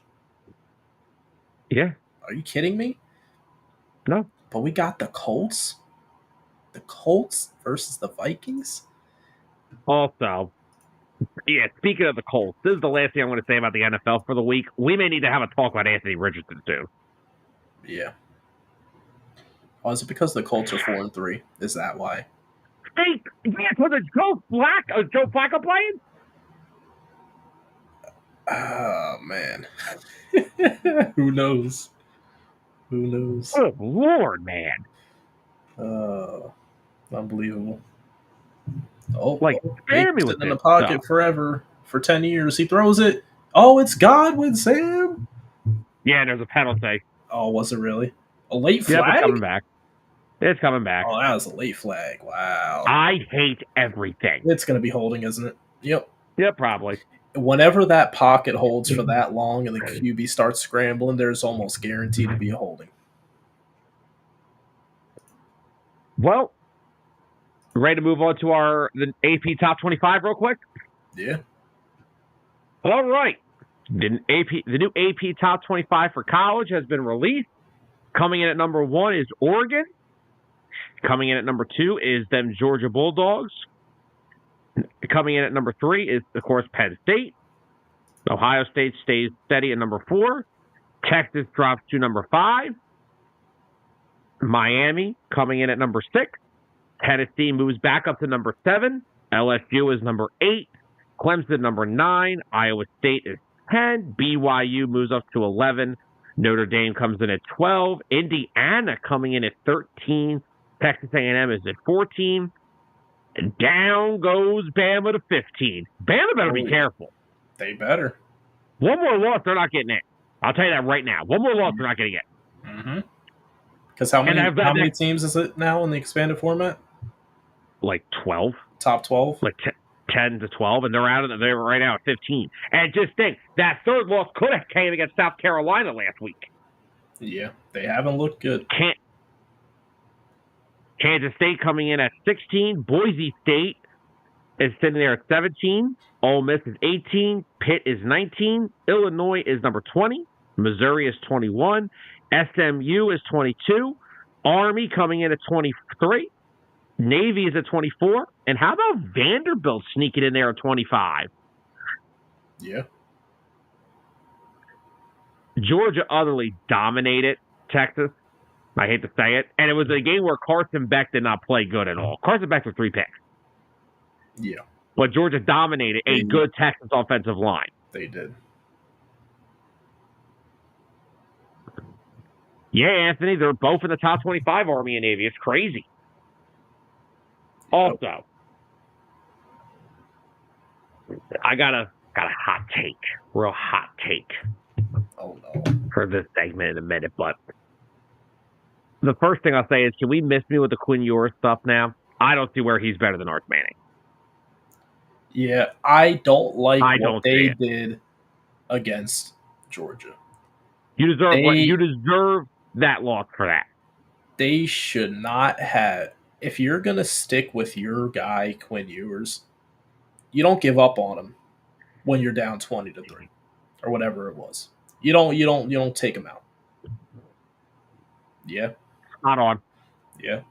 Yeah. Are you kidding me? No. But we got the Colts. The Colts versus the Vikings. Also, yeah, speaking of the Colts, this is the last thing I want to say about the NFL for the week. We may need to have a talk about Anthony Richardson soon. Yeah. Oh, is it because the Colts are 4-3? Is that why? Hey, was it Joe Flacco playing? Oh, man. Who knows? Who knows? Oh, Lord, man. Unbelievable. Oh, spare me with sitting in the pocket forever for 10 years. He throws it. Oh, it's Godwin, Sam. Yeah, there's a penalty. Oh, was it really? A late flag? Yeah, it's coming back. It's coming back. Oh, that was a late flag. Wow. I hate everything. It's going to be holding, isn't it? Yep. Yeah, probably. Whenever that pocket holds for that long and the QB starts scrambling, there's almost guaranteed to be a holding. Well, ready to move on to the AP Top 25 real quick? Yeah. All right. The new AP Top 25 for college has been released. Coming in at number 1 is Oregon. Coming in at number 2 is them Georgia Bulldogs. Coming in at number 3 is, of course, Penn State. Ohio State stays steady at number 4. Texas drops to number 5. Miami coming in at number 6. Tennessee moves back up to number 7. LSU is number 8. Clemson number 9. Iowa State is 10. BYU moves up to 11. Notre Dame comes in at 12. Indiana coming in at 13. Texas A&M is at 14. And down goes Bama to 15. Bama better be careful. They better. One more loss, they're not getting in. I'll tell you that right now. One more loss, they're not getting in. Mm-hmm. Because how many teams is it now in the expanded format? Like 12. Top 12? Like 10 to 12, and they're right now at 15. And just think, that third loss could have came against South Carolina last week. Yeah, they haven't looked good. Kansas State coming in at 16. Boise State is sitting there at 17. Ole Miss is 18. Pitt is 19. Illinois is number 20. Missouri is 21. SMU is 22. Army coming in at 23. Navy is at 24. And how about Vanderbilt sneaking in there at 25? Yeah. Georgia utterly dominated Texas. I hate to say it. And it was a game where Carson Beck did not play good at all. Carson Beck with 3 picks. Yeah. But Georgia dominated a good Texas offensive line. They did. Yeah, Anthony, they're both in the top 25, Army and Navy. It's crazy. Also, I got a hot take, real hot take. Oh no! For this segment in a minute, but the first thing I'll say is, can we miss me with the Quinn Ewers stuff now? I don't see where he's better than Arch Manning. Yeah, I don't like what they did against Georgia. You deserve that loss for that. They should not have. If you're gonna stick with your guy Quinn Ewers, you don't give up on him when you're down 20-3 or whatever it was. You don't take him out. Yeah. Not on. Yeah.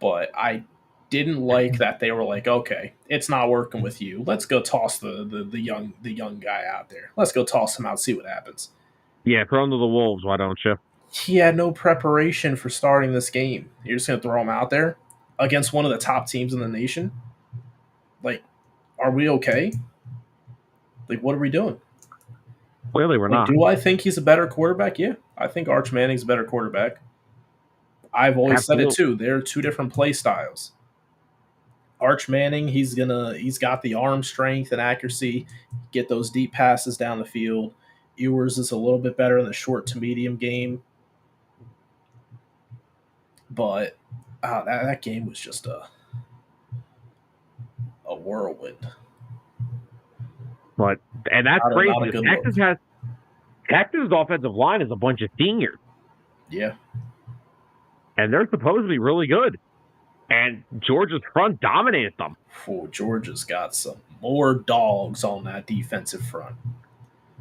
But I didn't like that they were like, okay, it's not working with you. Let's go toss the young guy out there. Let's go toss him out, see what happens. Yeah, throw him to the wolves, why don't you? He had no preparation for starting this game. You're just gonna throw him out there against one of the top teams in the nation? Like, are we okay? Like, what are we doing? Clearly we're not. Do I think he's a better quarterback? Yeah. I think Arch Manning's a better quarterback. I've always said it too. They're two different play styles. Arch Manning, he's got the arm strength and accuracy, get those deep passes down the field. Ewers is a little bit better in the short to medium game. But that game was just a whirlwind. And that's crazy. Texas' offensive line is a bunch of seniors. Yeah. And they're supposed to be really good. And Georgia's front dominated them. Georgia's got some more dogs on that defensive front.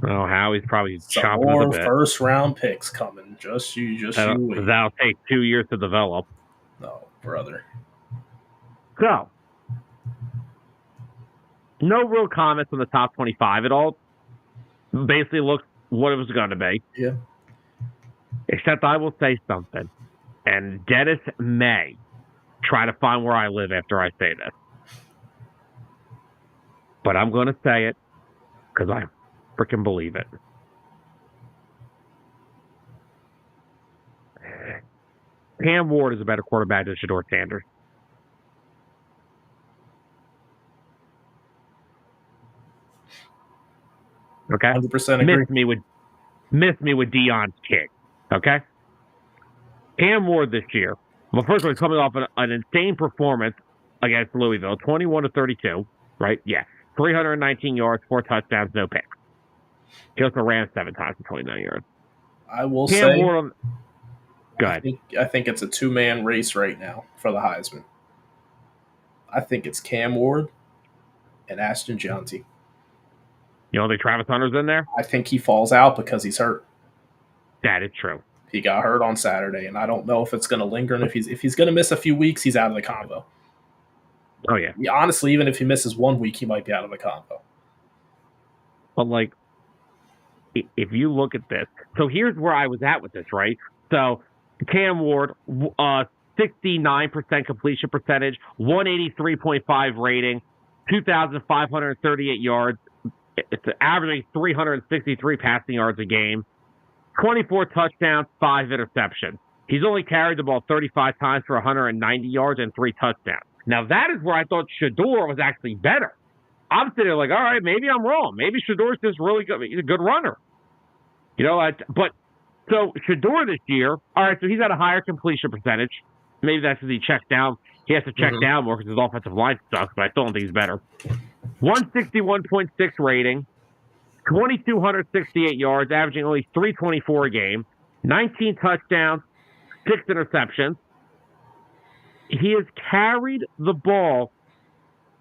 Oh, Howie's probably chomping more a bit. First-round picks coming. Just you wait. That'll take 2 years to develop. No, brother. So, no real comments on the top 25 at all. Basically looked what it was going to be. Yeah. Except I will say something. And Dennis may try to find where I live after I say this. But I'm going to say it because I freaking believe it. Cam Ward is a better quarterback than Shedeur Sanders. Okay? 100% agree. Miss me with Deion's kick. Okay? Cam Ward this year. Well, first of all, he's coming off an insane performance against Louisville. 21-32. Right? Yeah. 319 yards, 4 touchdowns, no picks. He also ran 7 times for 29 yards. I will Cam say, Ward go ahead. I think it's a 2-man race right now for the Heisman. I think it's Cam Ward and Ashton Gianti. You don't think Travis Hunter's in there? I think he falls out because he's hurt. That is true. He got hurt on Saturday, and I don't know if it's going to linger. And if he's going to miss a few weeks, he's out of the combo. Oh yeah. Honestly, even if he misses 1 week, he might be out of the combo. But like, if you look at this, so here's where I was at with this, right? So Cam Ward, 69% completion percentage, 183.5 rating, 2,538 yards. It's averaging 363 passing yards a game, 24 touchdowns, 5 interceptions. He's only carried the ball 35 times for 190 yards and 3 touchdowns. Now, that is where I thought Shedeur was actually better. I'm sitting there like, all right, maybe I'm wrong. Maybe Shedeur's just really good. He's a good runner. But so Shedeur this year, all right, so he's at a higher completion percentage. Maybe that's because he checks down. He has to check down more because his offensive line sucks, but I still don't think he's better. 161.6 rating, 2,268 yards, averaging only 324 a game, 19 touchdowns, 6 interceptions. He has carried the ball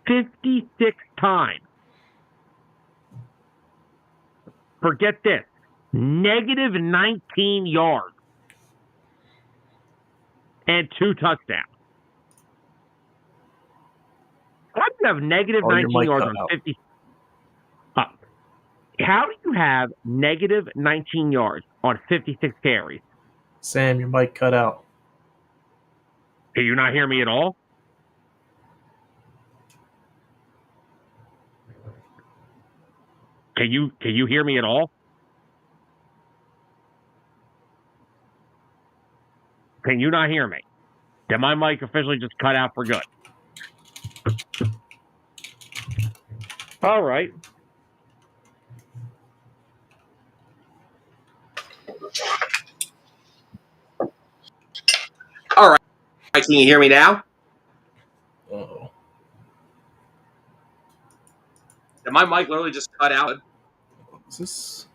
56 times. Forget this. Negative 19 yards and 2 touchdowns. How do you have negative 19 yards on 50? How do you have negative 19 yards on 56 carries? Sam, your mic cut out. Can you not hear me at all? Can you hear me at all? Can you not hear me? Did my mic officially just cut out for good? All right. All right. Can you hear me now? Uh-oh. Did my mic literally just cut out? Is this?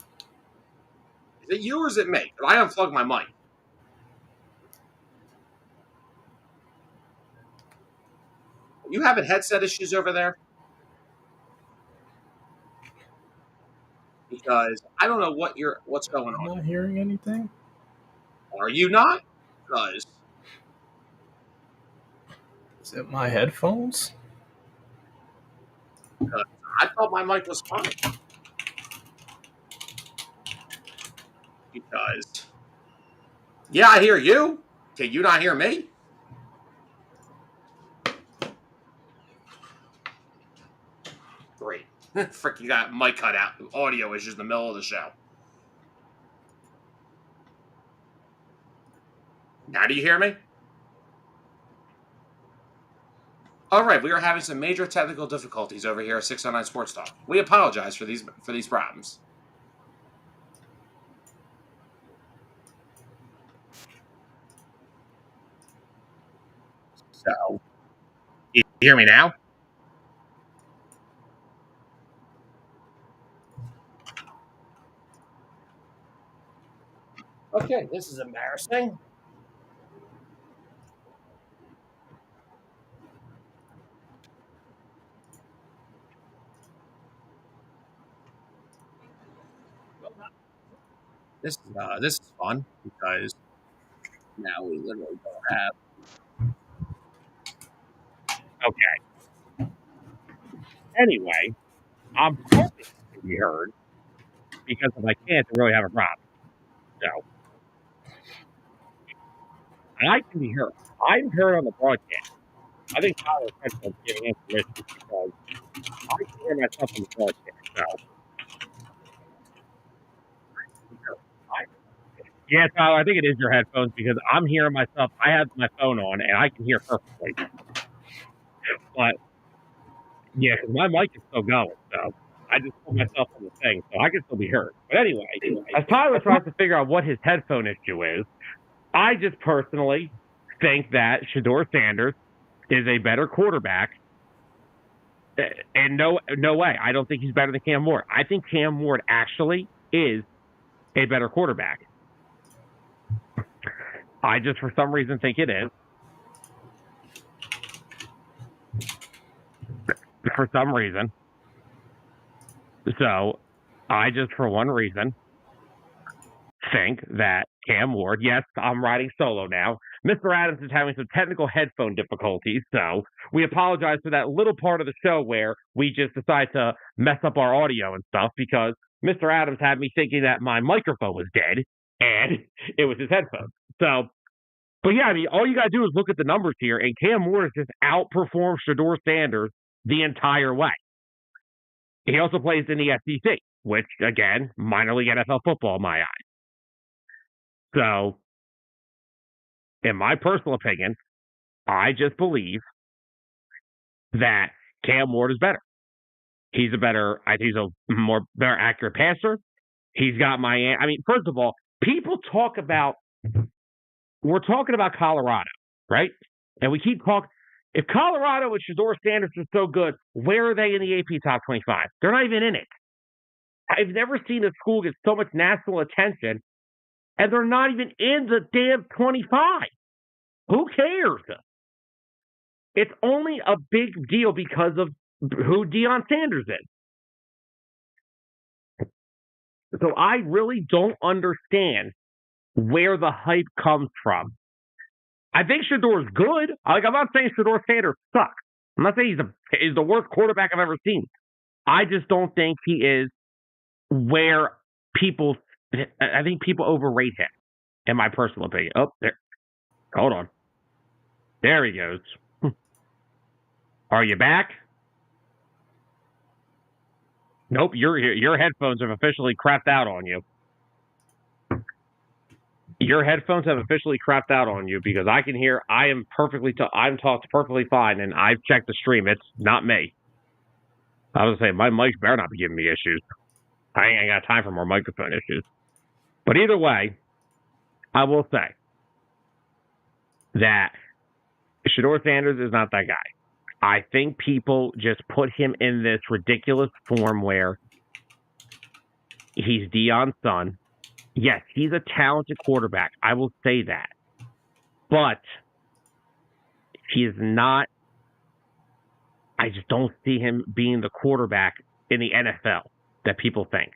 Is it you or is it me? I unplugged my mic. You having headset issues over there? Because I don't know what's going on. I'm not hearing anything. Are you not? Because Is it my headphones? I thought my mic was fine. Because yeah, I hear you. Can you not hear me? Great. Frick, you got mic cut out. Audio issues in the middle of the show. Now do you hear me? All right, we are having some major technical difficulties over here at 609 Sports Talk. We apologize for these problems. So, you hear me now? Okay, this is embarrassing. This is fun because now we literally don't have. Okay. Anyway, I'm hoping to be heard because if I can't, I really have a problem. So, I can be heard. I'm heard on the broadcast. I think Tyler's headphones giving him permission because I can hear myself on the broadcast. So, yeah, Tyler, I think it is your headphones because I'm hearing myself. I have my phone on and I can hear perfectly. But yeah, because my mic is still going, so I just put myself on the thing, so I can still be heard. But anyway, as Tyler tries to figure out what his headphone issue is, I just personally think that Shedeur Sanders is a better quarterback. And no way. I don't think he's better than Cam Ward. I think Cam Ward actually is a better quarterback. I just, for some reason, think it is. For some reason. So, I just, for one reason, think that Cam Ward. Yes, I'm riding solo now. Mr. Adams is having some technical headphone difficulties, so we apologize for that little part of the show where we just decide to mess up our audio and stuff because Mr. Adams had me thinking that my microphone was dead and it was his headphones. So, but yeah, I mean, all you got to do is look at the numbers here, and Cam Ward has just outperformed Shedeur Sanders the entire way. He also plays in the SEC, which, again, minor league NFL football in my eyes. So, in my personal opinion, I just believe that Cam Ward is better. He's a better, I think he's a more better accurate passer. He's got I mean, first of all, people talk about, we're talking about Colorado, right? And we keep talking, if Colorado and Shedeur Sanders are so good, where are they in the AP Top 25? They're not even in it. I've never seen a school get so much national attention, and they're not even in the damn 25. Who cares? It's only a big deal because of who Deion Sanders is. So I really don't understand where the hype comes from. I think Shedeur is good. I'm not saying Shedeur Sanders sucks. I'm not saying he's the worst quarterback I've ever seen. I just don't think he is where I think people overrate him, in my personal opinion. Oh, there. Hold on. There he goes. Are you back? Nope, your headphones have officially crapped out on you. Your headphones have officially crapped out on you because I can hear. I'm talked perfectly fine, and I've checked the stream. It's not me. I was gonna say my mic better not be giving me issues. I ain't got time for more microphone issues. But either way, I will say that Shedeur Sanders is not that guy. I think people just put him in this ridiculous form where he's Deion's son. Yes, he's a talented quarterback. I will say that. But he is not. I just don't see him being the quarterback in the NFL that people think.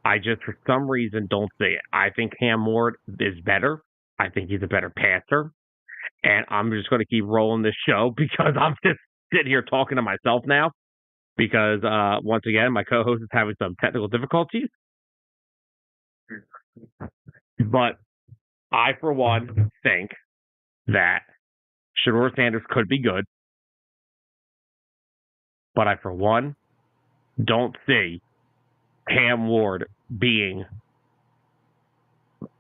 I just, for some reason, don't see it. I think Cam Ward is better. I think he's a better passer. And I'm just going to keep rolling this show because I'm just sitting here talking to myself now. Because, once again, my co-host is having some technical difficulties. But I, for one, think that Shedeur Sanders could be good. But I, for one, don't see Cam Ward being...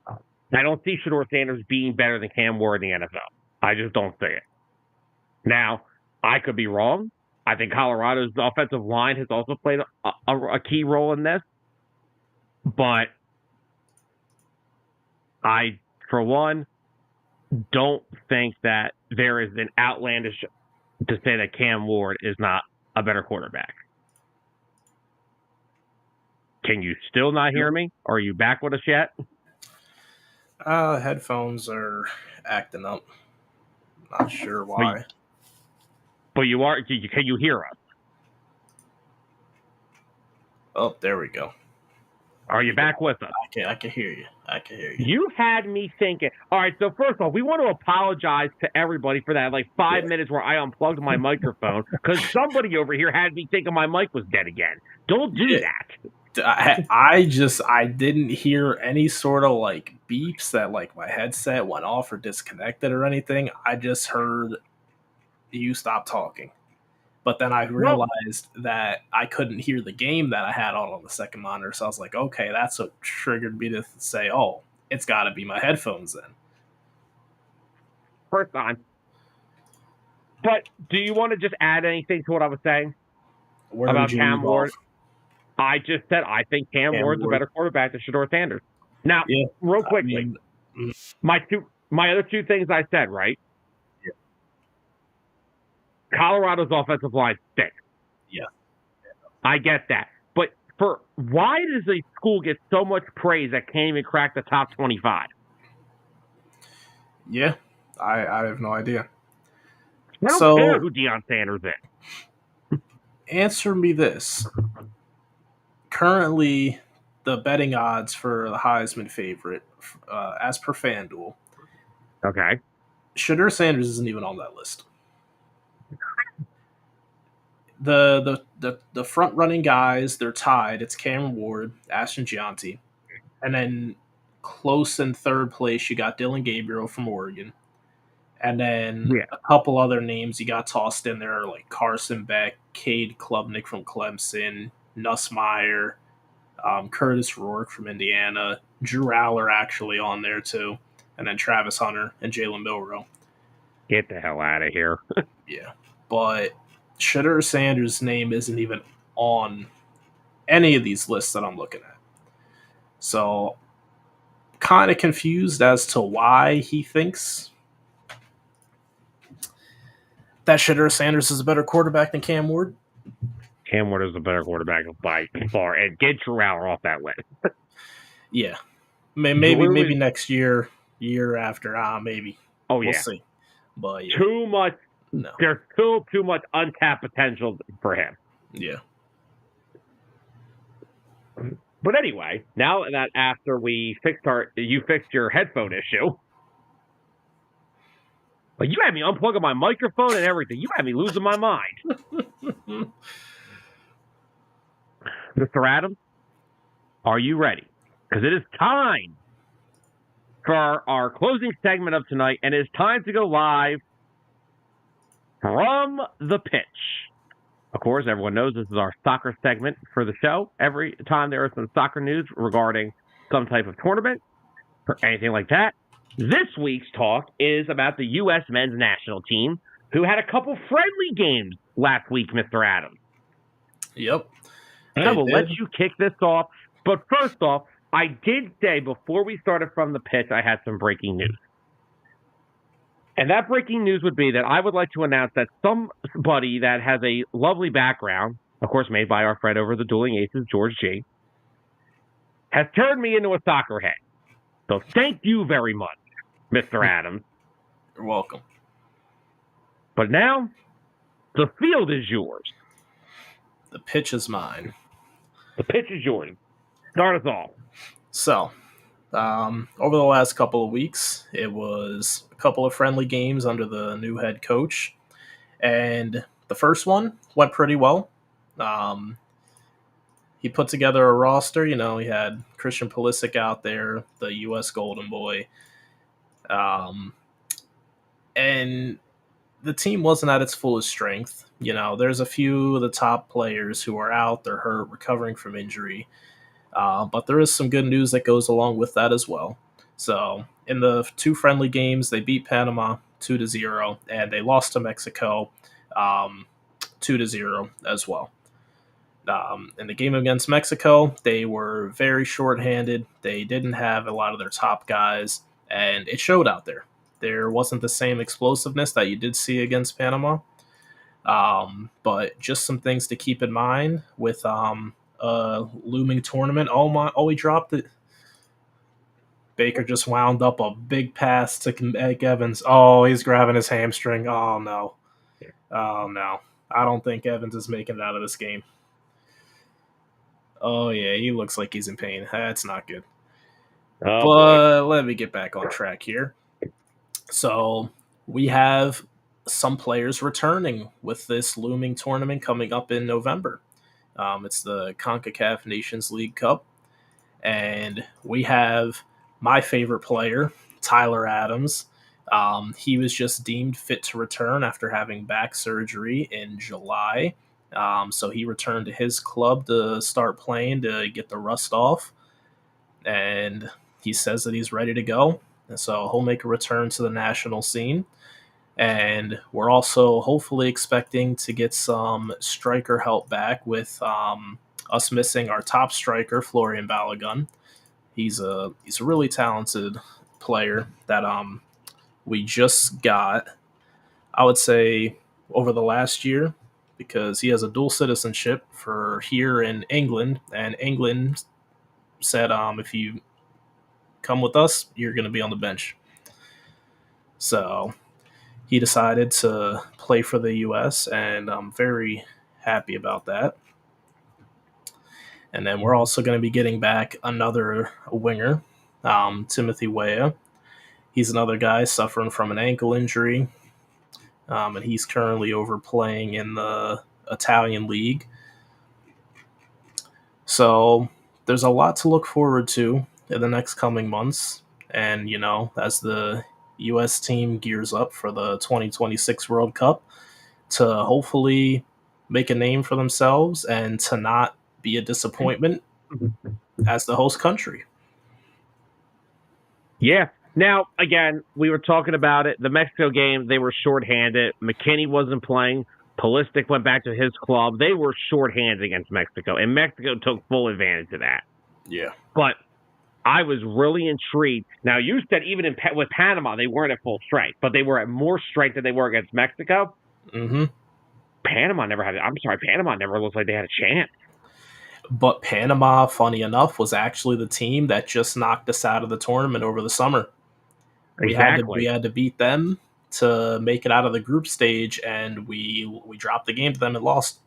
I don't see Shedeur Sanders being better than Cam Ward in the NFL. I just don't see it. Now, I could be wrong. I think Colorado's offensive line has also played a key role in this. But I, for one, don't think that there is an outlandish to say that Cam Ward is not a better quarterback. Can you still not hear me? Are you back with us yet? Headphones are acting up. Not sure why. But you are. Can you hear us? Oh, there we go. Are you back with us? I can hear you. You had me thinking. All right, so first of all, we want to apologize to everybody for that 5 minutes where I unplugged my microphone because somebody over here had me thinking my mic was dead again. Don't do that. I didn't hear any sort of beeps that my headset went off or disconnected or anything. I just heard you stop talking. But then I realized that I couldn't hear the game that I had on the second monitor. So I was like, okay, that's what triggered me to say, oh, it's got to be my headphones then. First time. But do you want to just add anything to what I was saying about Cam Ward? I just said I think Cam Ward's a better quarterback than Shedeur Sanders. Now, real quickly, my other two things I said, right? Yeah. Colorado's offensive line stinks. Yeah. I get that. But why does a school get so much praise that can't even crack the top 25? Yeah, I have no idea. I don't care who Deion Sanders is. Answer me this. Currently, the betting odds for the Heisman favorite, as per FanDuel, Okay. Shadur Sanders isn't even on that list. The front running guys, they're tied. It's Cameron Ward, Ashton Gianti, and then close in third place you got Dylan Gabriel from Oregon, and then Yeah. a couple other names you got tossed in there like Carson Beck, Cade Klubnik from Clemson, Nussmeyer, Curtis Rourke from Indiana, Drew Aller actually on there too, and then Travis Hunter and Jalen Milroe. Get the hell out of here. Yeah, but Shadur Sanders' name isn't even on any of these lists that I'm looking at. So, kind of confused as to why he thinks that Shadur Sanders is a better quarterback than Cam Ward. Cam Ward is a better quarterback by far. And get Drew Aller off that list. Yeah. Maybe next year after. Maybe. Oh, yeah. We'll see. But yeah. Too much. No. There's still too much untapped potential for him. Yeah. But anyway, now that after you fixed your headphone issue, like you had me unplugging my microphone and everything. You had me losing my mind. Mr. Adams, are you ready? Because it is time for our closing segment of tonight, and it's time to go live from the pitch. Of course, everyone knows this is our soccer segment for the show. Every time there is some soccer news regarding some type of tournament or anything like that. This week's talk is about the U.S. men's national team, who had a couple friendly games last week, Mr. Adams. Yep. And I will let you kick this off. But first off, I did say before we started from the pitch, I had some breaking news. And that breaking news would be that I would like to announce that somebody that has a lovely background, of course made by our friend over the Dueling Aces, George G., has turned me into a soccer head. So thank you very much, Mr. Adams. You're welcome. But now, the field is yours. The pitch is mine. The pitch is yours. Start us off. So, over the last couple of weeks, it was a couple of friendly games under the new head coach. And the first one went pretty well. He put together a roster. You know, he had Christian Pulisic out there, the U.S. Golden Boy. And the team wasn't at its fullest strength. You know, there's a few of the top players who are out. They're hurt, recovering from injury. But there is some good news that goes along with that as well. So, in the two friendly games, they beat Panama 2-0, and they lost to Mexico 2-0 as well. In the game against Mexico, they were very shorthanded. They didn't have a lot of their top guys, and it showed out there. There wasn't the same explosiveness that you did see against Panama. But just some things to keep in mind with looming tournament. Oh, he dropped it. Baker just wound up a big pass to Mike Evans. Oh, he's grabbing his hamstring. Oh, no. I don't think Evans is making it out of this game. Oh, yeah, he looks like he's in pain. That's not good. But let me get back on track here. So we have some players returning with this looming tournament coming up in November. It's the CONCACAF Nations League Cup. And we have my favorite player, Tyler Adams. He was just deemed fit to return after having back surgery in July. So he returned to his club to start playing to get the rust off. And he says that he's ready to go. And so he'll make a return to the national scene. And we're also hopefully expecting to get some striker help back with us missing our top striker, Florian Balogun. He's a really talented player that we just got, I would say, over the last year, because he has a dual citizenship for here in England, and England said if you come with us, you're going to be on the bench. So he decided to play for the U.S., and I'm very happy about that. And then we're also going to be getting back another winger, Timothy Weah. He's another guy suffering from an ankle injury, and he's currently overplaying in the Italian league. So there's a lot to look forward to in the next coming months. And, as the U.S. team gears up for the 2026 World Cup, to hopefully make a name for themselves and to not be a disappointment as the host country. Yeah. Now, again, we were talking about it. The Mexico game, they were shorthanded. McKinney wasn't playing. Pulisic went back to his club. They were shorthanded against Mexico, and Mexico took full advantage of that. Yeah. But I was really intrigued. Now, you said even with Panama, they weren't at full strength, but they were at more strength than they were against Mexico. Mm-hmm. Panama never looked like they had a chance. But Panama, funny enough, was actually the team that just knocked us out of the tournament over the summer. Exactly. We had to beat them to make it out of the group stage, and we dropped the game to them and lost.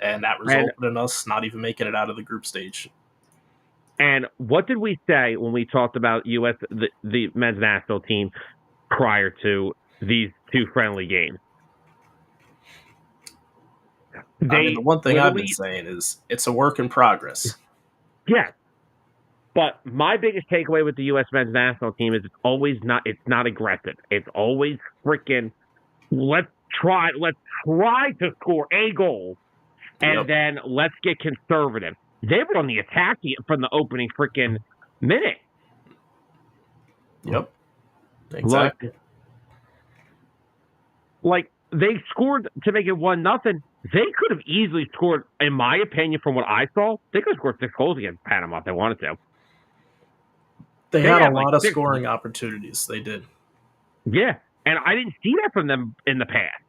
And that resulted in us not even making it out of the group stage. And what did we say when we talked about the men's national team prior to these two friendly games? The one thing I've been saying is it's a work in progress. Yes. But my biggest takeaway with the U.S. men's national team is it's not aggressive. It's always freaking let's try to score a goal and then let's get conservative. They were on the attack from the opening freaking minute. Yep. Exactly. Like they scored to make it 1-0. They could have easily scored, in my opinion, from what I saw, they could have scored 6 goals against Panama if they wanted to. They had a lot of scoring opportunities. They did. Yeah. And I didn't see that from them in the past.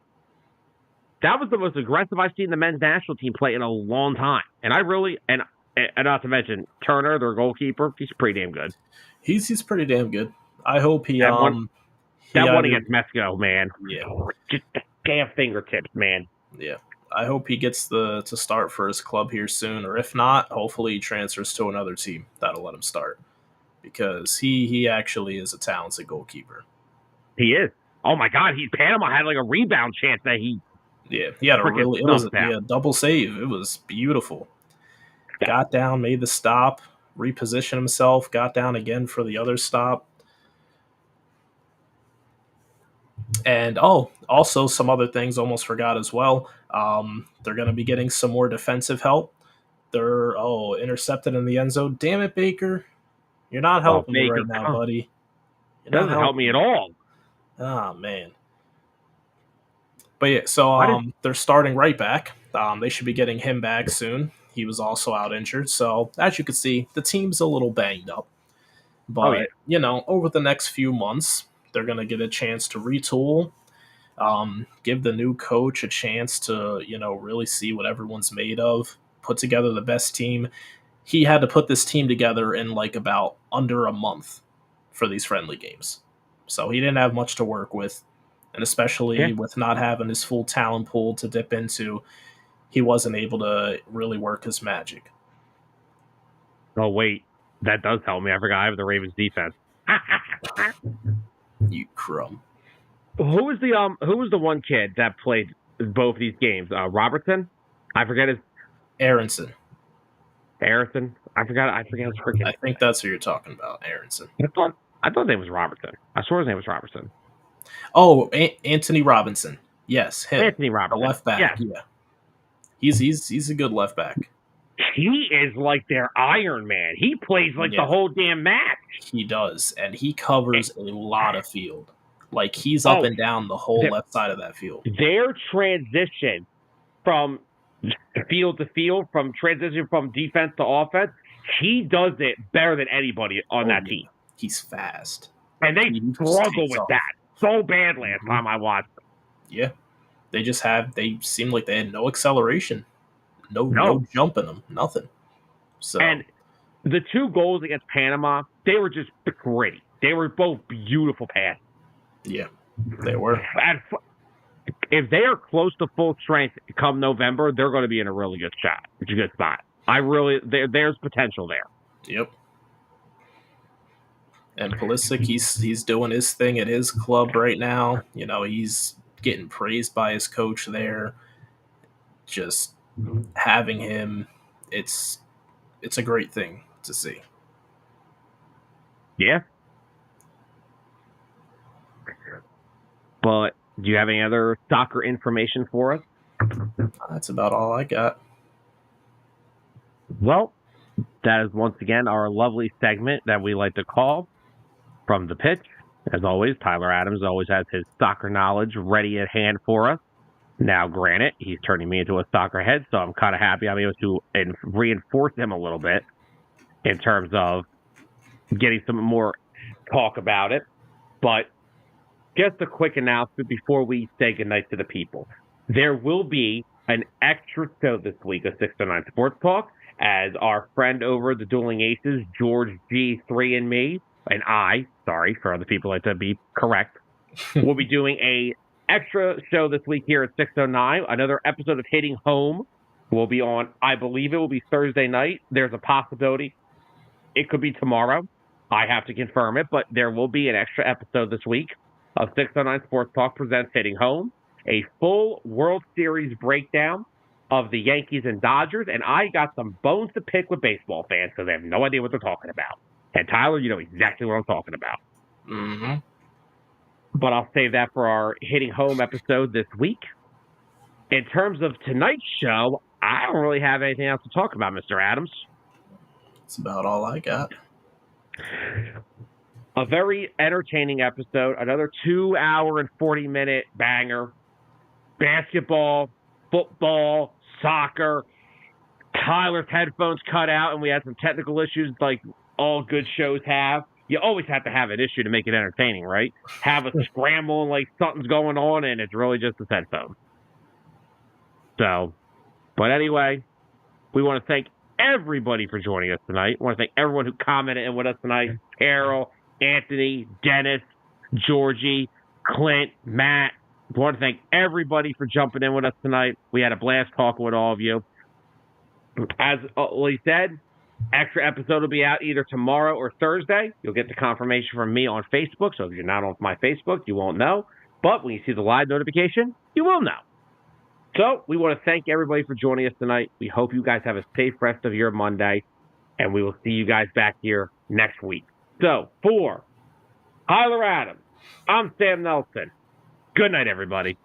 That was the most aggressive I've seen the men's national team play in a long time. And I really, and not to mention Turner, their goalkeeper, he's pretty damn good. He's pretty damn good. I hope he one against Mexico, man. Yeah. Just damn fingertips, man. Yeah. I hope he gets to start for his club here soon, or if not, hopefully he transfers to another team that'll let him start. Because he actually is a talented goalkeeper. He is. Oh my God, Panama had like a rebound chance that he. Yeah, he had a double save. It was beautiful. Yeah. Got down, made the stop, repositioned himself, got down again for the other stop. And also some other things almost forgot as well. They're going to be getting some more defensive help. They're intercepted in the end zone. Damn it, Baker. You're not helping me right now, buddy. It doesn't help me at all. Oh, man. But yeah, so they're starting right back. They should be getting him back soon. He was also out injured. So as you can see, the team's a little banged up. But, over the next few months, they're going to get a chance to retool, give the new coach a chance to, really see what everyone's made of, put together the best team. He had to put this team together in like about under a month for these friendly games. So he didn't have much to work with. And especially with not having his full talent pool to dip into, he wasn't able to really work his magic. Oh, wait. That does help me. I forgot I have the Ravens defense. You crumb. Who was the one kid that played both these games? Robertson? I forget his... Aronson. I forgot his freaking... I think that's who you're talking about, Aronson. I thought his name was Robertson. I swore his name was Robertson. Oh, Anthony Robinson. Yes, him. Anthony Robinson. The left back. Yeah. He's a good left back. He is like their Iron Man. He plays like the whole damn match. He does, and he covers a lot of field. Like he's up and down the whole left side of that field. Their transition from field to field, from defense to offense, he does it better than anybody on that team. He's fast. And they struggle with that so bad last time I watched them. Yeah. They seemed like they had no acceleration. No jump in them. Nothing. So. And the 2 goals against Panama, they were just pretty. They were both beautiful passes. Yeah, they were. And if they are close to full strength come November, they're going to be in a really good shot. It's a good spot. there's potential there. Yep. And Pulisic, he's doing his thing at his club right now. You know, he's getting praised by his coach there. Just having him, it's a great thing to see. Yeah. But do you have any other soccer information for us? That's about all I got. Well, that is once again our lovely segment that we like to call From the Pitch. As always, Tyler Adams always has his soccer knowledge ready at hand for us. Now, granted, he's turning me into a soccer head, so I'm kind of happy I'm able to reinforce him a little bit in terms of getting some more talk about it. But just a quick announcement before we say goodnight to the people. There will be an extra show this week of 609 Sports Talk, as our friend over the Dueling Aces, George G3 and me, and I, sorry for other people like to be correct, we'll be doing a extra show this week here at 609, another episode of Hitting Home. Will be on, I believe it will be Thursday night. There's a possibility it could be tomorrow. I have to confirm it, but there will be an extra episode this week of 609 Sports Talk presents Hitting Home, a full World Series breakdown of the Yankees and Dodgers, and I got some bones to pick with baseball fans because they have no idea what they're talking about. And Tyler, you know exactly what I'm talking about. Mm-hmm. But I'll save that for our Hitting Home episode this week. In terms of tonight's show, I don't really have anything else to talk about, Mr. Adams. That's about all I got. A very entertaining episode, another 2 hour and 40-minute banger. Basketball, football, soccer. Tyler's headphones cut out, and we had some technical issues like all good shows have. You always have to have an issue to make it entertaining, right? Have a scramble and like something's going on, and it's really just his headphone. So, but anyway, we want to thank everybody for joining us tonight. We want to thank everyone who commented in with us tonight. Carol, Anthony, Dennis, Georgie, Clint, Matt. We want to thank everybody for jumping in with us tonight. We had a blast talking with all of you. As Lee said, extra episode will be out either tomorrow or Thursday. You'll get the confirmation from me on Facebook. So if you're not on my Facebook, you won't know. But when you see the live notification, you will know. So we want to thank everybody for joining us tonight. We hope you guys have a safe rest of your Monday. And we will see you guys back here next week. So for Tyler Adams, I'm Sam Nelson. Good night, everybody.